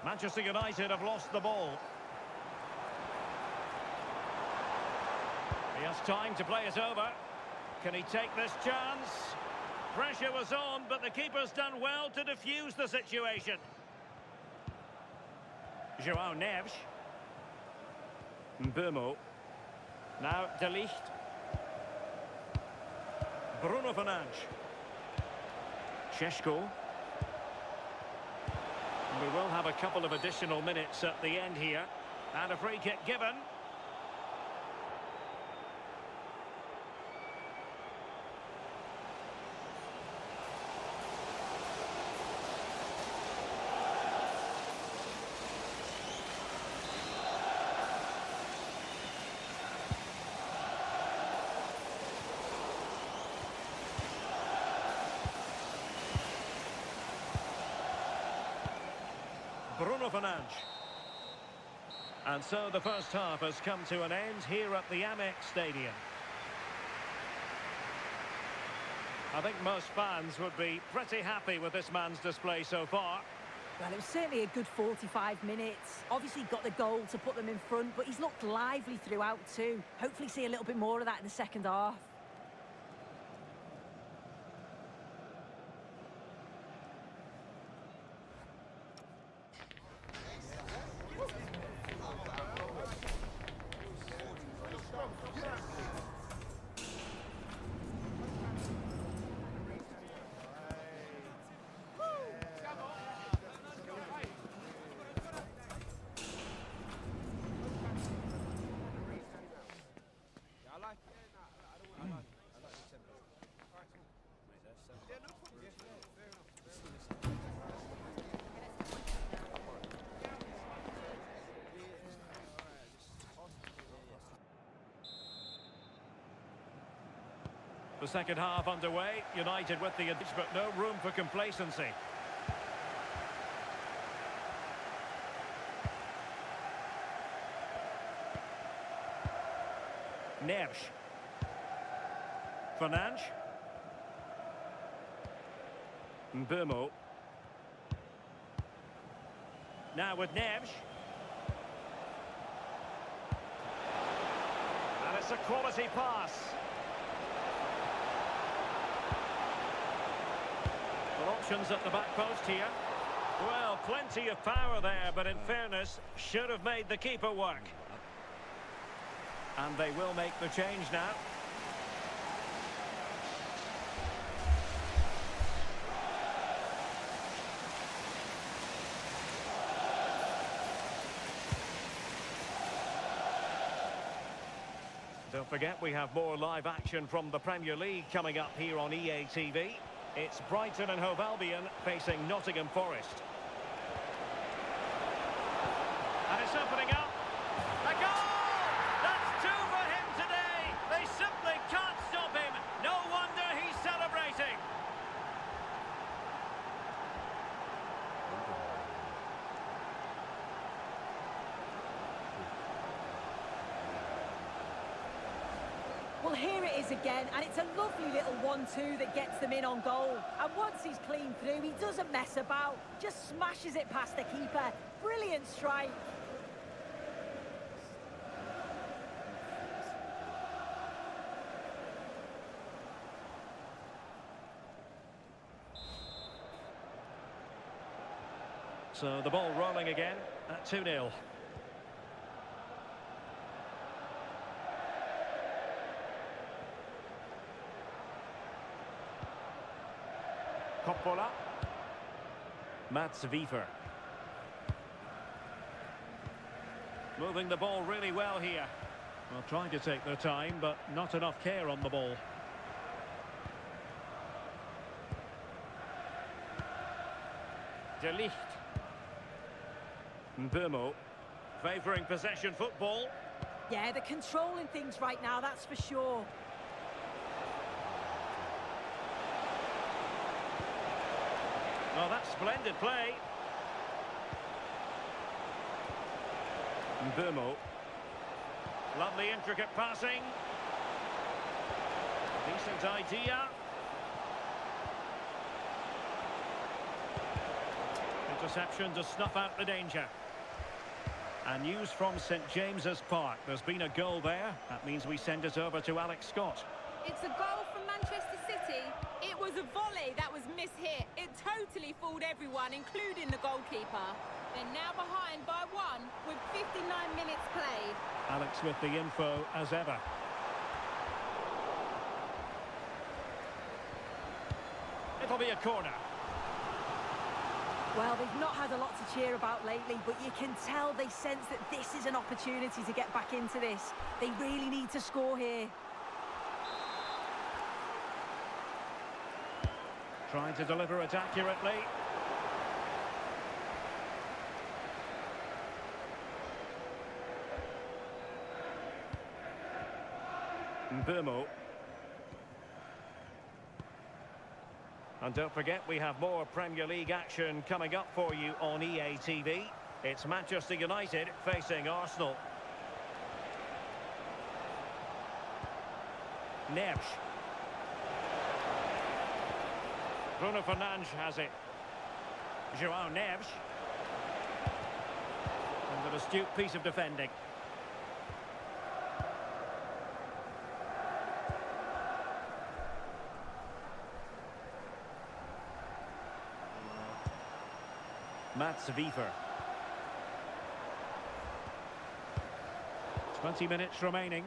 Manchester United have lost the ball. He has time to play it over. Can he take this chance? Pressure was on, but the keeper's done well to defuse the situation. João Neves. Mbeumo. Now De Ligt. Bruno Fernandes. Šeško. We will have a couple of additional minutes at the end here. And a free kick given. Bruno Fernandes. And so the first half has come to an end here at the Amex Stadium. I think most fans would be pretty happy with this man's display so far. Well, it was certainly a good 45 minutes. Obviously got the goal to put them in front, but he's looked lively throughout too. Hopefully see a little bit more of that in the second half. The second half underway, United with the advantage, but no room for complacency. Neves. Fernandes. Mbeumo. Now with Neves. And it's a quality pass. Well, options at the back post here. Well, plenty of power there, but in fairness, should have made the keeper work. And they will make the change now. Don't forget, we have more live action from the Premier League coming up here on EA TV. It's Brighton and Hove Albion facing Nottingham Forest. And it's opening up. A goal! That's two for him today. They simply can't stop him. No wonder he's celebrating. Well, here it is again, and it's a lovely little 1-2 that gets them in on goal. And once he's clean through, he doesn't mess about, just smashes it past the keeper. Brilliant strike. So the ball rolling again at 2-0. Coppola. Mats Wiefer. Moving the ball really well here. Well, trying to take their time, but not enough care on the ball. De Ligt. Mbeumo. Favouring possession football. Yeah, they're controlling things right now, that's for sure. Well, that's splendid play. Mbeumo. Lovely intricate passing. Decent idea. Interception to snuff out the danger. And news from St James's Park. There's been a goal there. That means we send it over to Alex Scott. It's a goal from Manchester City. It was a volley that was mishit. It totally fooled everyone, including the goalkeeper. They're now behind by 1 with 59 minutes played. Alex with the info as ever. It'll be a corner. Well, they've not had a lot to cheer about lately, but you can tell they sense that this is an opportunity to get back into this. They really need to score here. Trying to deliver it accurately. Mbeumo. And don't forget, we have more Premier League action coming up for you on EA TV. It's Manchester United facing Arsenal. Neves. Bruno Fernandes has it. João Neves. And an astute piece of defending. Mats Wiefer. 20 minutes remaining.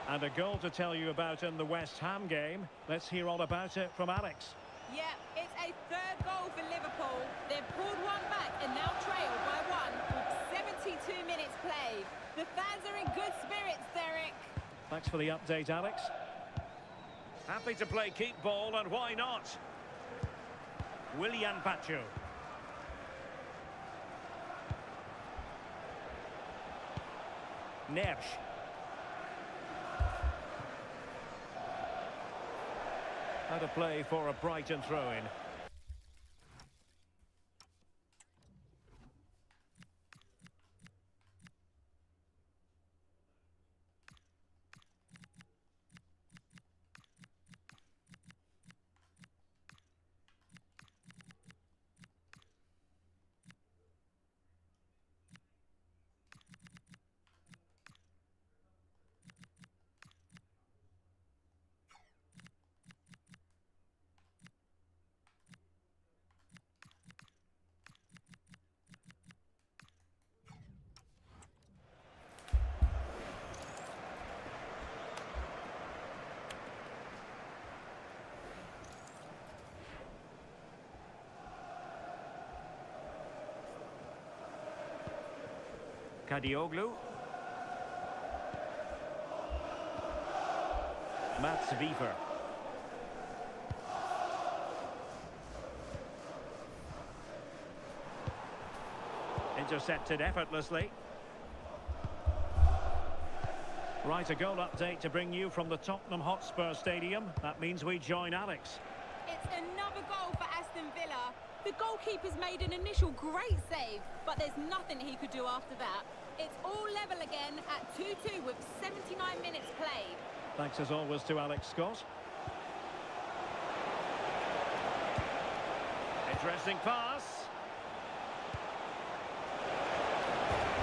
And a goal to tell you about in the West Ham game. Let's hear all about it from Alex. Yeah, it's a third goal for Liverpool. They've pulled one back and now trail by 1 with 72 minutes played. The fans are in good spirits, Derek. Thanks for the update, Alex. Happy to play keep ball, and why not? Willian Pacho. Neves. How to play for a Brighton throw-in. Kadioglu. Mats Wiever. Intercepted effortlessly. Right, a goal update to bring you from the Tottenham Hotspur Stadium. That means we join Alex. It's another goal for Aston Villa. The goalkeeper's made an initial great save, but there's nothing he could do after that. It's all level again at 2-2 with 79 minutes played. Thanks as always to Alex Scott. Interesting pass.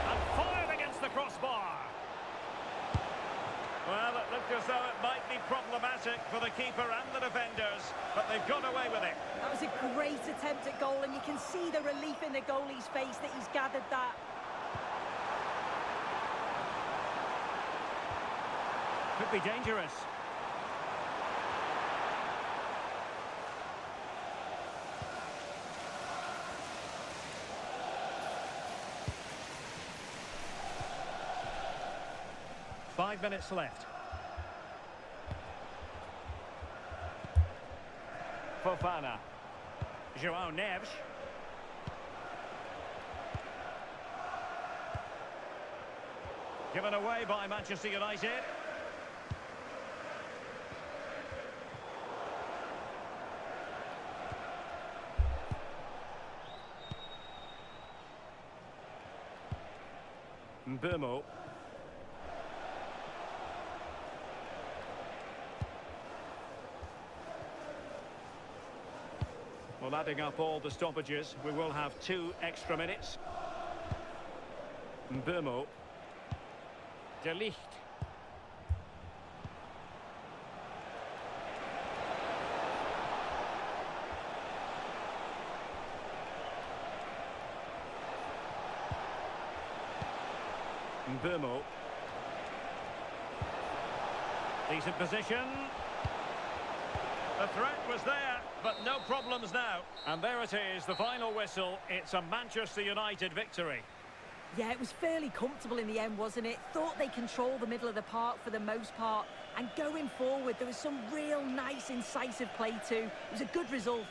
And fired against the crossbar. Well, it looked as though it might be problematic for the keeper and the defenders, but they've got away with it. That was a great attempt at goal, and you can see the relief in the goalie's face that he's gathered that. Could be dangerous. Five minutes left. Fofana. João Neves. Given away by Manchester United. Mbeumo. Well, adding up all the stoppages, we will have 2 extra minutes. Mbeumo. De Ligt. Mbeumo. Decent position. The threat was there, but no problems now. And there it is, the final whistle. It's a Manchester United victory. Yeah, it was fairly comfortable in the end, wasn't it? Thought they controlled the middle of the park for the most part. And going forward, there was some real nice, incisive play too. It was a good result.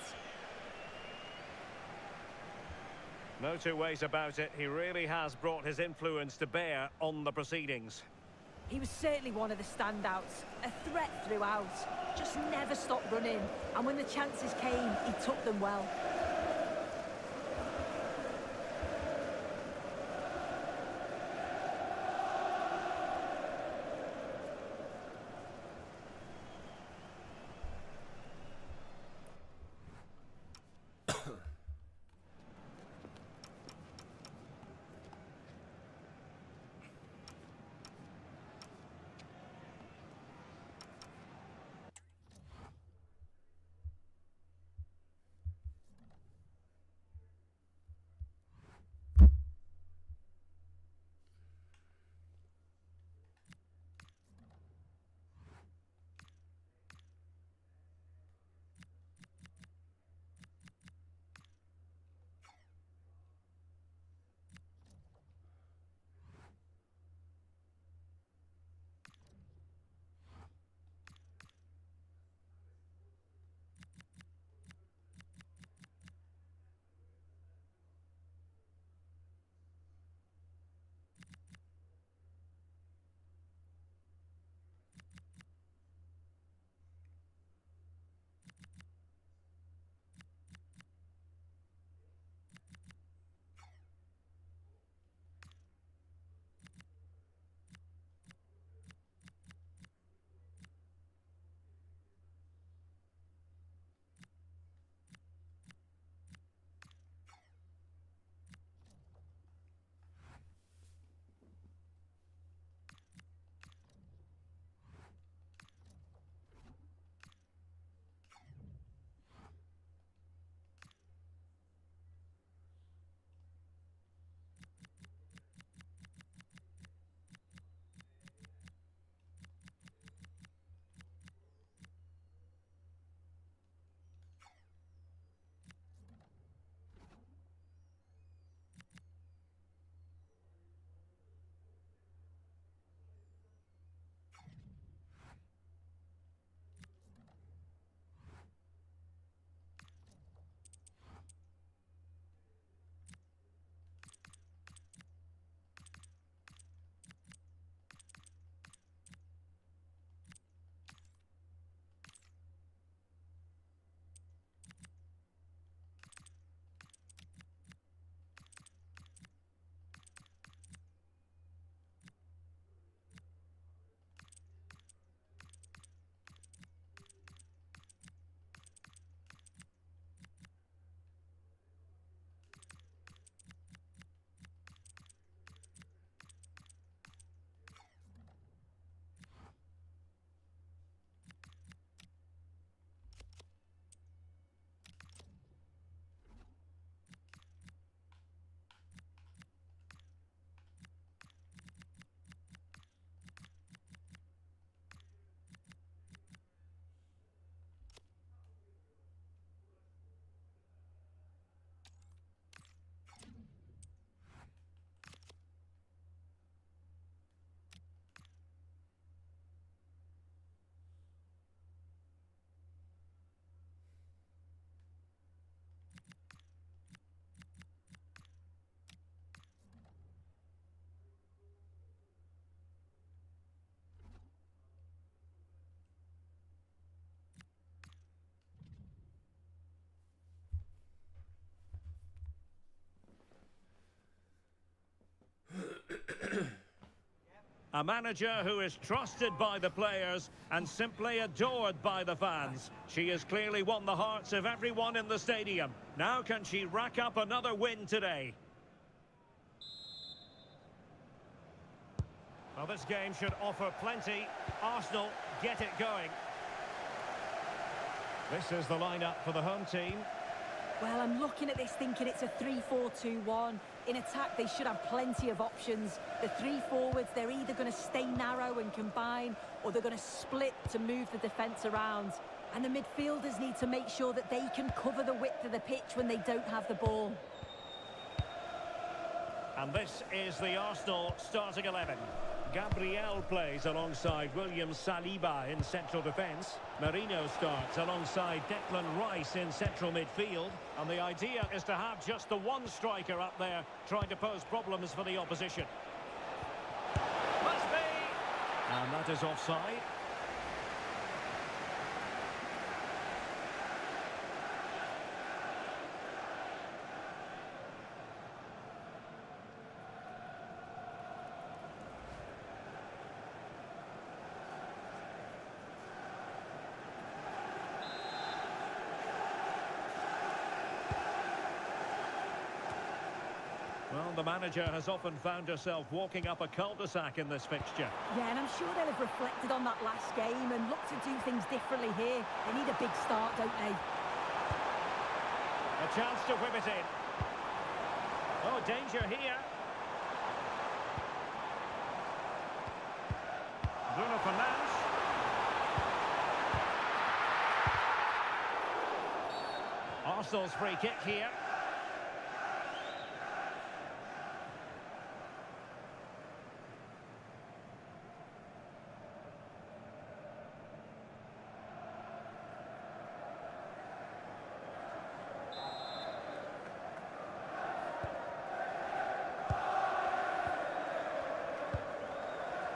No two ways about it. He really has brought his influence to bear on the proceedings. He was certainly one of the standouts. A threat throughout. Just never stopped running. And when the chances came, he took them well. A manager who is trusted by the players and simply adored by the fans. She has clearly won the hearts of everyone in the stadium. Now can she rack up another win today? Well, this game should offer plenty. Arsenal get it going. This is the lineup for the home team. Well, I'm looking at this thinking it's a 3-4-2-1. In attack, they should have plenty of options. The three forwards, they're either going to stay narrow and combine, or they're going to split to move the defence around. And the midfielders need to make sure that they can cover the width of the pitch when they don't have the ball. And this is the Arsenal starting 11. Gabriel plays alongside William Saliba in central defence. Marino starts alongside Declan Rice in central midfield. And the idea is to have just the one striker up there trying to pose problems for the opposition. Must be! And that is offside. Well, the manager has often found herself walking up a cul-de-sac in this fixture. Yeah, and I'm sure they'll have reflected on that last game and looked to do things differently here. They need a big start, don't they? A chance to whip it in. Oh, danger here. Bruno Fernandes. Arsenal's free kick here.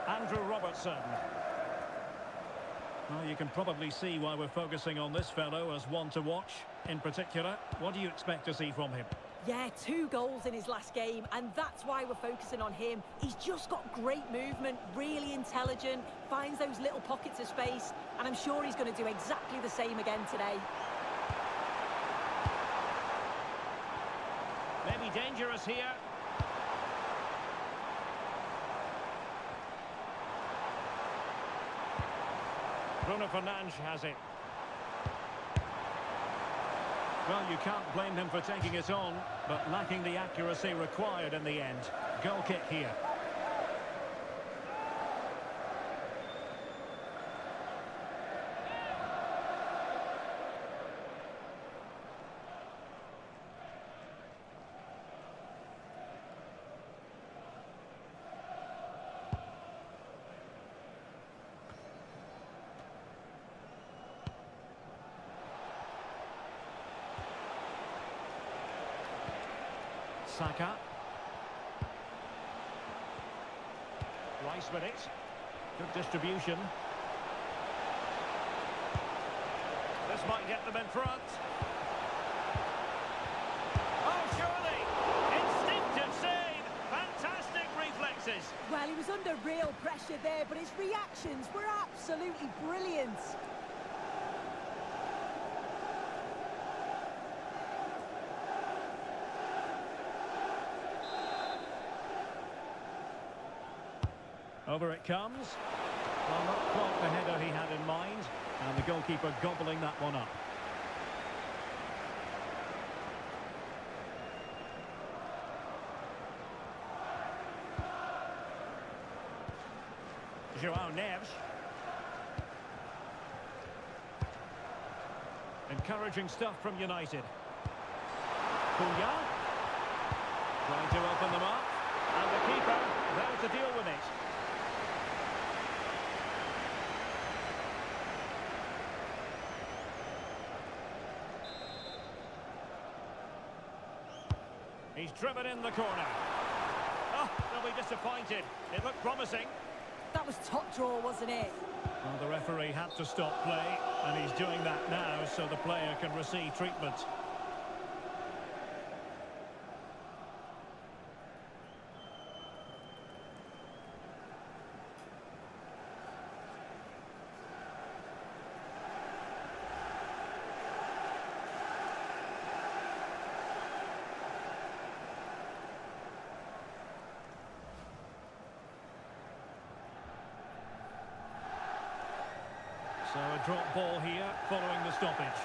Andrew Robertson. Well, you can probably see why we're focusing on this fellow as one to watch. In particular, what do you expect to see from him? Yeah, 2 goals in his last game, and that's why we're focusing on him. He's just got great movement, really intelligent, finds those little pockets of space, and I'm sure he's going to do exactly the same again today. Maybe dangerous here. Bruno Fernandes has it. Well, you can't blame him for taking it on, but lacking the accuracy required in the end. Goal kick here. Saka. Rice with it. Good distribution. This might get them in front. Oh, surely! Instinctive save! Fantastic reflexes! Well, he was under real pressure there, but his reactions were absolutely brilliant. Over it comes. Well, not quite the header he had in mind. And the goalkeeper gobbling that one up. João Neves. Encouraging stuff from United. Cunha. Trying to open them up. And the keeper there to deal with it. He's driven in the corner. Oh, they'll be disappointed. It looked promising. That was top draw, wasn't it? Well, the referee had to stop play, and he's doing that now so the player can receive treatment. drop ball here following the stoppage.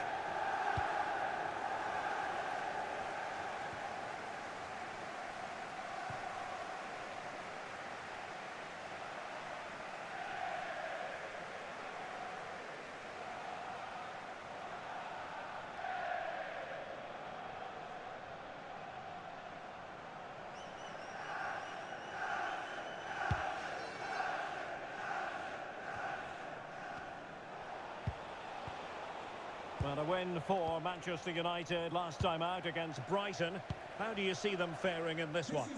Well, a win for Manchester United last time out against Brighton. How do you see them faring in this one?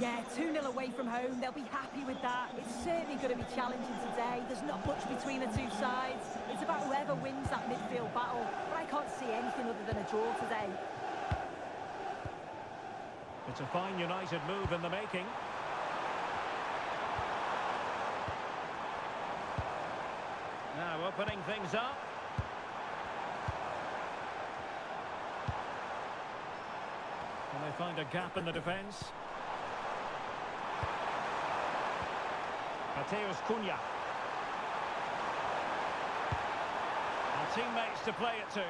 Yeah, 2-0 away from home. They'll be happy with that. It's certainly going to be challenging today. There's not much between the two sides. It's about whoever wins that midfield battle. But I can't see anything other than a draw today. It's a fine United move in the making. Now opening things up. Can they find a gap in the defence? Mateus Cunha. And teammates to play it to.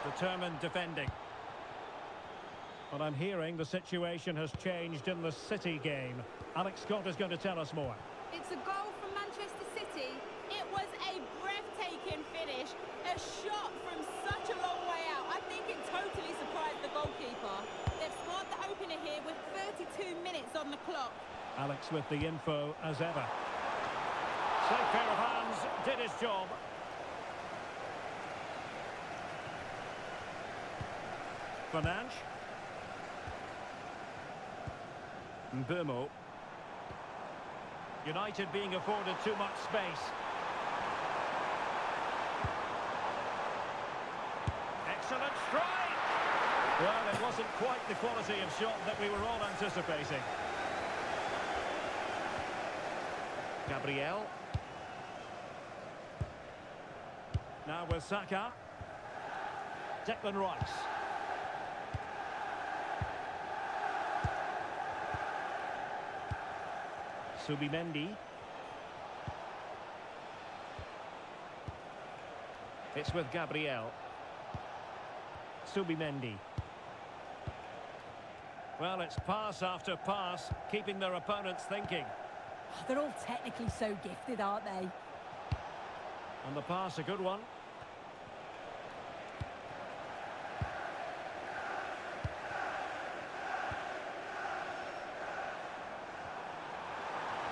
Determined defending. But I'm hearing the situation has changed in the City game. Alex Scott is going to tell us more. It's a goal from Manchester City. It was a breathtaking finish. A shot from such a long way out. I think it totally surprised the goalkeeper. They've scored the opener here with 32 minutes on the clock. Alex with the info as ever. Safe pair of hands, did his job. Fernandes. Mbeumo. United being afforded too much space. Excellent strike! Well, it wasn't quite the quality of shot that we were all anticipating. Gabriel. Now with Saka. Declan Rice. Subimendi. It's with Gabriel. Subimendi. Well, it's pass after pass, keeping their opponents thinking. They're all technically so gifted, aren't they? And the pass, a good one.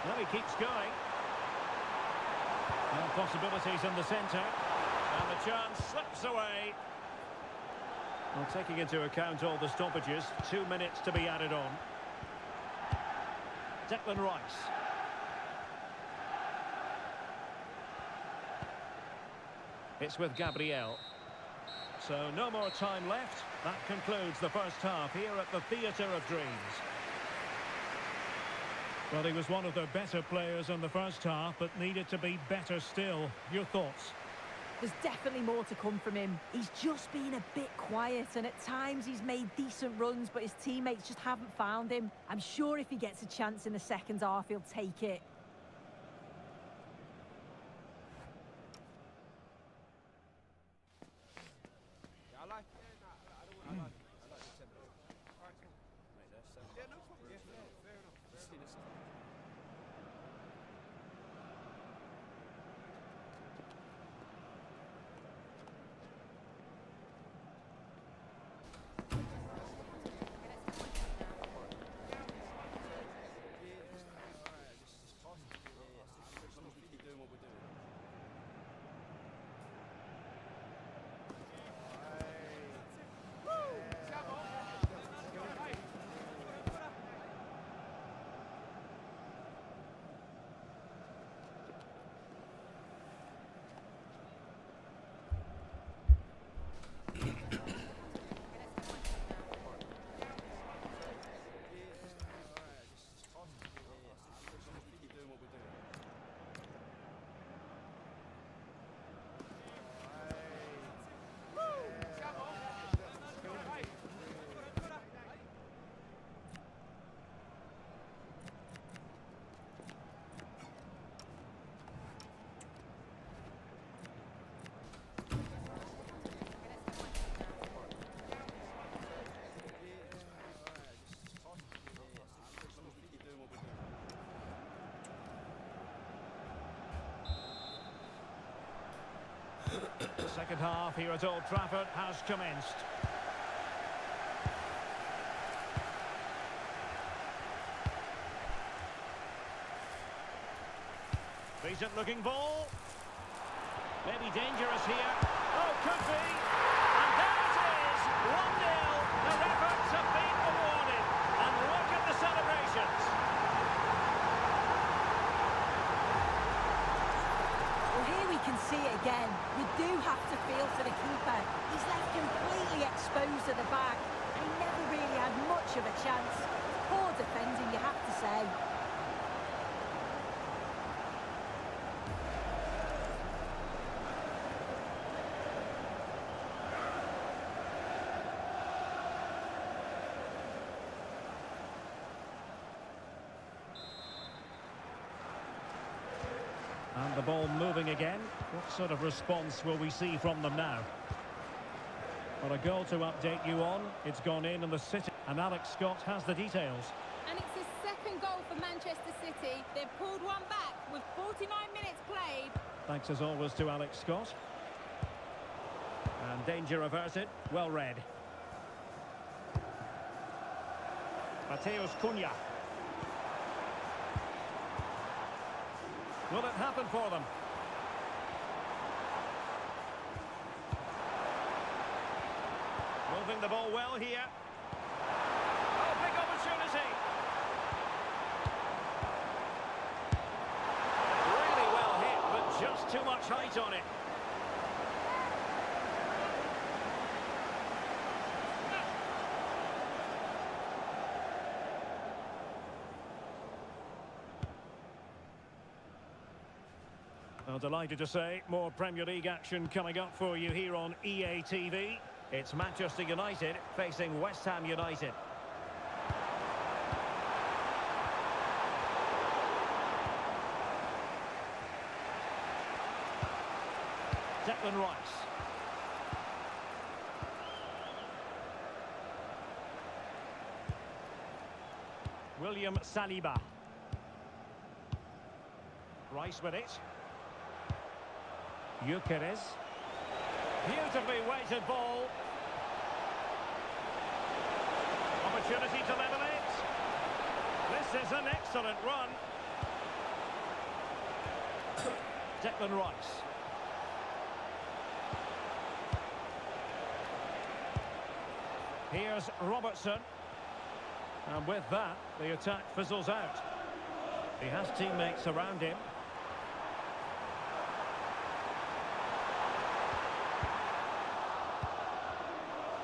Now he keeps going. And possibilities in the centre. And the chance slips away. Well, taking into account all the stoppages, 2 minutes to be added on. Declan Rice. It's with Gabriel. So no more time left. That concludes the first half here at the Theatre of Dreams. Well, he was one of the better players in the first half, but needed to be better still. Your thoughts? There's definitely more to come from him. He's just been a bit quiet, and at times he's made decent runs, but his teammates just haven't found him. I'm sure if he gets a chance in the second half, he'll take it. The second half here at Old Trafford has commenced. Decent looking ball. Maybe dangerous here. Oh, could be. And there it is. 1-0. Their efforts have been rewarded. And look at the celebrations. Well, here we can see it again. You do have to feel for the keeper. He's left completely exposed to the back. He never really had much of a chance. Poor defending, you have to say. And the ball moving again. What sort of response will we see from them now? Well, a goal to update you on. It's gone in the City. And Alex Scott has the details. And it's his second goal for Manchester City. They've pulled one back with 49 minutes played. Thanks as always to Alex Scott. And danger averted. Well read. Mateus Cunha. Will it happen for them? Moving the ball well here. Oh, big opportunity. Really well hit, but just too much height on it. Well, delighted to say, more Premier League action coming up for you here on EA TV. It's Manchester United facing West Ham United. Declan Rice. William Saliba. Rice with it. Gyökeres. Beautifully weighted ball. Opportunity to level it. This is an excellent run. Declan Rice. Here's Robertson. And with that, the attack fizzles out. He has teammates around him.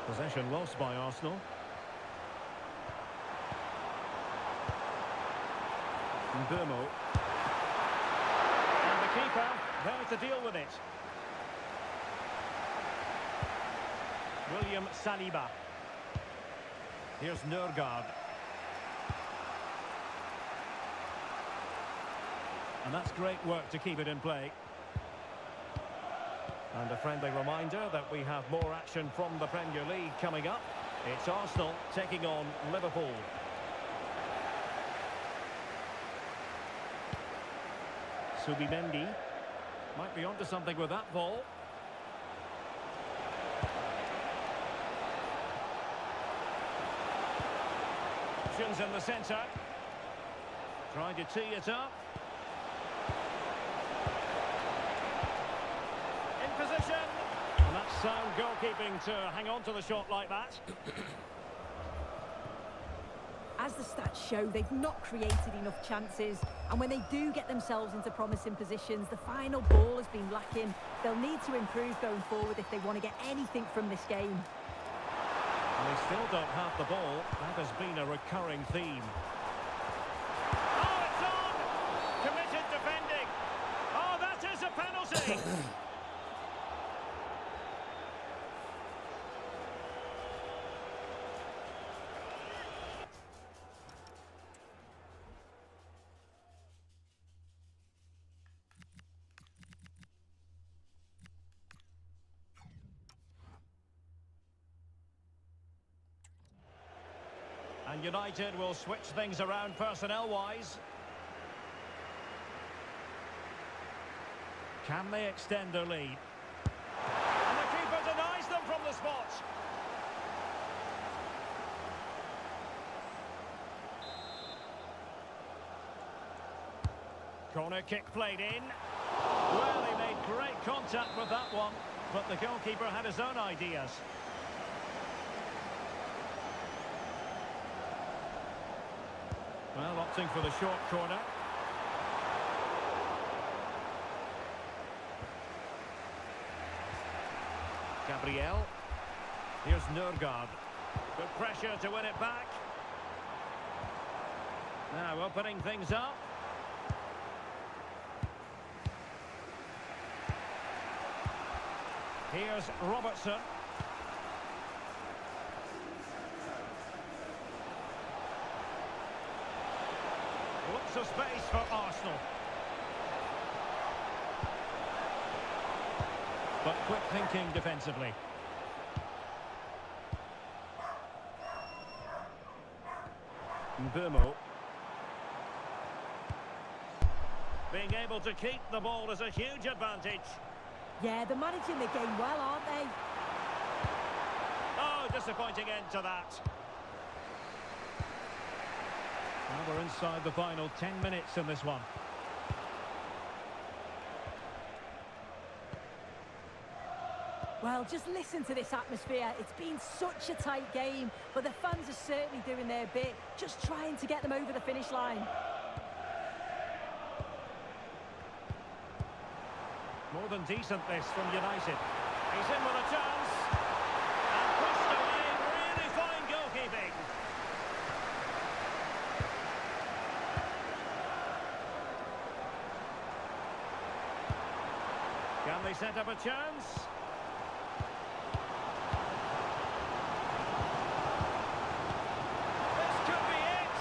Possession lost by Arsenal. Mbumo. And the keeper there to deal with it. William Saliba. Here's Nørgaard. And that's great work to keep it in play. And a friendly reminder that we have more action from the Premier League coming up. It's Arsenal taking on Liverpool. Subimendi might be onto something with that ball. Options in the centre. Trying to tee it up. Position. And that's sound goalkeeping to hang on to the shot like that. As the stats show, they've not created enough chances, and when they do get themselves into promising positions, the final ball has been lacking. They'll need to improve going forward if they want to get anything from this game. And they still don't have the ball. That has been a recurring theme. Oh, it's on! Committed defending. Oh, that is a penalty! And United will switch things around personnel-wise. Can they extend their lead? Corner kick played in. Well, he made great contact with that one, but the goalkeeper had his own ideas. Well, opting for the short corner. Gabriel. Here's Nørgaard. Good pressure to win it back. Now opening things up. Here's Robertson. Lots of space for Arsenal. But quick thinking defensively. Mbumo. Being able to keep the ball is a huge advantage. Yeah, they're managing the game well, aren't they? Oh, disappointing end to that. Now we're inside the final 10 minutes in this one. Well, just listen to this atmosphere. It's been such a tight game, but the fans are certainly doing their bit, just trying to get them over the finish line. More than decent this from United. He's in with a chance. And pushed away. Really fine goalkeeping. Can they set up a chance? This could be it.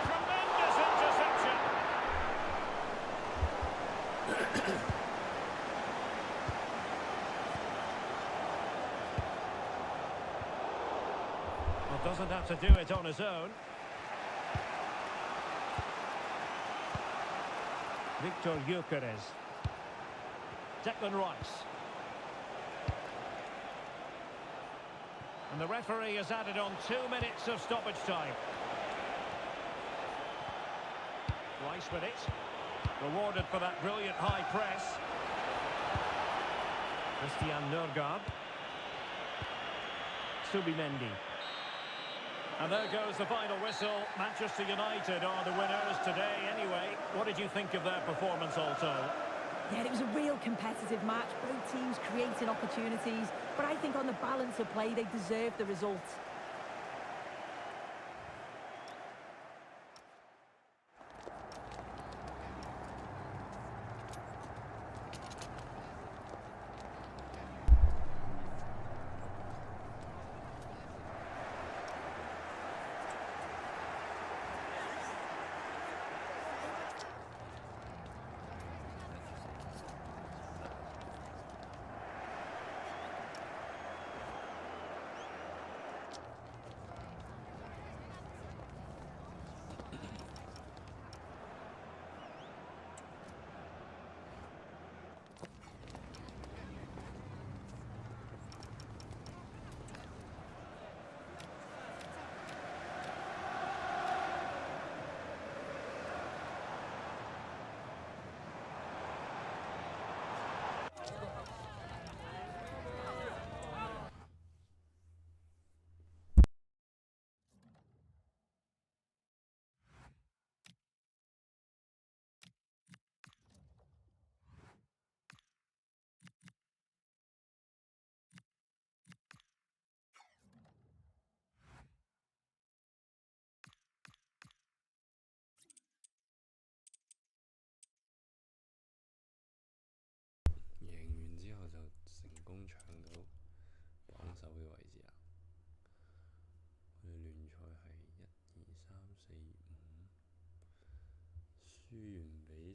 Tremendous interception. Well, doesn't have to do it on his own. Victor Gyökeres. Declan Rice. And the referee has added on 2 minutes of stoppage time. Rice with it. Rewarded for that brilliant high press. Christian Nørgaard. Subimendi. And there goes the final whistle. Manchester United are the winners today anyway. What did you think of their performance also? Yeah, it was a real competitive match. Both teams creating opportunities. But I think on the balance of play, they deserved the result.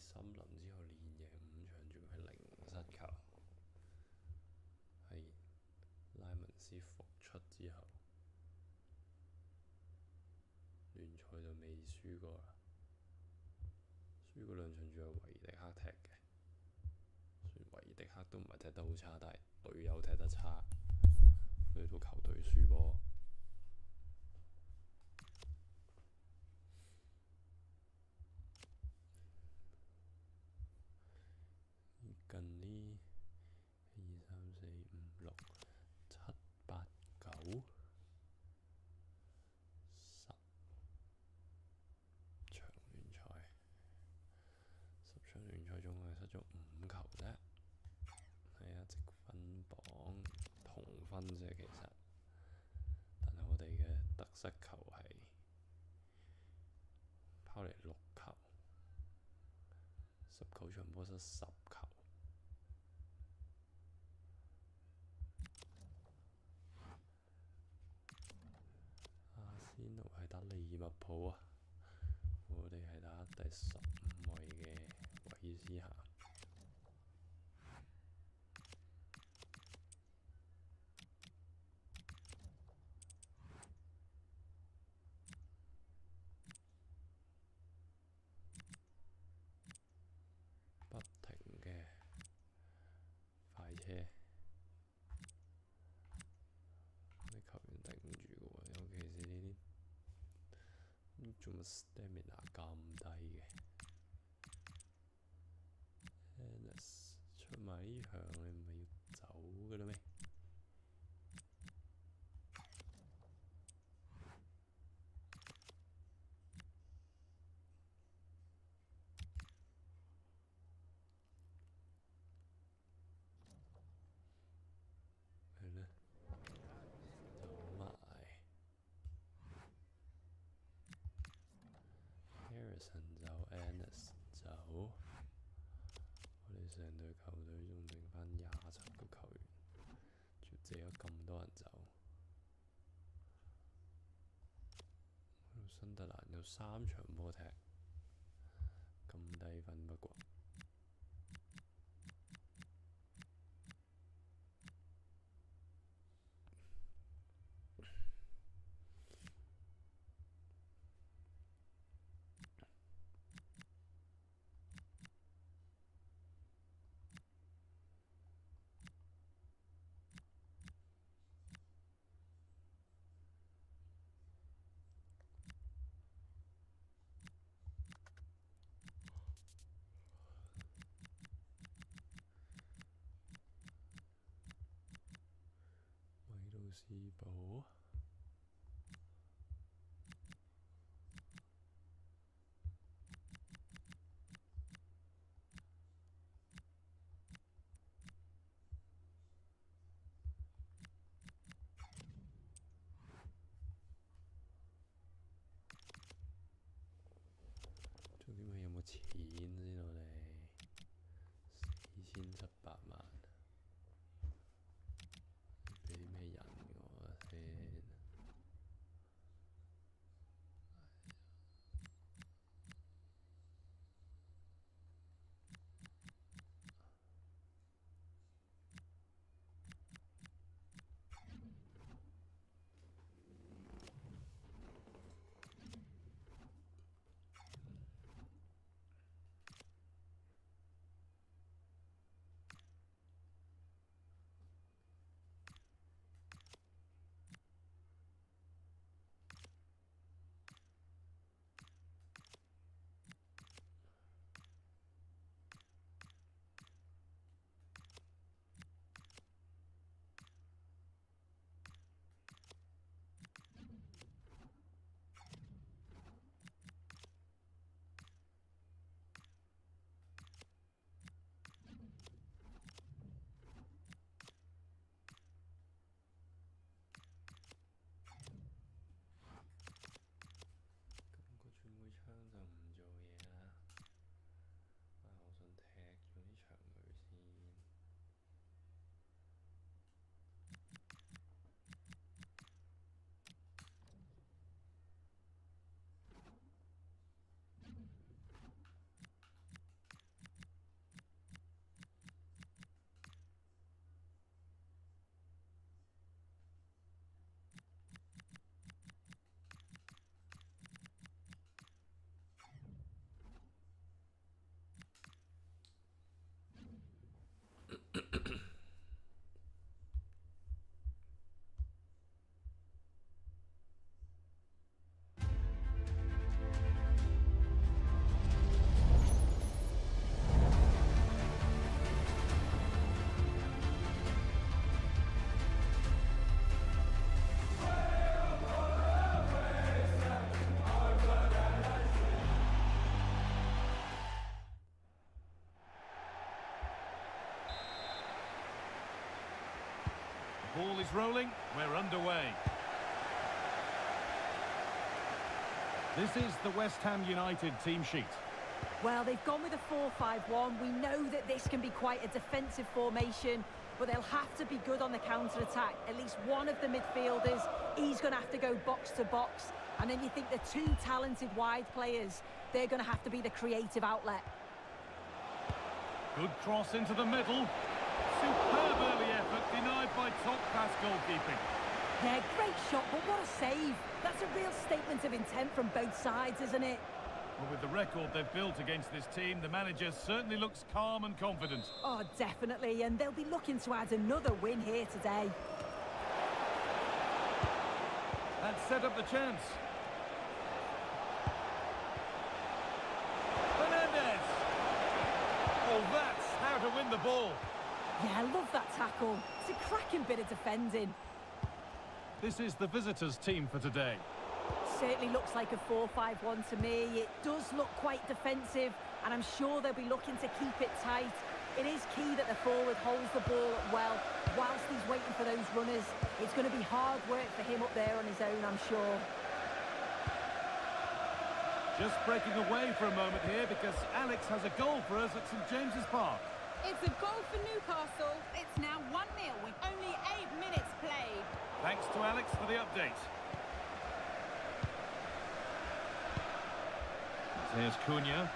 森林之後連贏5場，仲係零失球，係拉文斯復出之後，聯賽就未輸過啦。輸嗰兩場仲有維迪克踢嘅，雖然維迪克都唔係踢得好差，但係隊友踢得差，去到球隊輸波。啫，其實。但係我哋嘅得失球係拋嚟6球，19場波失10球。阿仙奴係打利物浦啊，我哋係打第15位嘅韋斯咸。不停嘅快車，啲球員頂唔住嘅喎，尤其是呢啲做乜 stamina 咁低嘅 ？Ennis 出埋呢場，你唔係要走嘅啦咩？係咧，走埋 Harrison 走 ，Ennis 走，我哋成隊球隊仲剩翻27個球員，仲借咗咁多人走。新特蘭有3場波踢，咁低分不過。維杜士堡重點係有冇錢先，我哋4700萬，俾啲咩人我先？ Ball is rolling. We're underway. This is the West Ham United team sheet. Well, they've gone with a 4-5-1. We know that this can be quite a defensive formation, but they'll have to be good on the counter-attack. At least one of the midfielders, he's going to have to go box to box. And then you think the two talented wide players, they're going to have to be the creative outlet. Good cross into the middle. Superb early effort, denied by top-class goalkeeping. Yeah, great shot, but what a save. That's a real statement of intent from both sides, isn't it? Well, with the record they've built against this team, the manager certainly looks calm and confident. Oh, definitely, and they'll be looking to add another win here today. That set up the chance. Fernandez! Oh, that's how to win the ball. Yeah, I love that tackle. It's a cracking bit of defending. This is the visitors' team for today. Certainly looks like a 4-5-1 to me. It does look quite defensive, and I'm sure they'll be looking to keep it tight. It is key that the forward holds the ball well whilst he's waiting for those runners. It's going to be hard work for him up there on his own, I'm sure. Just breaking away for a moment here because Alex has a goal for us at St James's Park. It's a goal for Newcastle. It's now 1-0 with only 8 minutes played. Thanks to Alex for the update. Here's Cunha.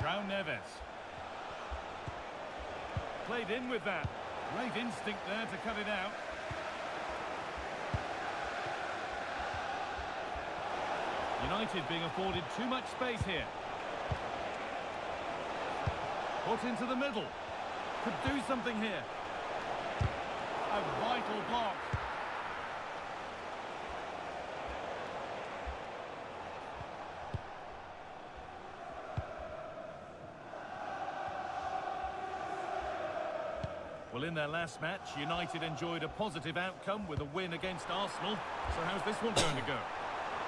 João Neves. Played in with that. Great instinct there to cut it out. United being afforded too much space here. Put into the middle. Could do something here. A vital block. Well, in their last match, United enjoyed a positive outcome with a win against Arsenal. So how's this one going to go?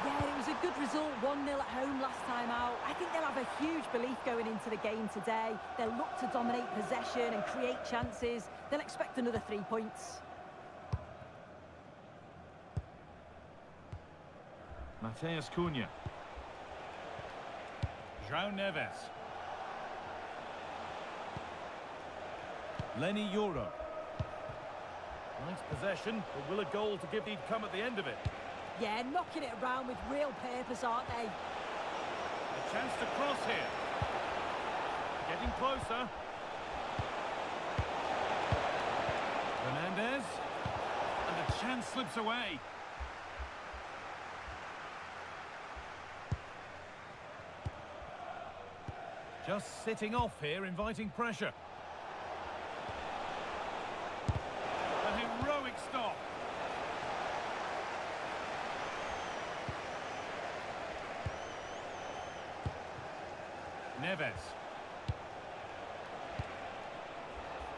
Yeah, it was a good result, 1-0 at home last time out. I think they'll have a huge belief going into the game today. They'll look to dominate possession and create chances. They'll expect another 3 points. Matheus Cunha. João Neves. Lenny Euro. Nice possession, but will a goal to give he'd come at the end of it? Yeah, knocking it around with real purpose, aren't they? A chance to cross here. Getting closer. Fernandez. And the chance slips away. Just sitting off here, inviting pressure. A heroic stop. Neves.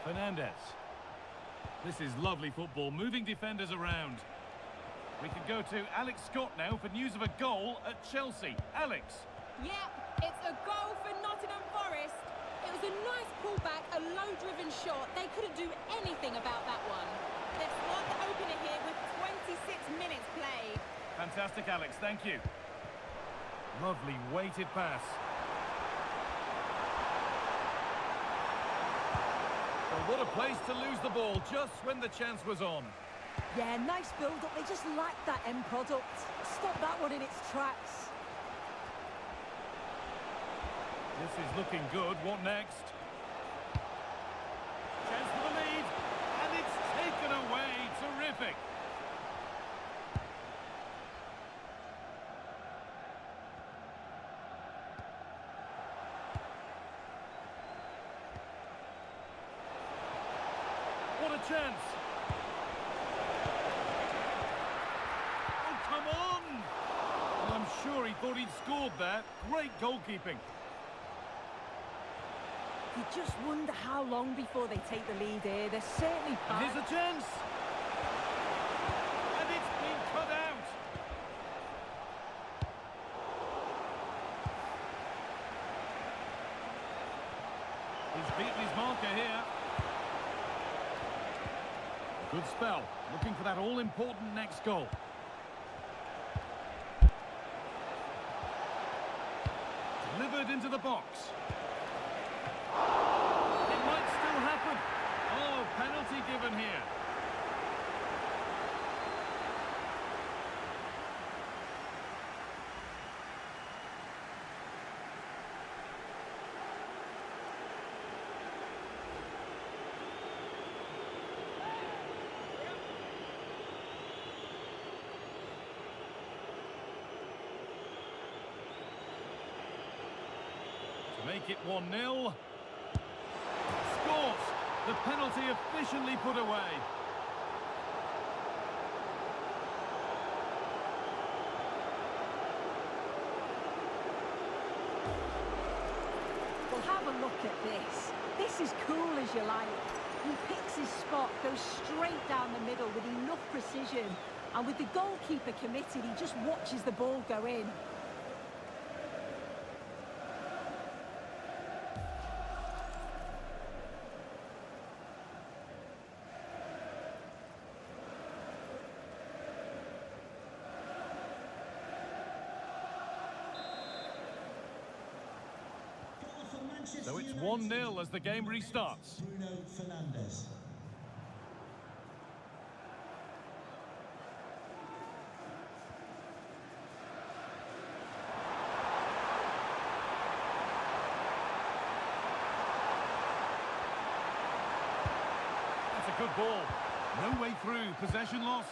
Fernandez. This is lovely football, moving defenders around. We could go to Alex Scott now for news of a goal at Chelsea. Alex. Yep, it's a goal for Nottingham Forest. It was a nice pullback, a low-driven shot. They couldn't do anything about that one. They've scored the opener here with 26 minutes played. Fantastic, Alex. Thank you. Lovely weighted pass. Well, what a place to lose the ball just when the chance was on. Yeah, nice build-up. They just lacked that end product. Stop that one in its tracks. This is looking good. What next? Chance for the lead. And it's taken away. Terrific. What a chance. Oh, come on. Well, I'm sure he thought he'd scored that. Great goalkeeping. You just wonder how long before they take the lead here. They're certainly And back. here's a chance. And it's been cut out. He's beaten his marker here. Good spell. Looking for that all-important next goal. Delivered into the box. It might still happen. Oh, penalty given here. Make it 1-0. Scores! The penalty efficiently put away. Well, have a look at this. This is cool as you like. He picks his spot, goes straight down the middle with enough precision. And with the goalkeeper committed, he just watches the ball go in. So it's 1-0 as the game restarts. Bruno Fernandes. That's a good ball. No way through. Possession lost.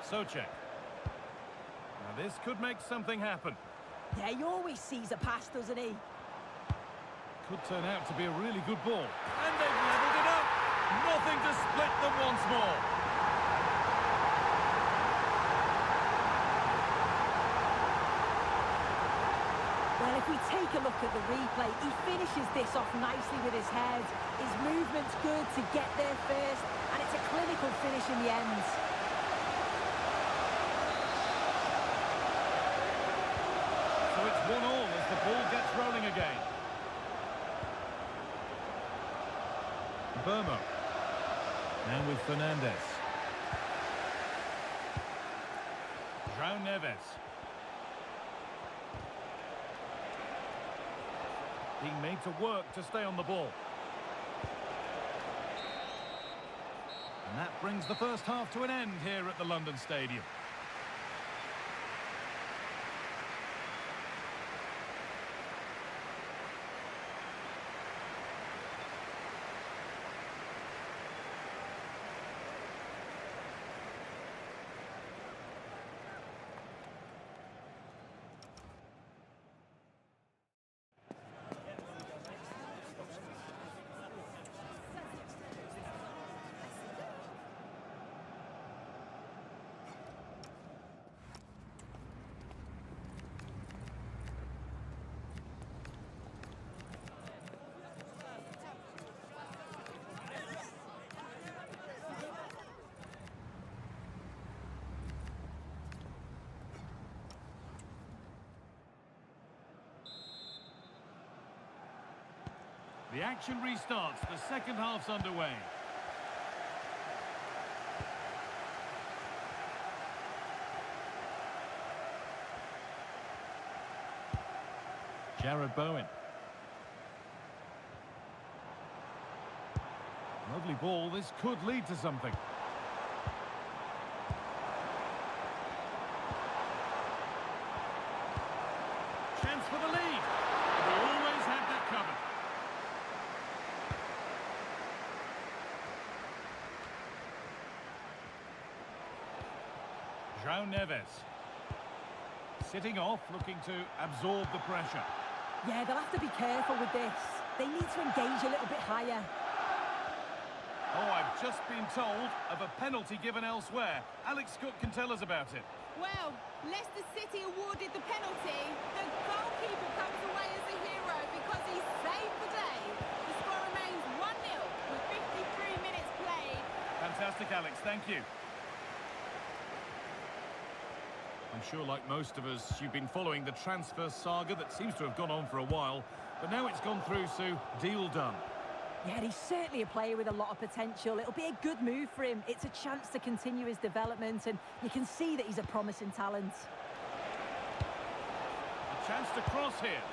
Socek. Now this could make something happen. Yeah, he always sees a pass, doesn't he? Could turn out to be a really good ball. And they've levelled it up. Nothing to split them once more. Well, if we take a look at the replay, he finishes this off nicely with his head. His movement's good to get there first, and it's a clinical finish in the end. So it's 1-1 as the ball gets rolling again. Burmo. Now with Fernandes. João Neves. Being made to work to stay on the ball. And that brings the first half to an end here at the London Stadium. The action restarts. The second half's underway. Jared Bowen. Lovely ball. This could lead to something. Chance for the lead. They always have that covered. João Neves. Sitting off, looking to absorb the pressure. Yeah, they'll have to be careful with this. They need to engage a little bit higher. Oh, I've just been told of a penalty given elsewhere. Alex Cook can tell us about it. Well, Leicester City awarded the penalty. The goalkeeper comes away as a hero because he saved the day. The score remains 1-0 with 53 minutes played. Fantastic, Alex. Thank you. I'm sure, like most of us, you've been following the transfer saga that seems to have gone on for a while, but now it's gone through, Sue. Deal done. Yeah, he's certainly a player with a lot of potential. It'll be a good move for him. It's a chance to continue his development, and you can see that he's a promising talent. A chance to cross here.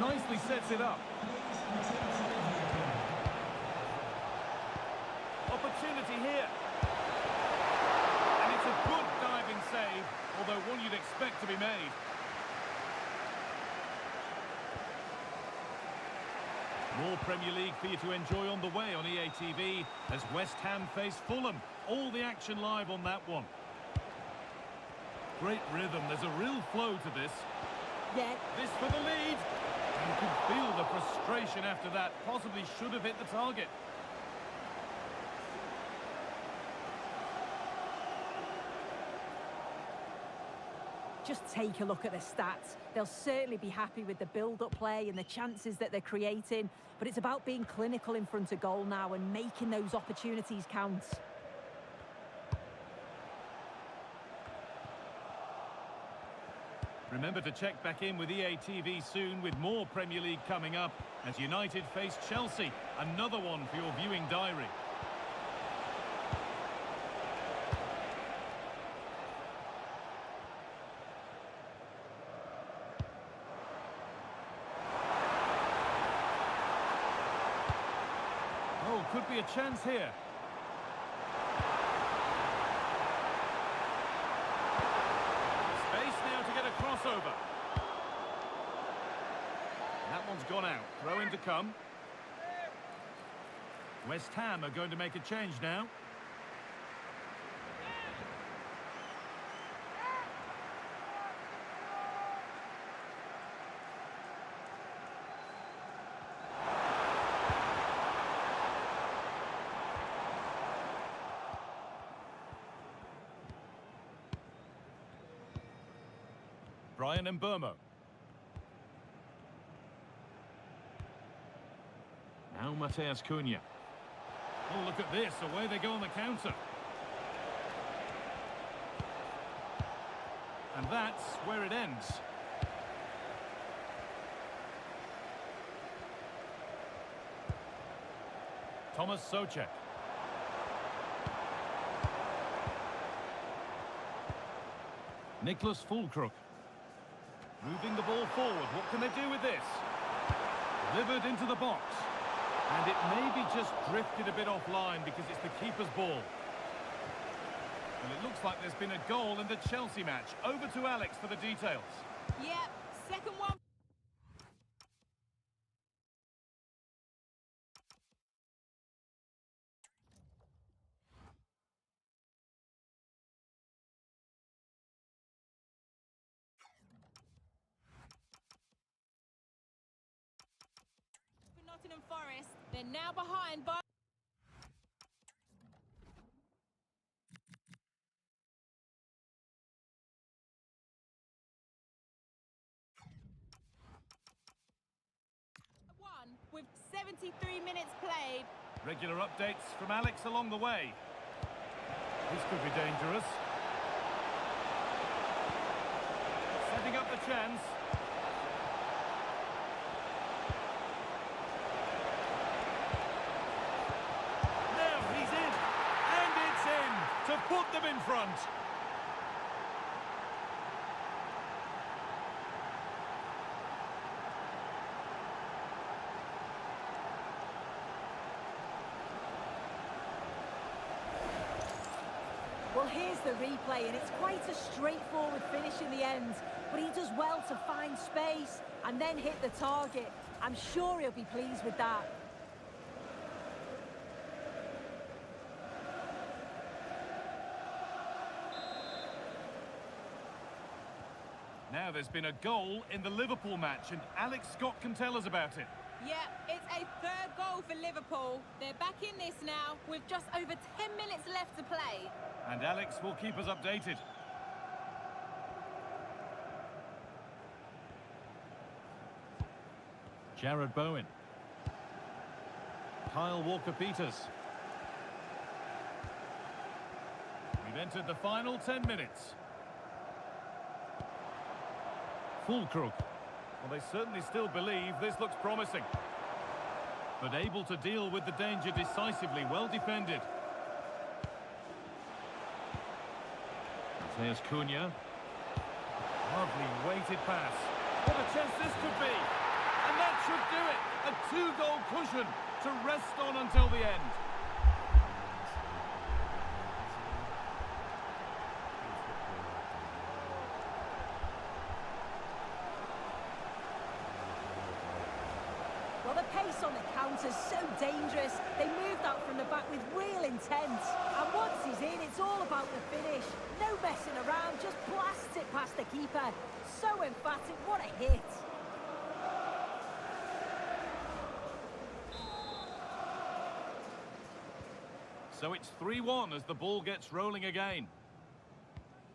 Nicely sets it up. Opportunity here. And it's a good diving save, although one you'd expect to be made. More Premier League for you to enjoy on the way on EA TV as West Ham face Fulham. All the action live on that one. Great rhythm. There's a real flow to this. Yeah. This for the lead. You can feel the frustration after that. Possibly should have hit the target. Just take a look at the stats. They'll certainly be happy with the build-up play and the chances that they're creating, but it's about being clinical in front of goal now and making those opportunities count. Remember to check back in with EA TV soon with more Premier League coming up as United face Chelsea. Another one for your viewing diary. Oh, could be a chance here. Space now to get a crossover. That one's gone out. Throw in to come. West Ham are going to make a change now. Brian and Burmo. Now Mateus Cunha. Oh, look at this. Away they go on the counter. And that's where it ends. Thomas Soucek. Nicholas Fulkrug. Moving the ball forward. What can they do with this? Delivered into the box. And it maybe just drifted a bit offline because it's the keeper's ball. And it looks like there's been a goal in the Chelsea match. Over to Alex for the details. Yep, second one. Nottingham Forest. They're now behind by... with 73 minutes played. Regular updates from Alex along the way. This could be dangerous. Setting up the chance. Now he's in. And it's in to put them in front. Well, here's the replay, and it's quite a straightforward finish in the end. But he does well to find space and then hit the target. I'm sure he'll be pleased with that. Now there's been a goal in the Liverpool match, and Alex Scott can tell us about it. Yeah, it's a third goal for Liverpool. They're back in this now with just over 10 minutes left to play. And Alex will keep us updated. Jared Bowen. Kyle Walker-Peters. We've entered the final 10 minutes. Fulkrug. Well, they certainly still believe this looks promising. But able to deal with the danger decisively, well defended. There's Cunha. Lovely weighted pass. What a chance this could be. And that should do it. A 2-goal cushion to rest on until the end. Well, the pace on the counter's so dangerous. They moved out from the back with real intent. And once he's in, it's all about the finish. No messing around, just blast it past the keeper. So emphatic, what a hit. So it's 3-1 as the ball gets rolling again.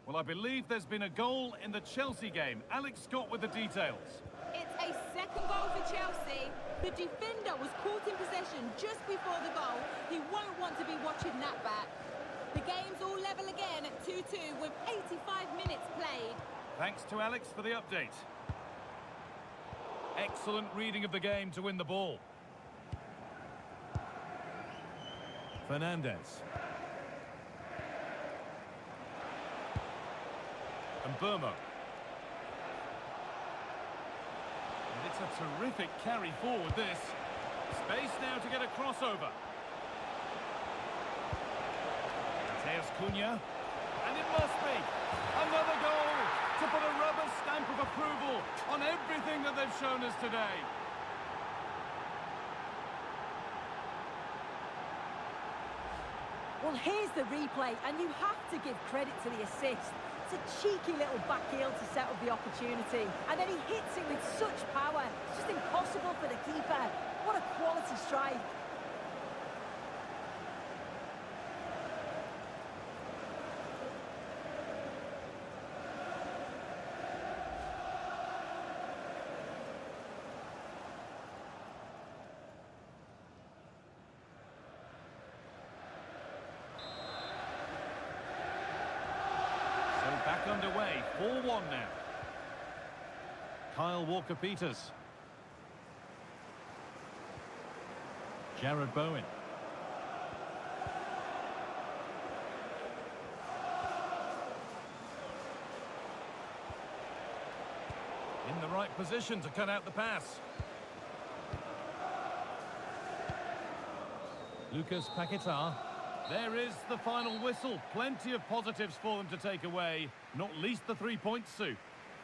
Well, I believe there's been a goal in the Chelsea game. Alex Scott with the details. It's a second goal for Chelsea. The defender was caught in possession just before the goal. He won't want to be watching that back. The game's all level again at 2-2 with 85 minutes played. Thanks to Alex for the update. Excellent reading of the game to win the ball. Fernandez. And Burma. And it's a terrific carry forward, this. Space now to get a crossover. There's Cunha. And it must be another goal to put a rubber stamp of approval on everything that they've shown us today. Well, here's the replay, and you have to give credit to the assist. It's a cheeky little back heel to set up the opportunity. And then he hits it with such power. It's just impossible for the keeper. What a quality strike. Back underway, 4-1 now. Kyle Walker-Peters. Jared Bowen. In the right position to cut out the pass. Lucas Paquetá. There is the final whistle. Plenty of positives for them to take away, not least the 3 points, Sue.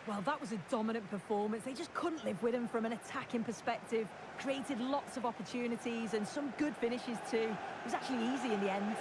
Well, that was a dominant performance. They just couldn't live with him from an attacking perspective. Created lots of opportunities and some good finishes too. It was actually easy in the end.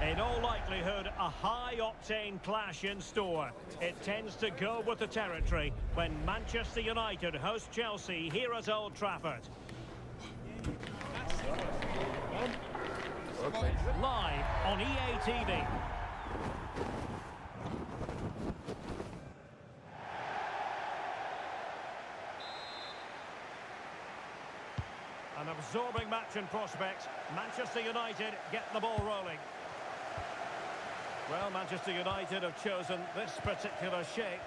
In all likelihood, a high-octane clash in store. It tends to go with the territory when Manchester United host Chelsea here at Old Trafford. Live on EA TV. An absorbing match in prospect. Manchester United get the ball rolling. Well, Manchester United have chosen this particular shape.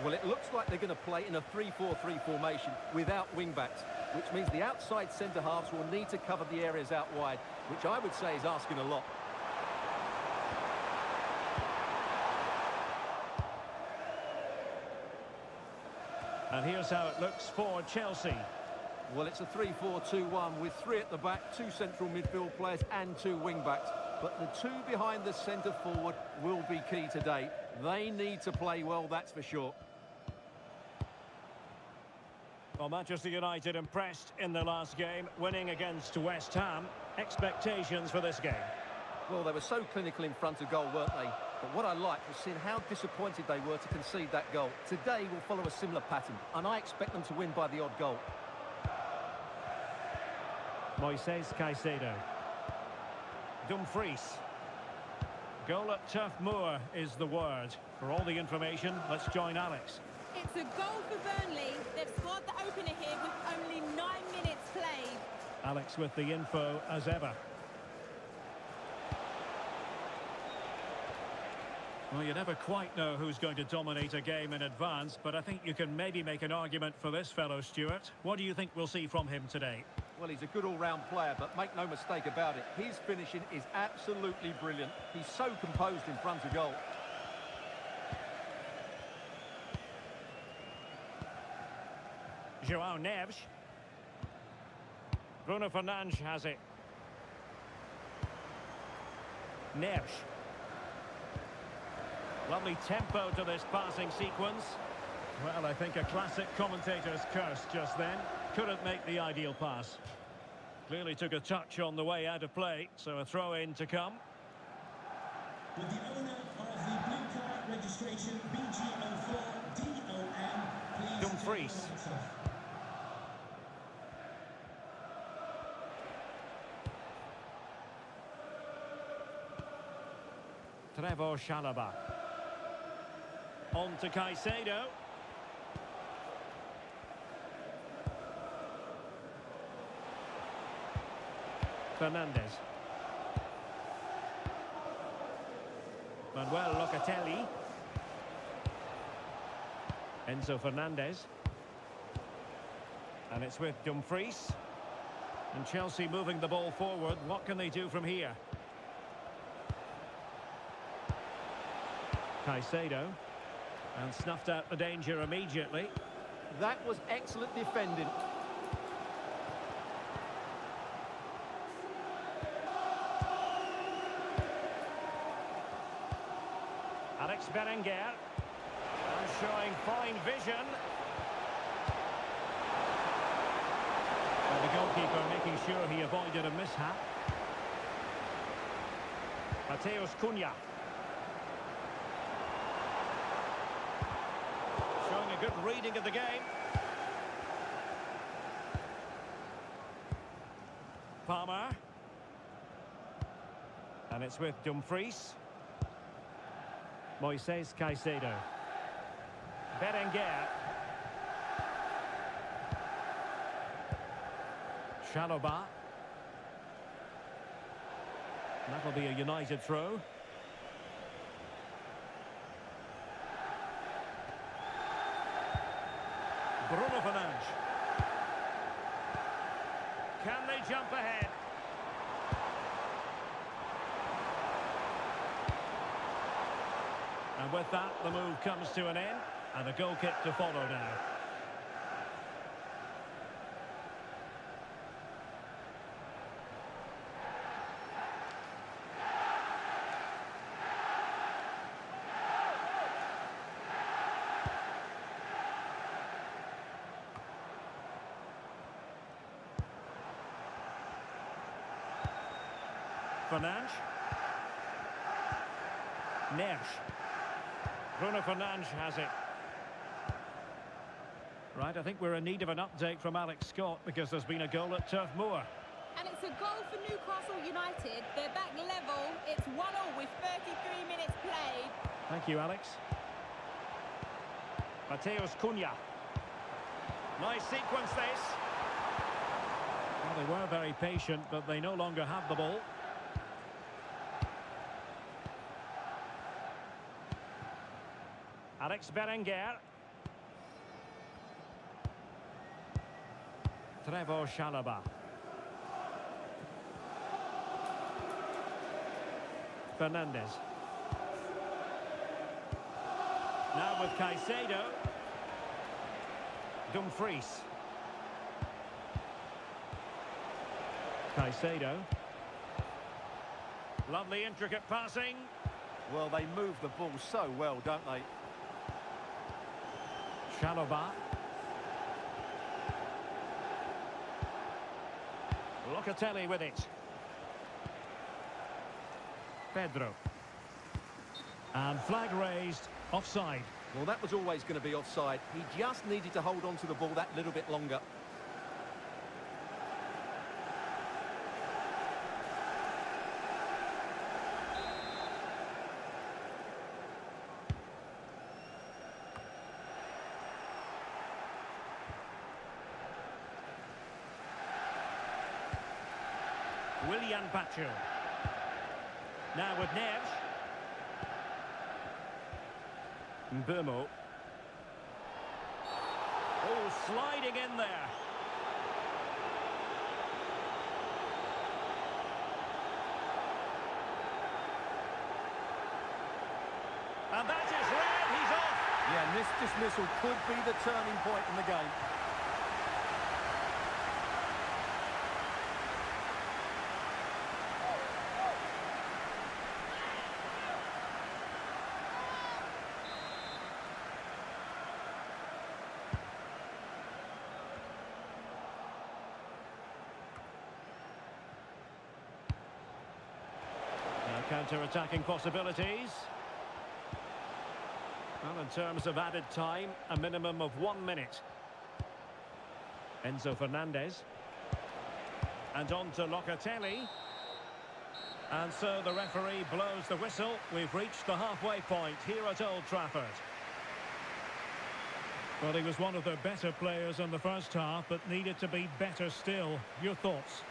Well, it looks like they're going to play in a 3-4-3 formation without wing-backs, which means the outside centre-halves will need to cover the areas out wide, which I would say is asking a lot. And here's how it looks for Chelsea. Well, it's a 3-4-2-1 with 3 at the back, 2 central midfield players and 2 wing-backs. But the 2 behind the centre forward will be key today. They need to play well, that's for sure. Well, Manchester United impressed in their last game, winning against West Ham. Expectations for this game? Well, they were so clinical in front of goal, weren't they? But what I liked was seeing how disappointed they were to concede that goal. Today will follow a similar pattern, and I expect them to win by the odd goal. Moises Caicedo. Dumfries. Goal at Turf Moor is the word. For all the information, let's join Alex. It's a goal for Burnley. They've scored the opener here with only 9 minutes played. Alex with the info as ever. Well, you never quite know who's going to dominate a game in advance, but I think you can maybe make an argument for this fellow, Stuart. What do you think we'll see from him today? Well, he's a good all-round player, but make no mistake about it, his finishing is absolutely brilliant. He's so composed in front of goal. João Neves. Bruno Fernandes has it. Neves. Lovely tempo to this passing sequence. Well, I think a classic commentator's curse just then. Couldn't make the ideal pass. Clearly took a touch on the way out of play, so a throw-in to come. With the owner of the blue card registration BG04DOM, please Dumfries. Trevor Chalobah. On to Caicedo. Fernandes. Manuel Locatelli. Enzo Fernandez. And it's with Dumfries. And Chelsea moving the ball forward. What can they do from here? Caicedo. And snuffed out the danger immediately. That was excellent defending. Alex Berenguer. And showing fine vision. And the goalkeeper making sure he avoided a mishap. Mateus Cunha. Showing a good reading of the game. Palmer. And it's with Dumfries. Moises Caicedo. Berenguer. Chalobah. That'll be a United throw. Bruno Fernandes. Can they jump ahead? And with that, the move comes to an end, and a goal kick to follow now. Fernandes. Neres. Bruno Fernandes has it. Right, I think we're in need of an update from Alex Scott because there's been a goal at Turf Moor. And it's a goal for Newcastle United. They're back level. It's 1-1 with 33 minutes played. Thank you, Alex. Mateus Cunha. Nice sequence, this. Well, they were very patient, but they no longer have the ball. Alex Berenguer. Trevor Chalobah. Fernandes. Now with Caicedo. Dumfries. Caicedo. Lovely intricate passing. Well, they move the ball so well, don't they? Chalobah. Locatelli with it. Pedro. And flag raised, offside. Well, that was always going to be offside. He just needed to hold on to the ball that little bit longer. Willian Pacho. Now with Neres. Mbeumo. Oh, sliding in there. And that is red, he's off. Yeah, and this dismissal could be the turning point in the game. Counter-attacking possibilities. Well, in terms of added time, a minimum of 1 minute. Enzo Fernandez. And on to Locatelli. And so the referee blows the whistle. We've reached the halfway point here at Old Trafford. Well, he was one of their better players in the first half, but needed to be better still. Your thoughts?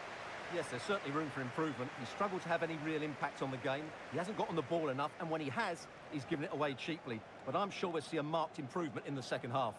Yes, there's certainly room for improvement. He struggled to have any real impact on the game. He hasn't got on the ball enough, and when he has, he's given it away cheaply. But I'm sure we'll see a marked improvement in the second half.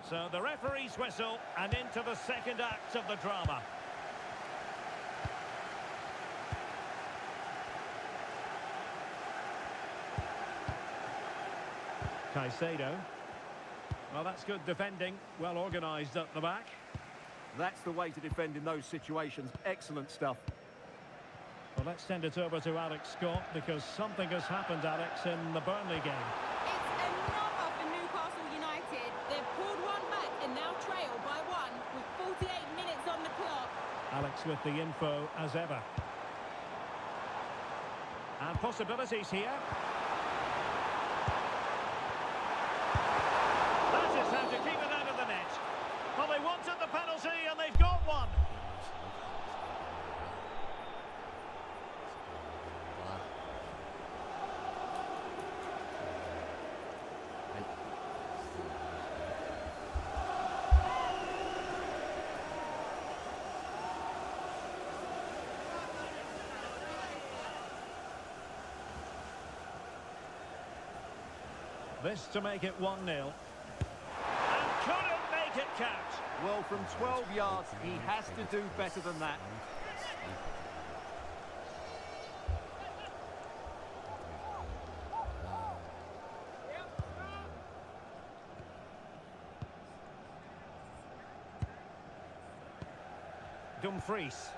So the referee's whistle, and into the second act of the drama. Caicedo. Well, that's good defending, well organised at the back. That's the way to defend in those situations. Excellent stuff. Well, let's send it over to Alex Scott, because something has happened, Alex, in the Burnley game. It's another for Newcastle United. They've pulled one back and now trail by 1 with 48 minutes on the clock. Alex with the info as ever. And possibilities here. That is how to keep it out of the net. Well, they wanted the penalty and they've got one. This to make it 1-0. And couldn't make it count. Well, from 12 yards, he has to do better than that. Dumfries.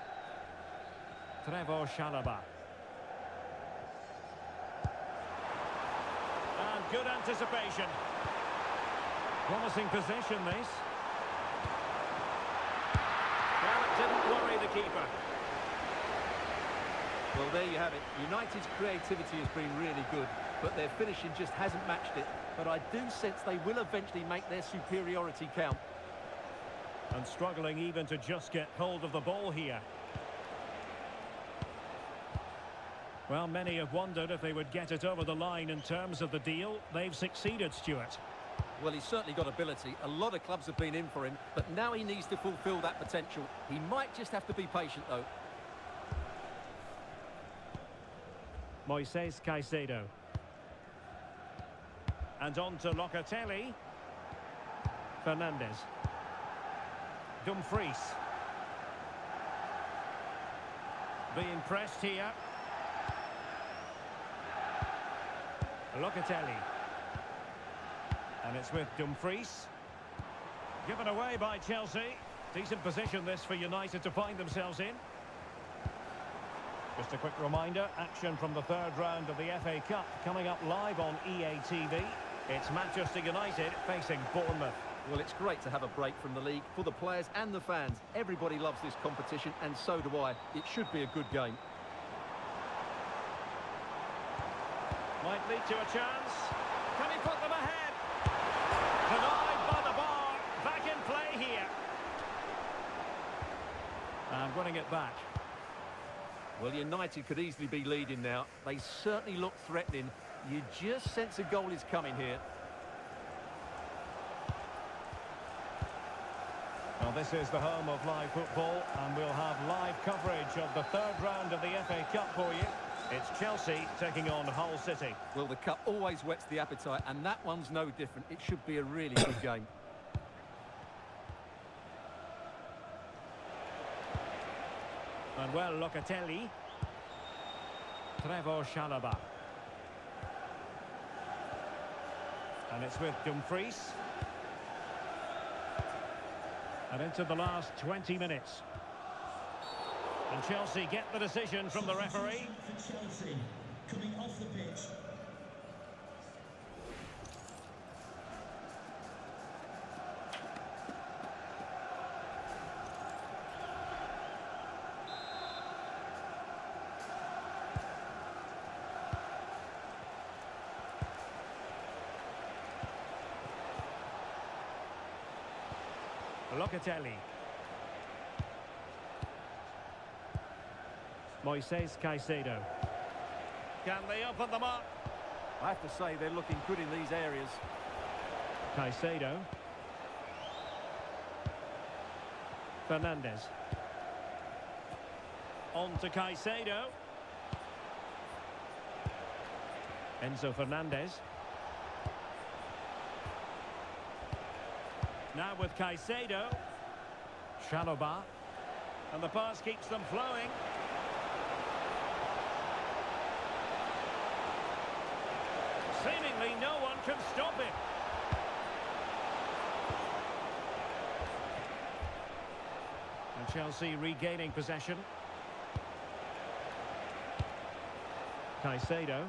Trevor Chalobah. And good anticipation. Promising possession, this. Well, it didn't worry the keeper. Well, there you have it. United's creativity has been really good, but their finishing just hasn't matched it. But I do sense they will eventually make their superiority count. And struggling even to just get hold of the ball here. Well, many have wondered if they would get it over the line in terms of the deal. They've succeeded, Stuart. Well, he's certainly got ability. A lot of clubs have been in for him, but now he needs to fulfil that potential. He might just have to be patient, though. Moises Caicedo. And on to Locatelli. Fernandes. Dumfries. Being pressed here. Locatelli. And it's with Dumfries. Given away by Chelsea. Decent position this for United to find themselves in. Just a quick reminder, action from the third round of the FA Cup coming up live on EA TV. It's Manchester United facing Bournemouth. Well, it's great to have a break from the league for the players and the fans. Everybody loves this competition, and so do I. It should be a good game. Might lead to a chance. Can he put them ahead? Denied by the bar. Back in play here. And winning it back. Well, United could easily be leading now. They certainly look threatening. You just sense a goal is coming here. Well, this is the home of live football, and we'll have live coverage of the third round of the FA Cup for you. It's Chelsea taking on Hull City. Well, the cup always whets the appetite, and that one's no different. It should be a really good game. Manuel Locatelli. Trevor Chalobah. And it's with Dumfries. And into the last 20 minutes. And Chelsea get the decision from the referee. For Chelsea, coming off the pitch. Locatelli. Moises Caicedo. Can they open them up? I have to say they're looking good in these areas. Caicedo. Fernandes. On to Caicedo. Enzo Fernandez. Now with Caicedo. Chalobah. And the pass keeps them flowing. Seemingly no one can stop it. And Chelsea regaining possession. Caicedo.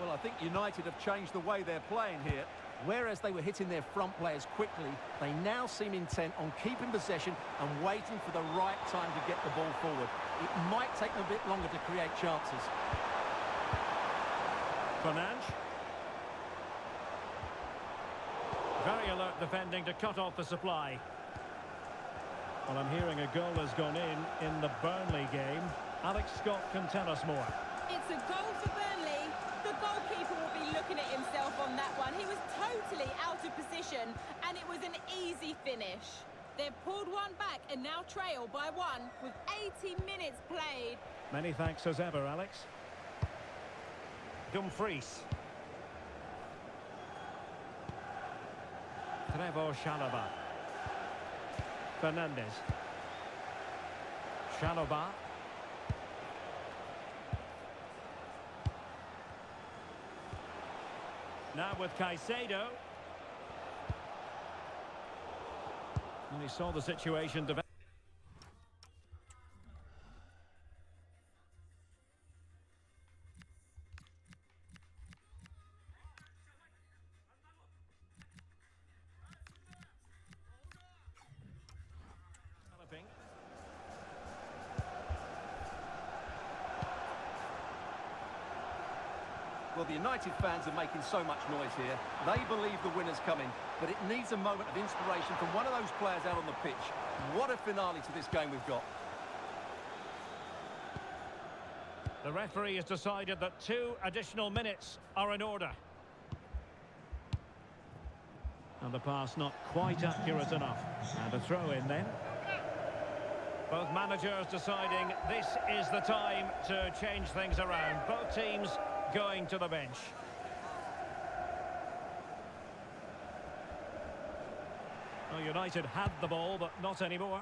Well, I think United have changed the way they're playing here. Whereas they were hitting their front players quickly, they now seem intent on keeping possession and waiting for the right time to get the ball forward. It might take them a bit longer to create chances. Fernandes. Very alert defending to cut off the supply. Well, I'm hearing a goal has gone in the Burnley game. Alex Scott can tell us more. It's a goal for Burnley. The goalkeeper will be looking at himself on that one. He was totally out of position, and it was an easy finish. They've pulled one back and now trail by one with 80 minutes played. Many thanks as ever, Alex. Dumfries. Trevoh Chalobah. Fernandez. Chalobah. Now with Caicedo. And he saw the situation develop. Well, the United fans are making so much noise here. They believe the winner's coming, but it needs a moment of inspiration from one of those players out on the pitch. What a finale to this game we've got. The referee has decided that 2 additional minutes are in order. And the pass not quite accurate enough. And a throw in then. Both managers deciding this is the time to change things around. Both teams going to the bench. Well, United had the ball, but not anymore.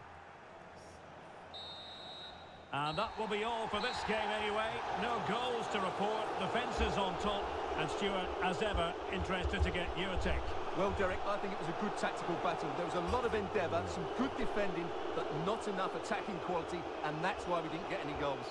And that will be all for this game anyway. No goals to report. The fences on top. And Stuart, as ever, interested to get your take. Well, Derek, I think it was a good tactical battle. There was a lot of endeavour, some good defending, but not enough attacking quality, and that's why we didn't get any goals.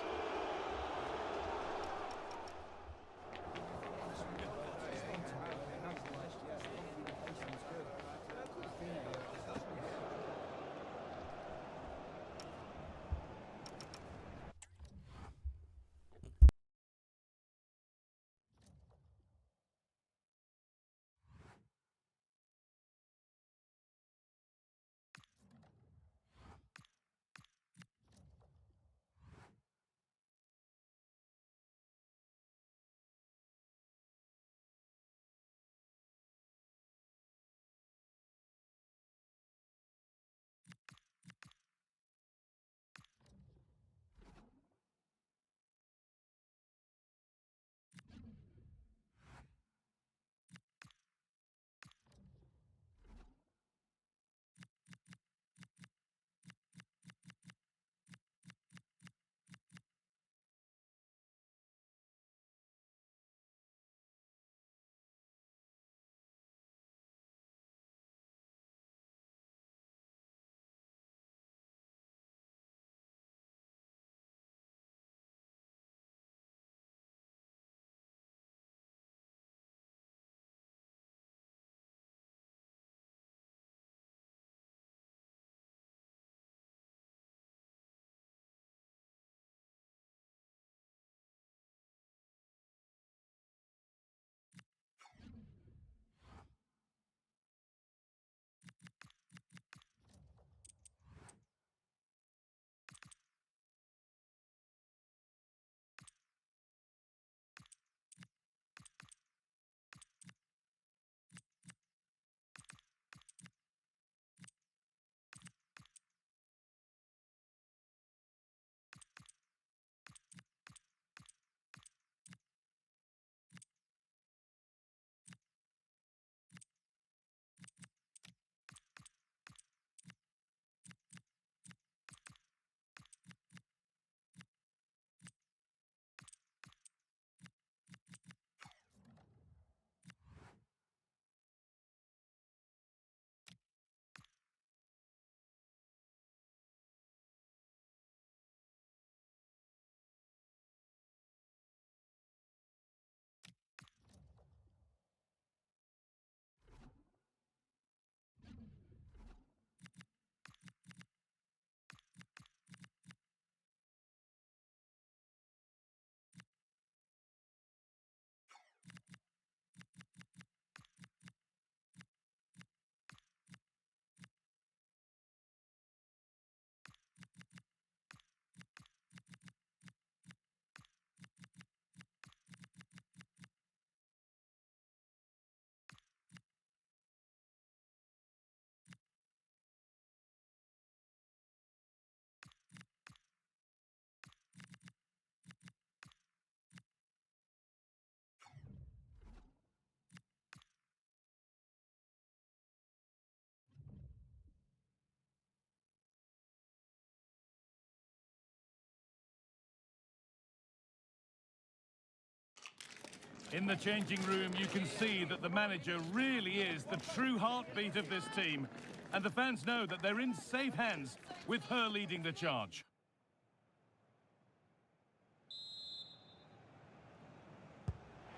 In the changing room, you can see that the manager really is the true heartbeat of this team. And the fans know that they're in safe hands with her leading the charge.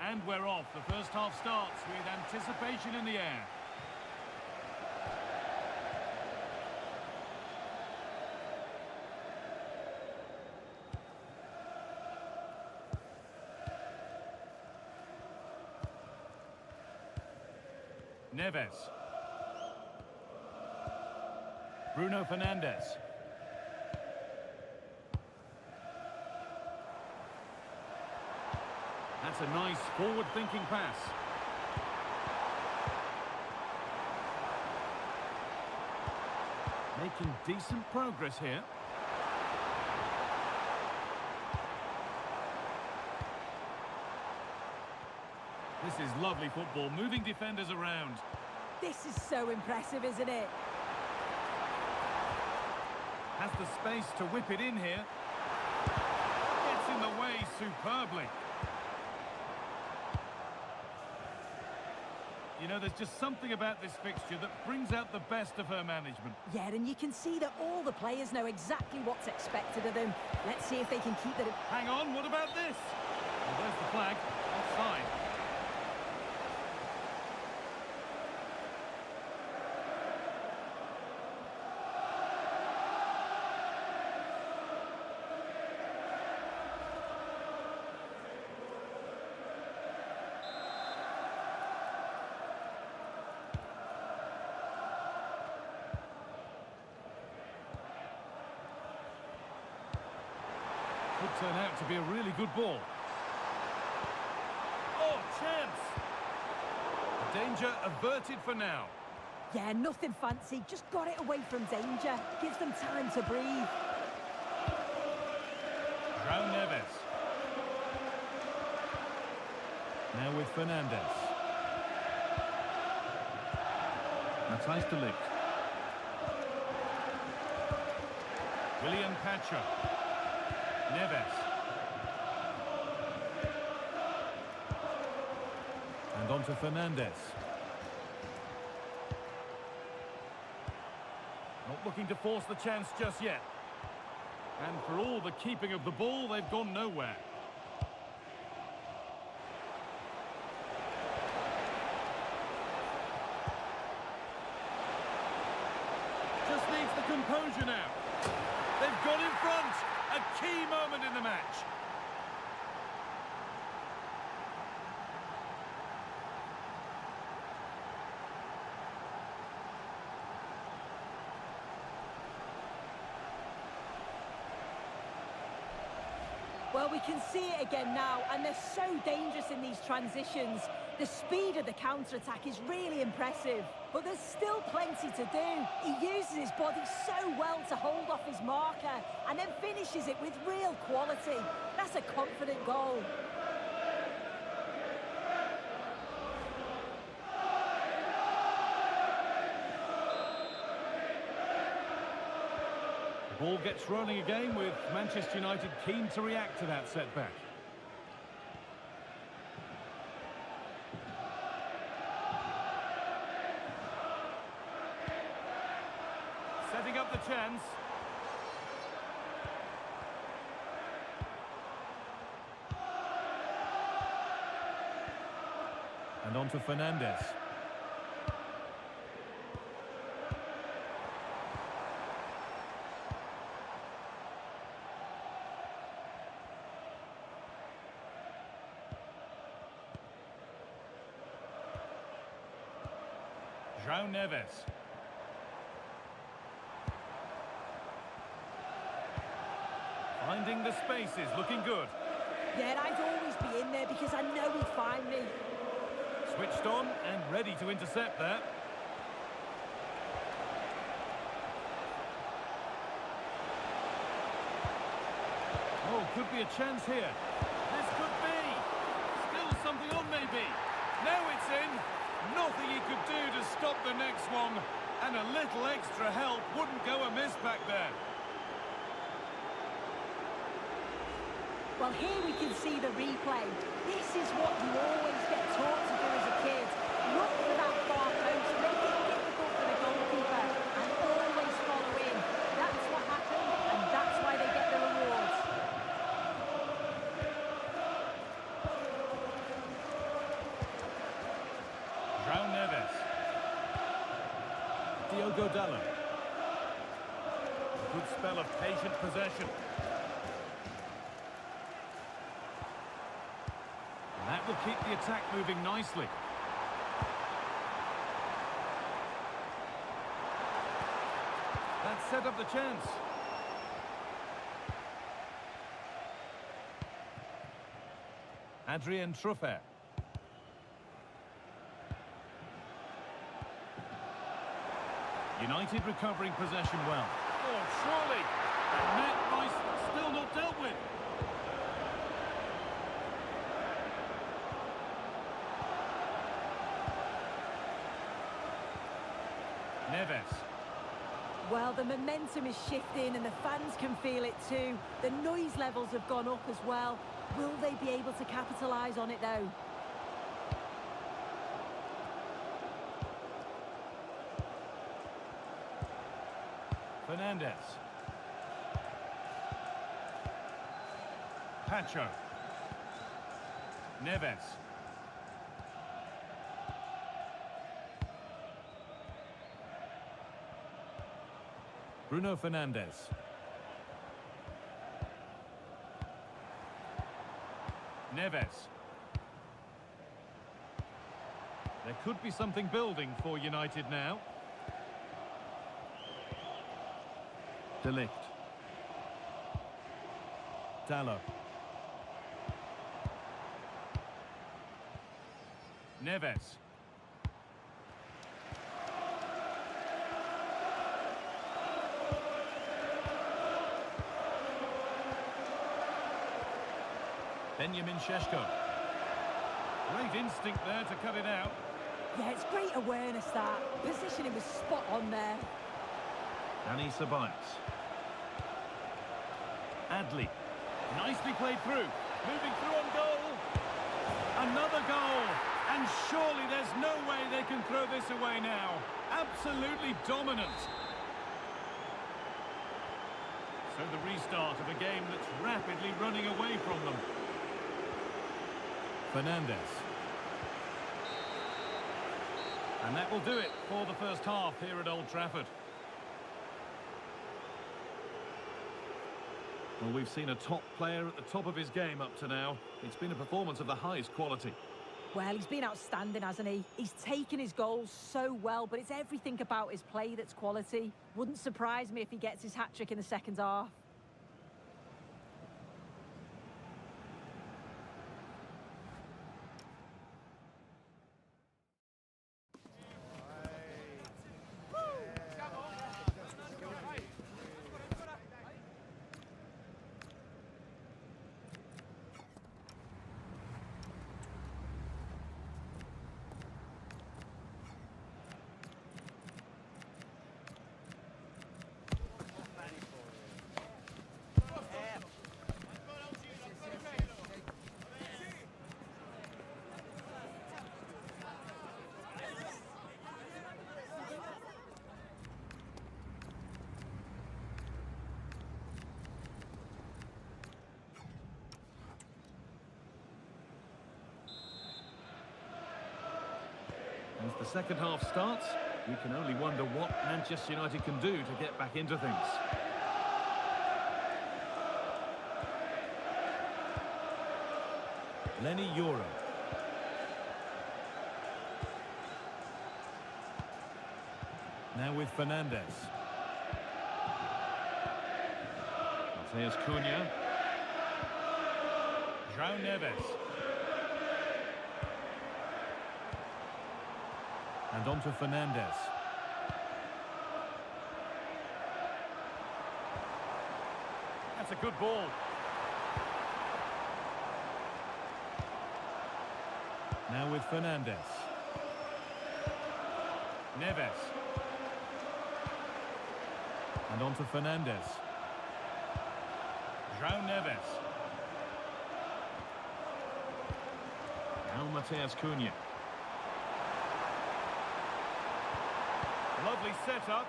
And we're off. The first half starts with anticipation in the air. Neves. Bruno Fernandes. That's a nice forward-thinking pass. Making decent progress here. This is lovely football, moving defenders around. This is so impressive, isn't it? Has the space to whip it in here. Gets in the way superbly. You know, there's just something about this fixture that brings out the best of her management. Yeah, and you can see that all the players know exactly what's expected of them. Let's see if they can keep it. Hang on, what about this? Well, there's the flag. Offside. Could turn out to be a really good ball. Oh, chance! Danger averted for now. Yeah, nothing fancy. Just got it away from danger. Gives them time to breathe. João Neves. Now with Fernandes. Matthijs de Ligt. William Pacha. Neves. And on to Fernandes. Not looking to force the chance just yet. And for all the keeping of the ball, they've gone nowhere. Just needs the composure now. They've got in front. A key moment in the match. Well, we can see it again now, and they're so dangerous in these transitions. The speed of the counter-attack is really impressive, but there's still plenty to do. He uses his body so well to hold off his marker, and then finishes it with real quality. That's a confident goal. The ball gets rolling again with Manchester United keen to react to that setback. Setting up the chance. And on to Fernandes. João Neves. Finding the spaces, looking good. Yeah, I'd always be in there because I know he'd find me. Switched on and ready to intercept that. Oh, could be a chance here. This could be. Still something on maybe. Now it's in. Nothing he could do to stop the next one. And a little extra help wouldn't go amiss back there. Well, here we can see the replay. This is what you always get taught to do as a kid. Look for that far post, make it difficult for the goalkeeper, and always follow in. That's what happened, and that's why they get the rewards. João Neves. Diogo Dalot. A good spell of patient possession. And that will keep the attack moving nicely. That set up the chance. Adrien Truffert. United recovering possession well. Oh, surely! And that mice still not dealt with. Neves. Well, the momentum is shifting and the fans can feel it too. The noise levels have gone up as well. Will they be able to capitalise on it though? Fernandez. Pacho. Neves. Bruno Fernandes. Neves. There could be something building for United now. De Ligt. Dalot. Neves. Benjamin Šeško. Great instinct there to cut it out. Yeah, it's great awareness that. Positioning was spot on there. Dani Ceballos. Adli. Nicely played through. Moving through on goal. Another goal. And surely there's no way they can throw this away now. Absolutely dominant. So the restart of a game that's rapidly running away from them. Fernandez. And that will do it for the first half here at Old Trafford. Well, we've seen a top player at the top of his game up to now. It's been a performance of the highest quality. Well, he's been outstanding, hasn't he? He's taken his goals so well, but it's everything about his play that's quality. Wouldn't surprise me if he gets his hat-trick in the second half. As the second half starts, we can only wonder what Manchester United can do to get back into things. Lenny Euro. Now with Fernandez. Mateus Cunha. João Neves. And on to Fernandez. That's a good ball. Now with Fernandez. Neves. And on to Fernandez. João Neves. Now Mateus Cunha. Lovely setup.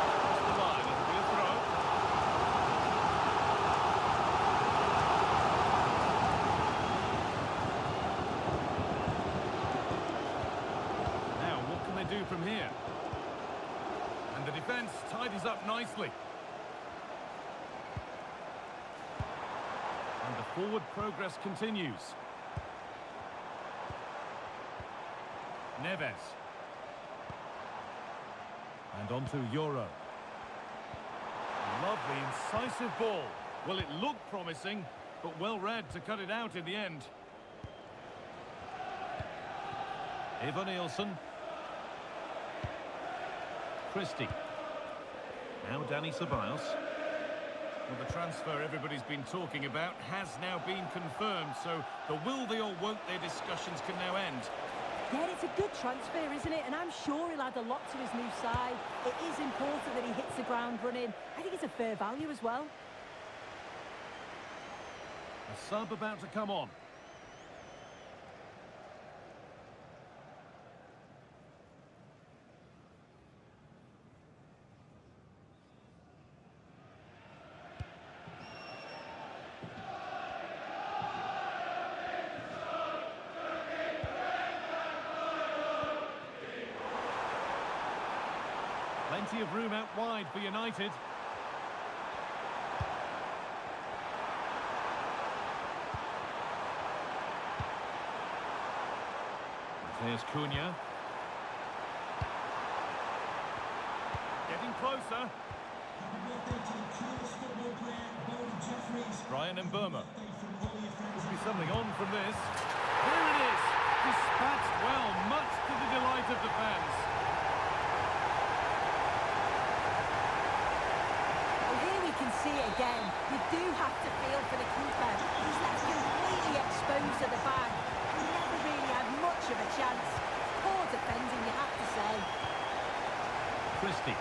Across the line, it'll be a throw. Now, what can they do from here? And the defence tidies up nicely. And the forward progress continues. Neves. And on to Euro. Lovely, incisive ball. Well, it looked promising, but well read to cut it out in the end. Eva Nielsen. Christie. Now Danny Ceballos. Well, the transfer everybody's been talking about has now been confirmed, so the will they or won't they discussions can now end. Yeah, it's a good transfer, isn't it? And I'm sure he'll add a lot to his new side. It is important that he hits the ground running. I think it's a fair value as well. A sub about to come on. Plenty of room out wide for United. Mateus Cunha. Getting closer. Brian Mbeumo. Could be something on from this. Here it is. Dispatched well, much to the delight of the fans. See it again. You do have to feel for the keeper. He's left completely exposed at the back. He never really had much of a chance. Poor defending, you have to say. Christie.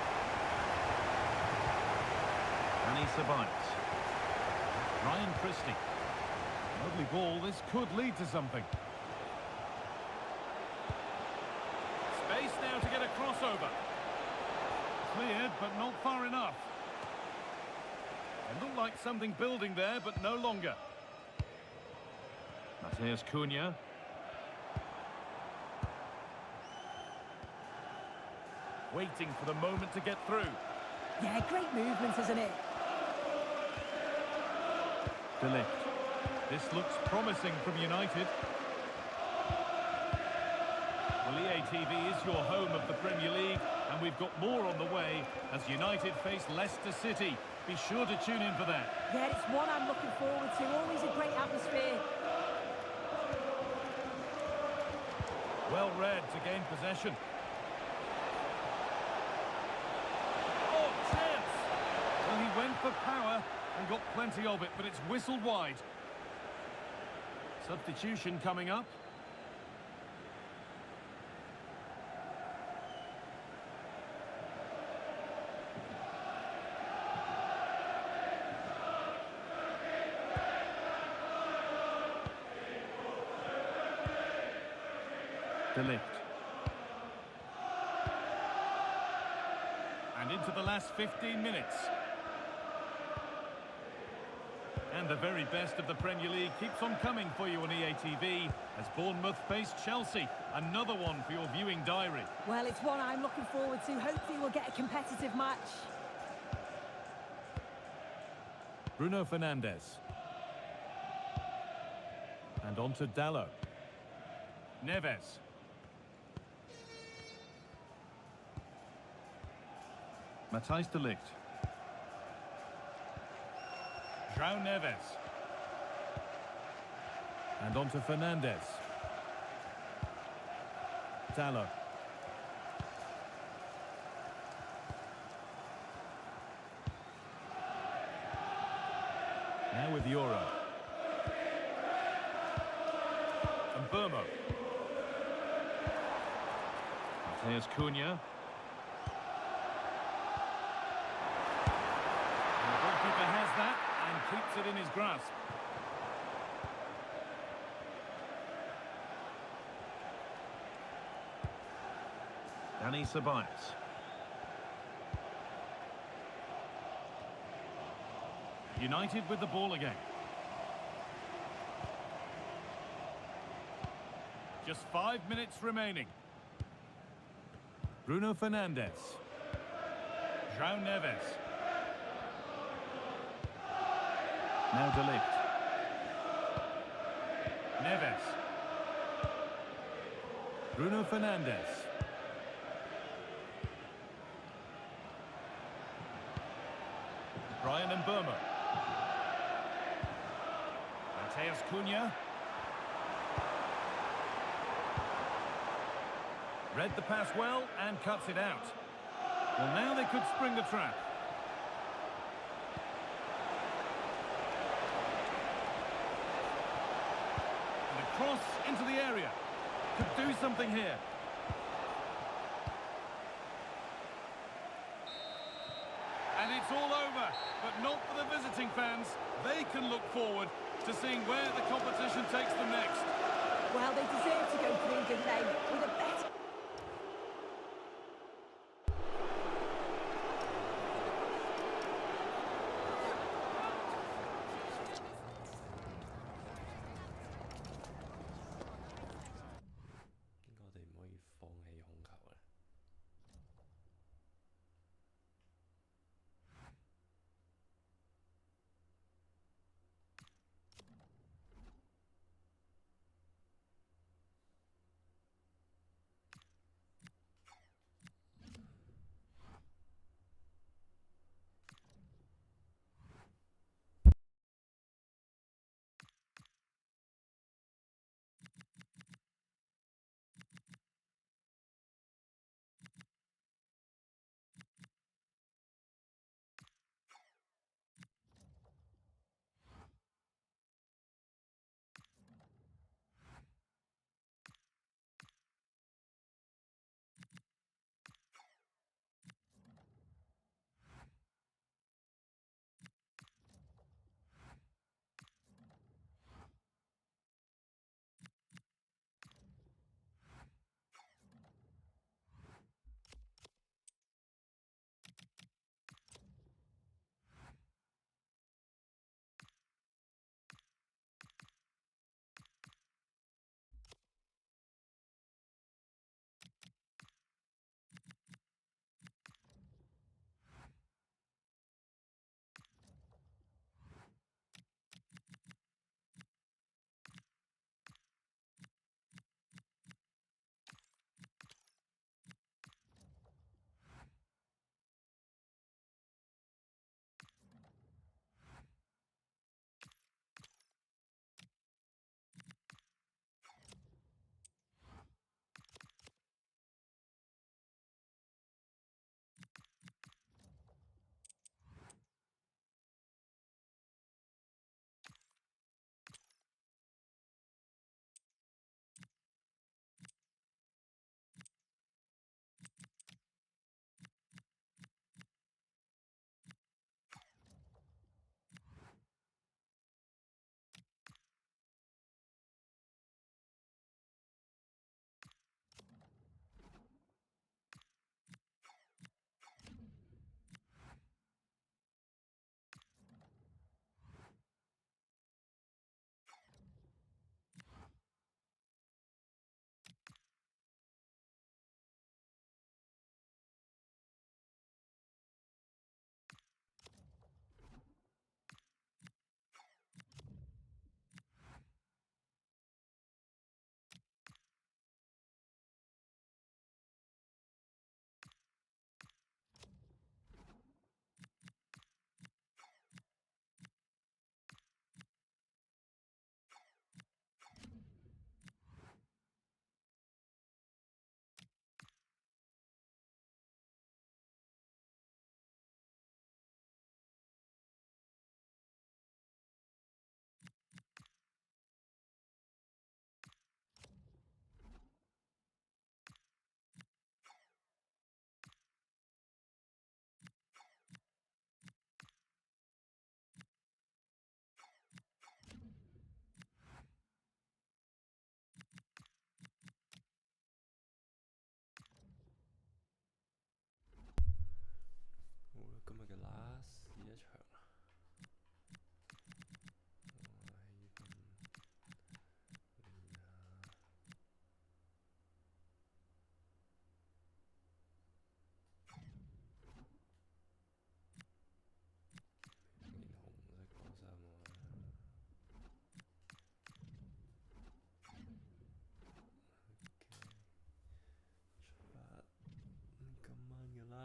Danny Ceballos. Ryan Christie. Lovely ball. This could lead to something. Space now to get a crossover. Cleared, but not far enough. It looked like something building there, but no longer. Mateus Cunha. Waiting for the moment to get through. Yeah, great movement, isn't it? De Ligt. This looks promising from United. Well, EA TV is your home of the Premier League, and we've got more on the way as United face Leicester City. Be sure to tune in for that. Yeah, it's one I'm looking forward to. Always a great atmosphere. Well read to gain possession. Oh, chance! Well, he went for power and got plenty of it, but it's whistled wide. Substitution coming up. De Ligt. And into the last 15 minutes. And the very best of the Premier League keeps on coming for you on EA TV as Bournemouth face Chelsea. Another one for your viewing diary. Well, it's one I'm looking forward to. Hopefully we'll get a competitive match. Bruno Fernandes. And on to Dalot. Neves. Matthijs de Ligt. João Neves. And on to Fernandes. Dalot. Now with Euro. And Mbeumo. Mateus Cunha. And the goalkeeper has that and keeps it in his grasp. Danny Ceballos. United with the ball again. Just 5 minutes remaining. Bruno Fernandes. João Neves. Now De Ligt. Neves. Bruno Fernandes. Brian Mbeumo. Mateus Cunha. Read the pass well and cuts it out. Well, now they could spring the trap. And a cross into the area. Could do something here. And it's all over, but not for the visiting fans. They can look forward to seeing where the competition takes them next. Well, they deserve to go through, didn't they? With a better...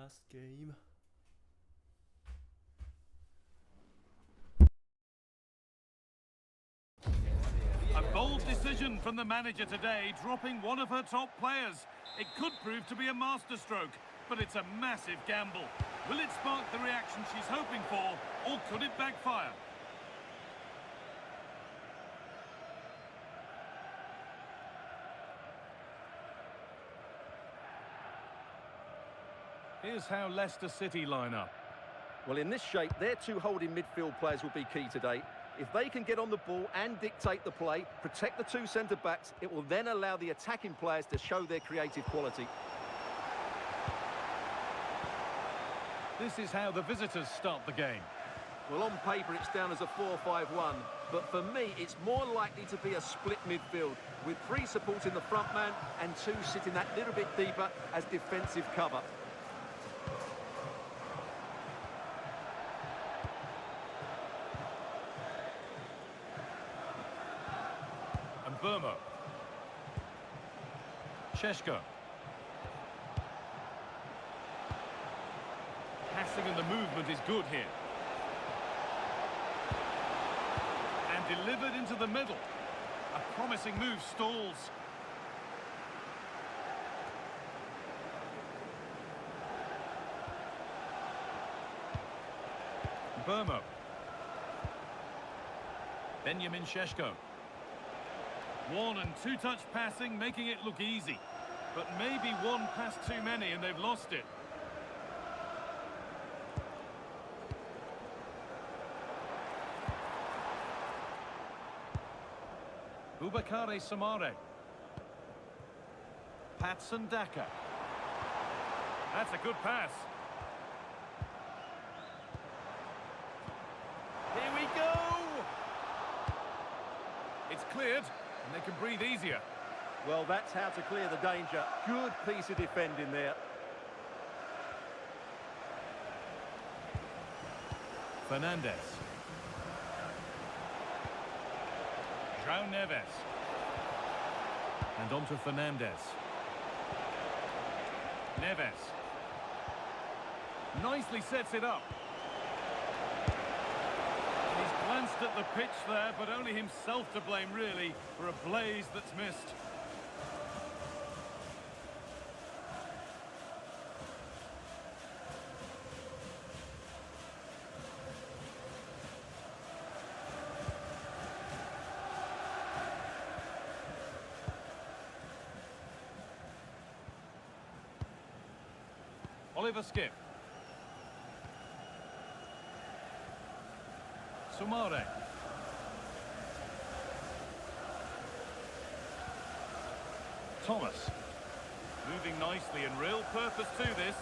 last game. A bold decision from the manager today, dropping one of her top players. It could prove to be a masterstroke, but it's a massive gamble. Will it spark the reaction she's hoping for, or could it backfire? Here's how Leicester City line up. Well, in this shape, their two holding midfield players will be key today. If they can get on the ball and dictate the play, protect the two centre-backs, it will then allow the attacking players to show their creative quality. This is how the visitors start the game. Well, on paper, it's down as a 4-5-1, but for me, it's more likely to be a split midfield, with 3 supporting the front man and 2 sitting that little bit deeper as defensive cover. Burma. Sheshko. Passing and the movement is good here. And delivered into the middle. A promising move stalls. Burma. Benjamin Sheshko. 1- and 2-touch passing, making it look easy. But maybe one pass too many and they've lost it. Boubacar Samare. Patson Daka. That's a good pass. Here we go! It's cleared. And they can breathe easier. Well, that's how to clear the danger. Good piece of defending there. Fernandez. João Neves. And on to Fernandez. Neves. Nicely sets it up. He's glanced at the pitch there, but only himself to blame, really, for a blaze that's missed. Oliver Skip. Sumare. Thomas. Moving nicely and real purpose to this.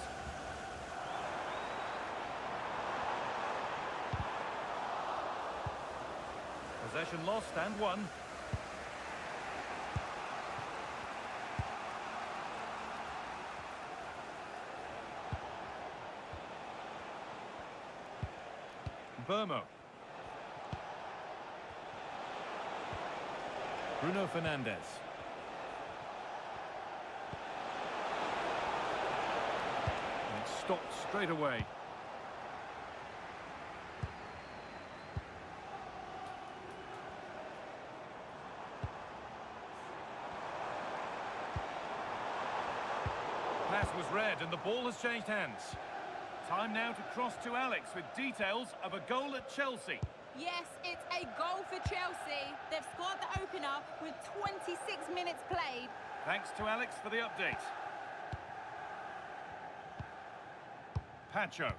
Possession lost and won. Burmo. Bruno Fernandes. And it stopped straight away. Pass was read and the ball has changed hands. Time now to cross to Alex with details of a goal at Chelsea. Yes, it's a goal for Chelsea. They've scored the opener with 26 minutes played. Thanks to Alex for the update. Pacho.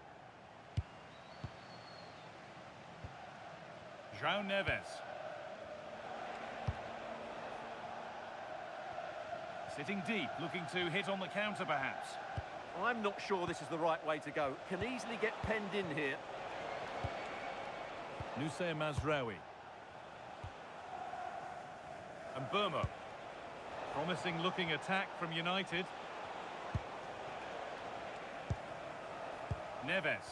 João Neves. Sitting deep, looking to hit on the counter perhaps. I'm not sure this is the right way to go. Can easily get penned in here. Nusayr Mazraoui. And Burmo. Promising looking attack from United. Neves.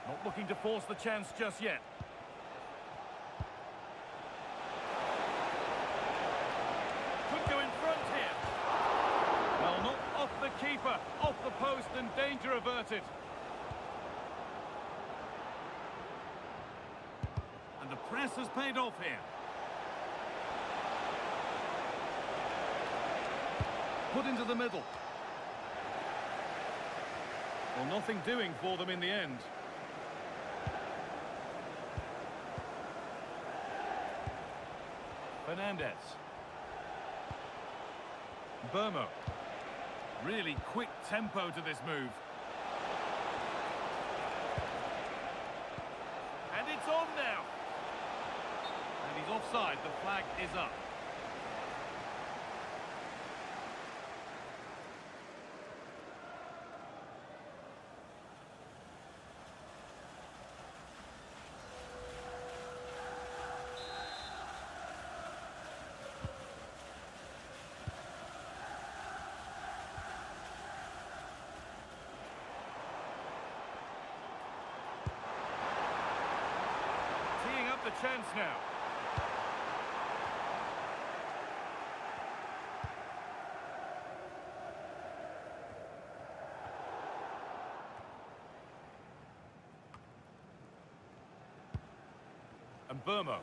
Not looking to force the chance just yet. Could go in front here. Well, not off the keeper, off the post and danger averted. And the press has paid off here. Put into the middle. Well, nothing doing for them in the end. Fernandez. Burmo. Really quick tempo to this move. And it's on now. And he's offside. The flag is up. The chance now. And Burmo.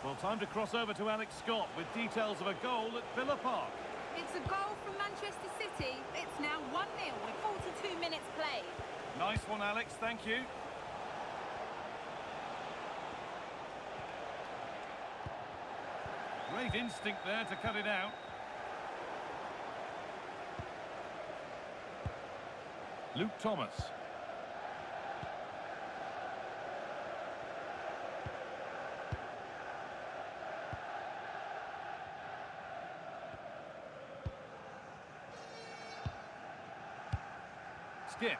Well, time to cross over to Alex Scott with details of a goal at Villa Park. It's a goal from Manchester City. It's now 1-0 with 42 minutes played. Nice one, Alex. Thank you. Great instinct there to cut it out. Luke Thomas. Skip.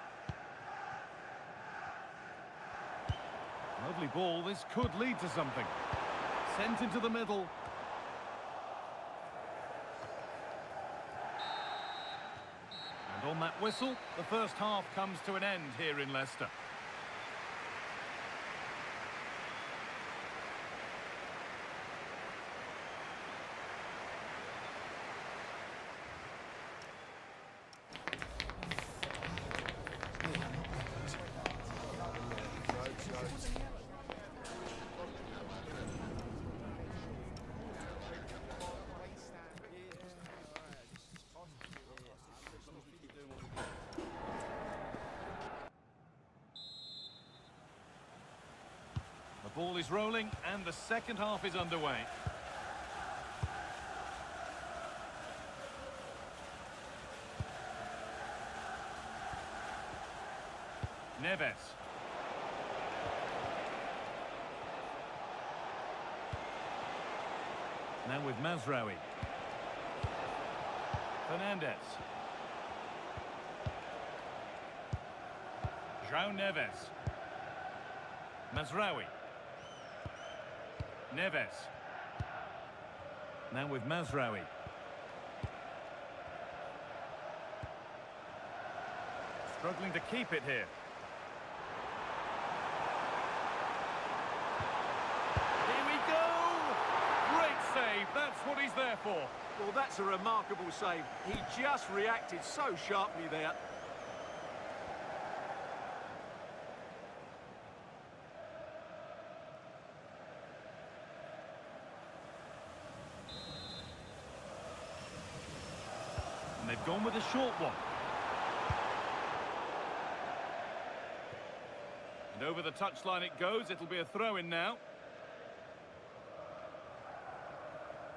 Lovely ball. This could lead to something. Sent into the middle. On that whistle, the first half comes to an end here in Leicester. The ball is rolling and the second half is underway. Neves. Now with Mazraoui. Fernandez. João Neves. Mazraoui. Neves. Now with Mazraoui. Struggling to keep it here. Here we go! Great save, that's what he's there for. Well, that's a remarkable save. He just reacted so sharply there. And they've gone with a short one. And over the touchline it goes. It'll be a throw-in now.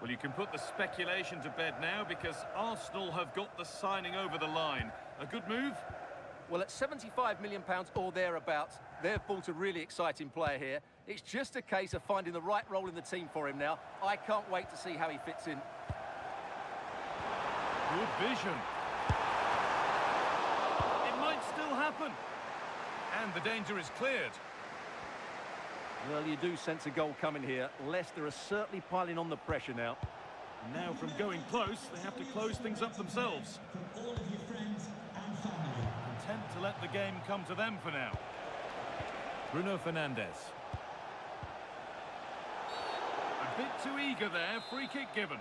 Well, you can put the speculation to bed now because Arsenal have got the signing over the line. A good move? Well, at £75 million or thereabouts, they've bought a really exciting player here. It's just a case of finding the right role in the team for him now. I can't wait to see how he fits in. Good vision. It might still happen. And the danger is cleared. Well, you do sense a goal coming here. Leicester are certainly piling on the pressure now. And now from going close, they have to close things up themselves. From all of your friends and family. Content to let the game come to them for now. Bruno Fernandes. A bit too eager there. Free kick given.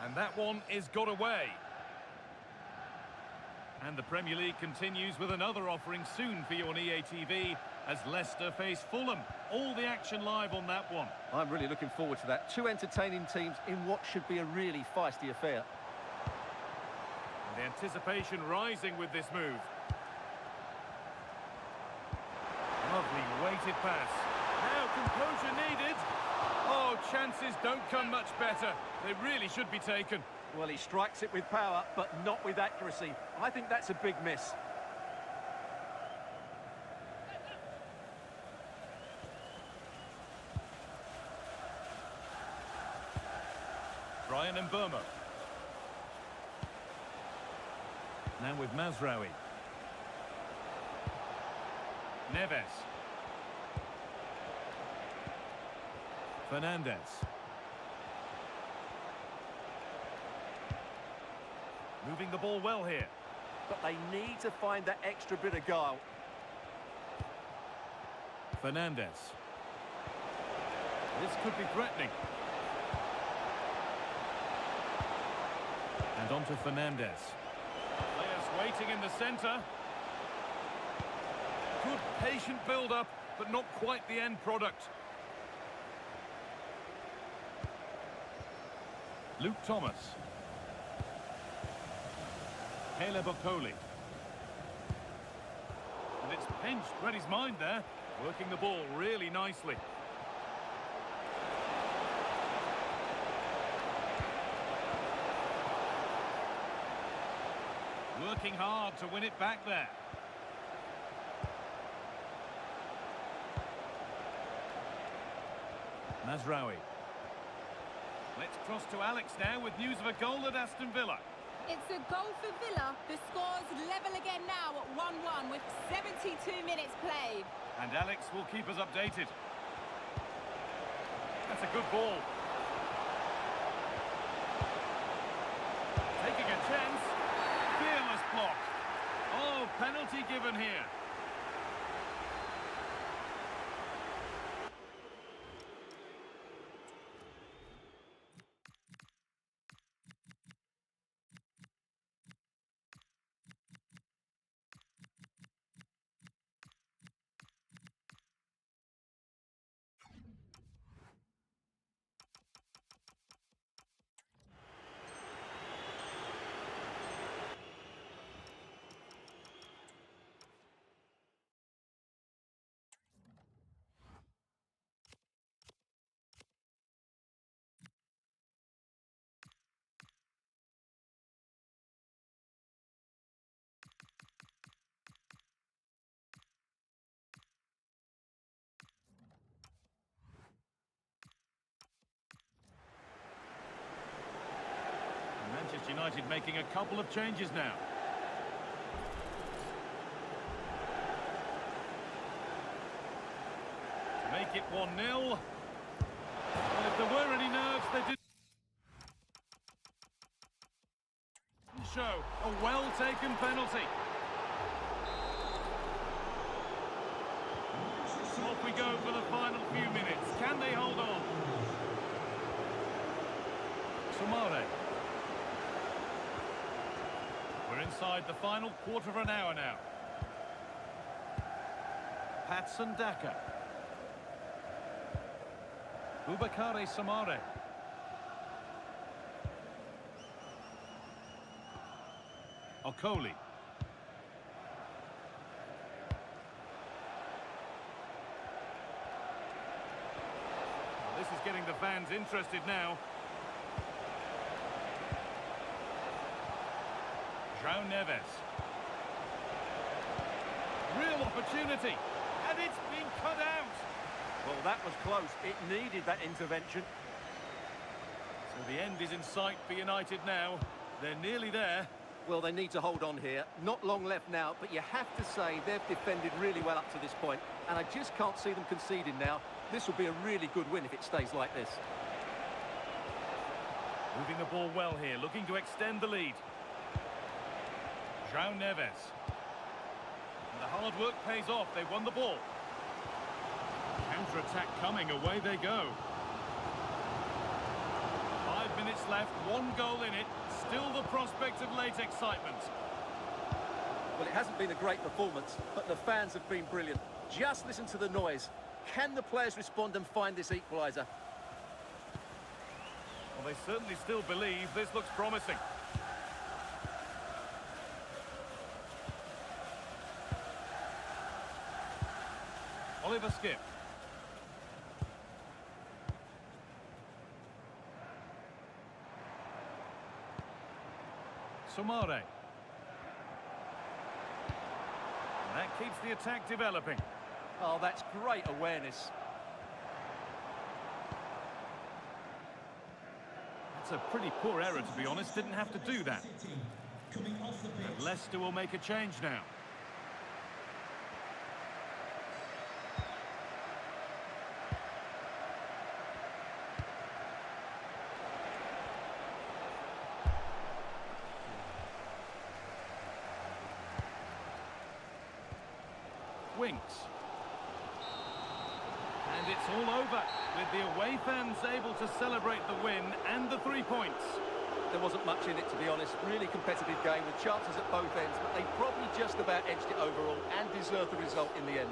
And that one is got away. And the Premier League continues with another offering soon for you on EA TV as Leicester face Fulham. All the action live on that one. I'm really looking forward to that. Two entertaining teams in what should be a really feisty affair. And the anticipation rising with this move. Lovely weighted pass. Now composure needed. Oh, chances don't come much better. They really should be taken. Well, he strikes it with power, but not with accuracy. I think that's a big miss. Brian and Burma. Now with Mazraoui. Neves. Fernandez. Moving the ball well here. But they need to find that extra bit of guile. Fernandez. This could be threatening. And on to Fernandez. Players waiting in the centre. Good patient build-up, but not quite the end product. Luke Thomas. Caleb Okoli. And it's pinched, read his mind there. Working the ball really nicely. Working hard to win it back there. Mazraoui. Let's cross to Alex now with news of a goal at Aston Villa. It's a goal for Villa. The score's level again now at 1-1 with 72 minutes played. And Alex will keep us updated. That's a good ball. Taking a chance. Fearless block. Oh, penalty given here. Manchester United making a couple of changes now. To make it 1-0. Well, if there were any nerves, they didn't show. A well-taken penalty. Off we go for the final few minutes. Can they hold on? Sumare. We're inside the final quarter of an hour now. Patson Daka. Boubakary Samare. Okoli. This is getting the fans interested now. João Neves. Real opportunity. And it's been cut out. Well, that was close. It needed that intervention. So the end is in sight for United now. They're nearly there. Well, they need to hold on here. Not long left now, but you have to say they've defended really well up to this point, and I just can't see them conceding now. This will be a really good win if it stays like this. Moving the ball well here, looking to extend the lead. João Neves. And the hard work pays off. They won the ball. Counter-attack coming. Away they go. 5 minutes left, 1 goal in it. Still the prospect of late excitement. Well, it hasn't been a great performance, but the fans have been brilliant. Just listen to the noise. Can the players respond and find this equaliser? Well, they certainly still believe this looks promising. Oliver Skip. Somare. And that keeps the attack developing. Oh, that's great awareness. That's a pretty poor error, to be honest. Didn't have to do that. Coming off the pitch. And Leicester will make a change now. Winks. And it's all over, with the away fans able to celebrate the win and the 3 points. There wasn't much in it, to be honest. Really competitive game with chances at both ends, but they probably just about edged it overall and deserved the result in the end.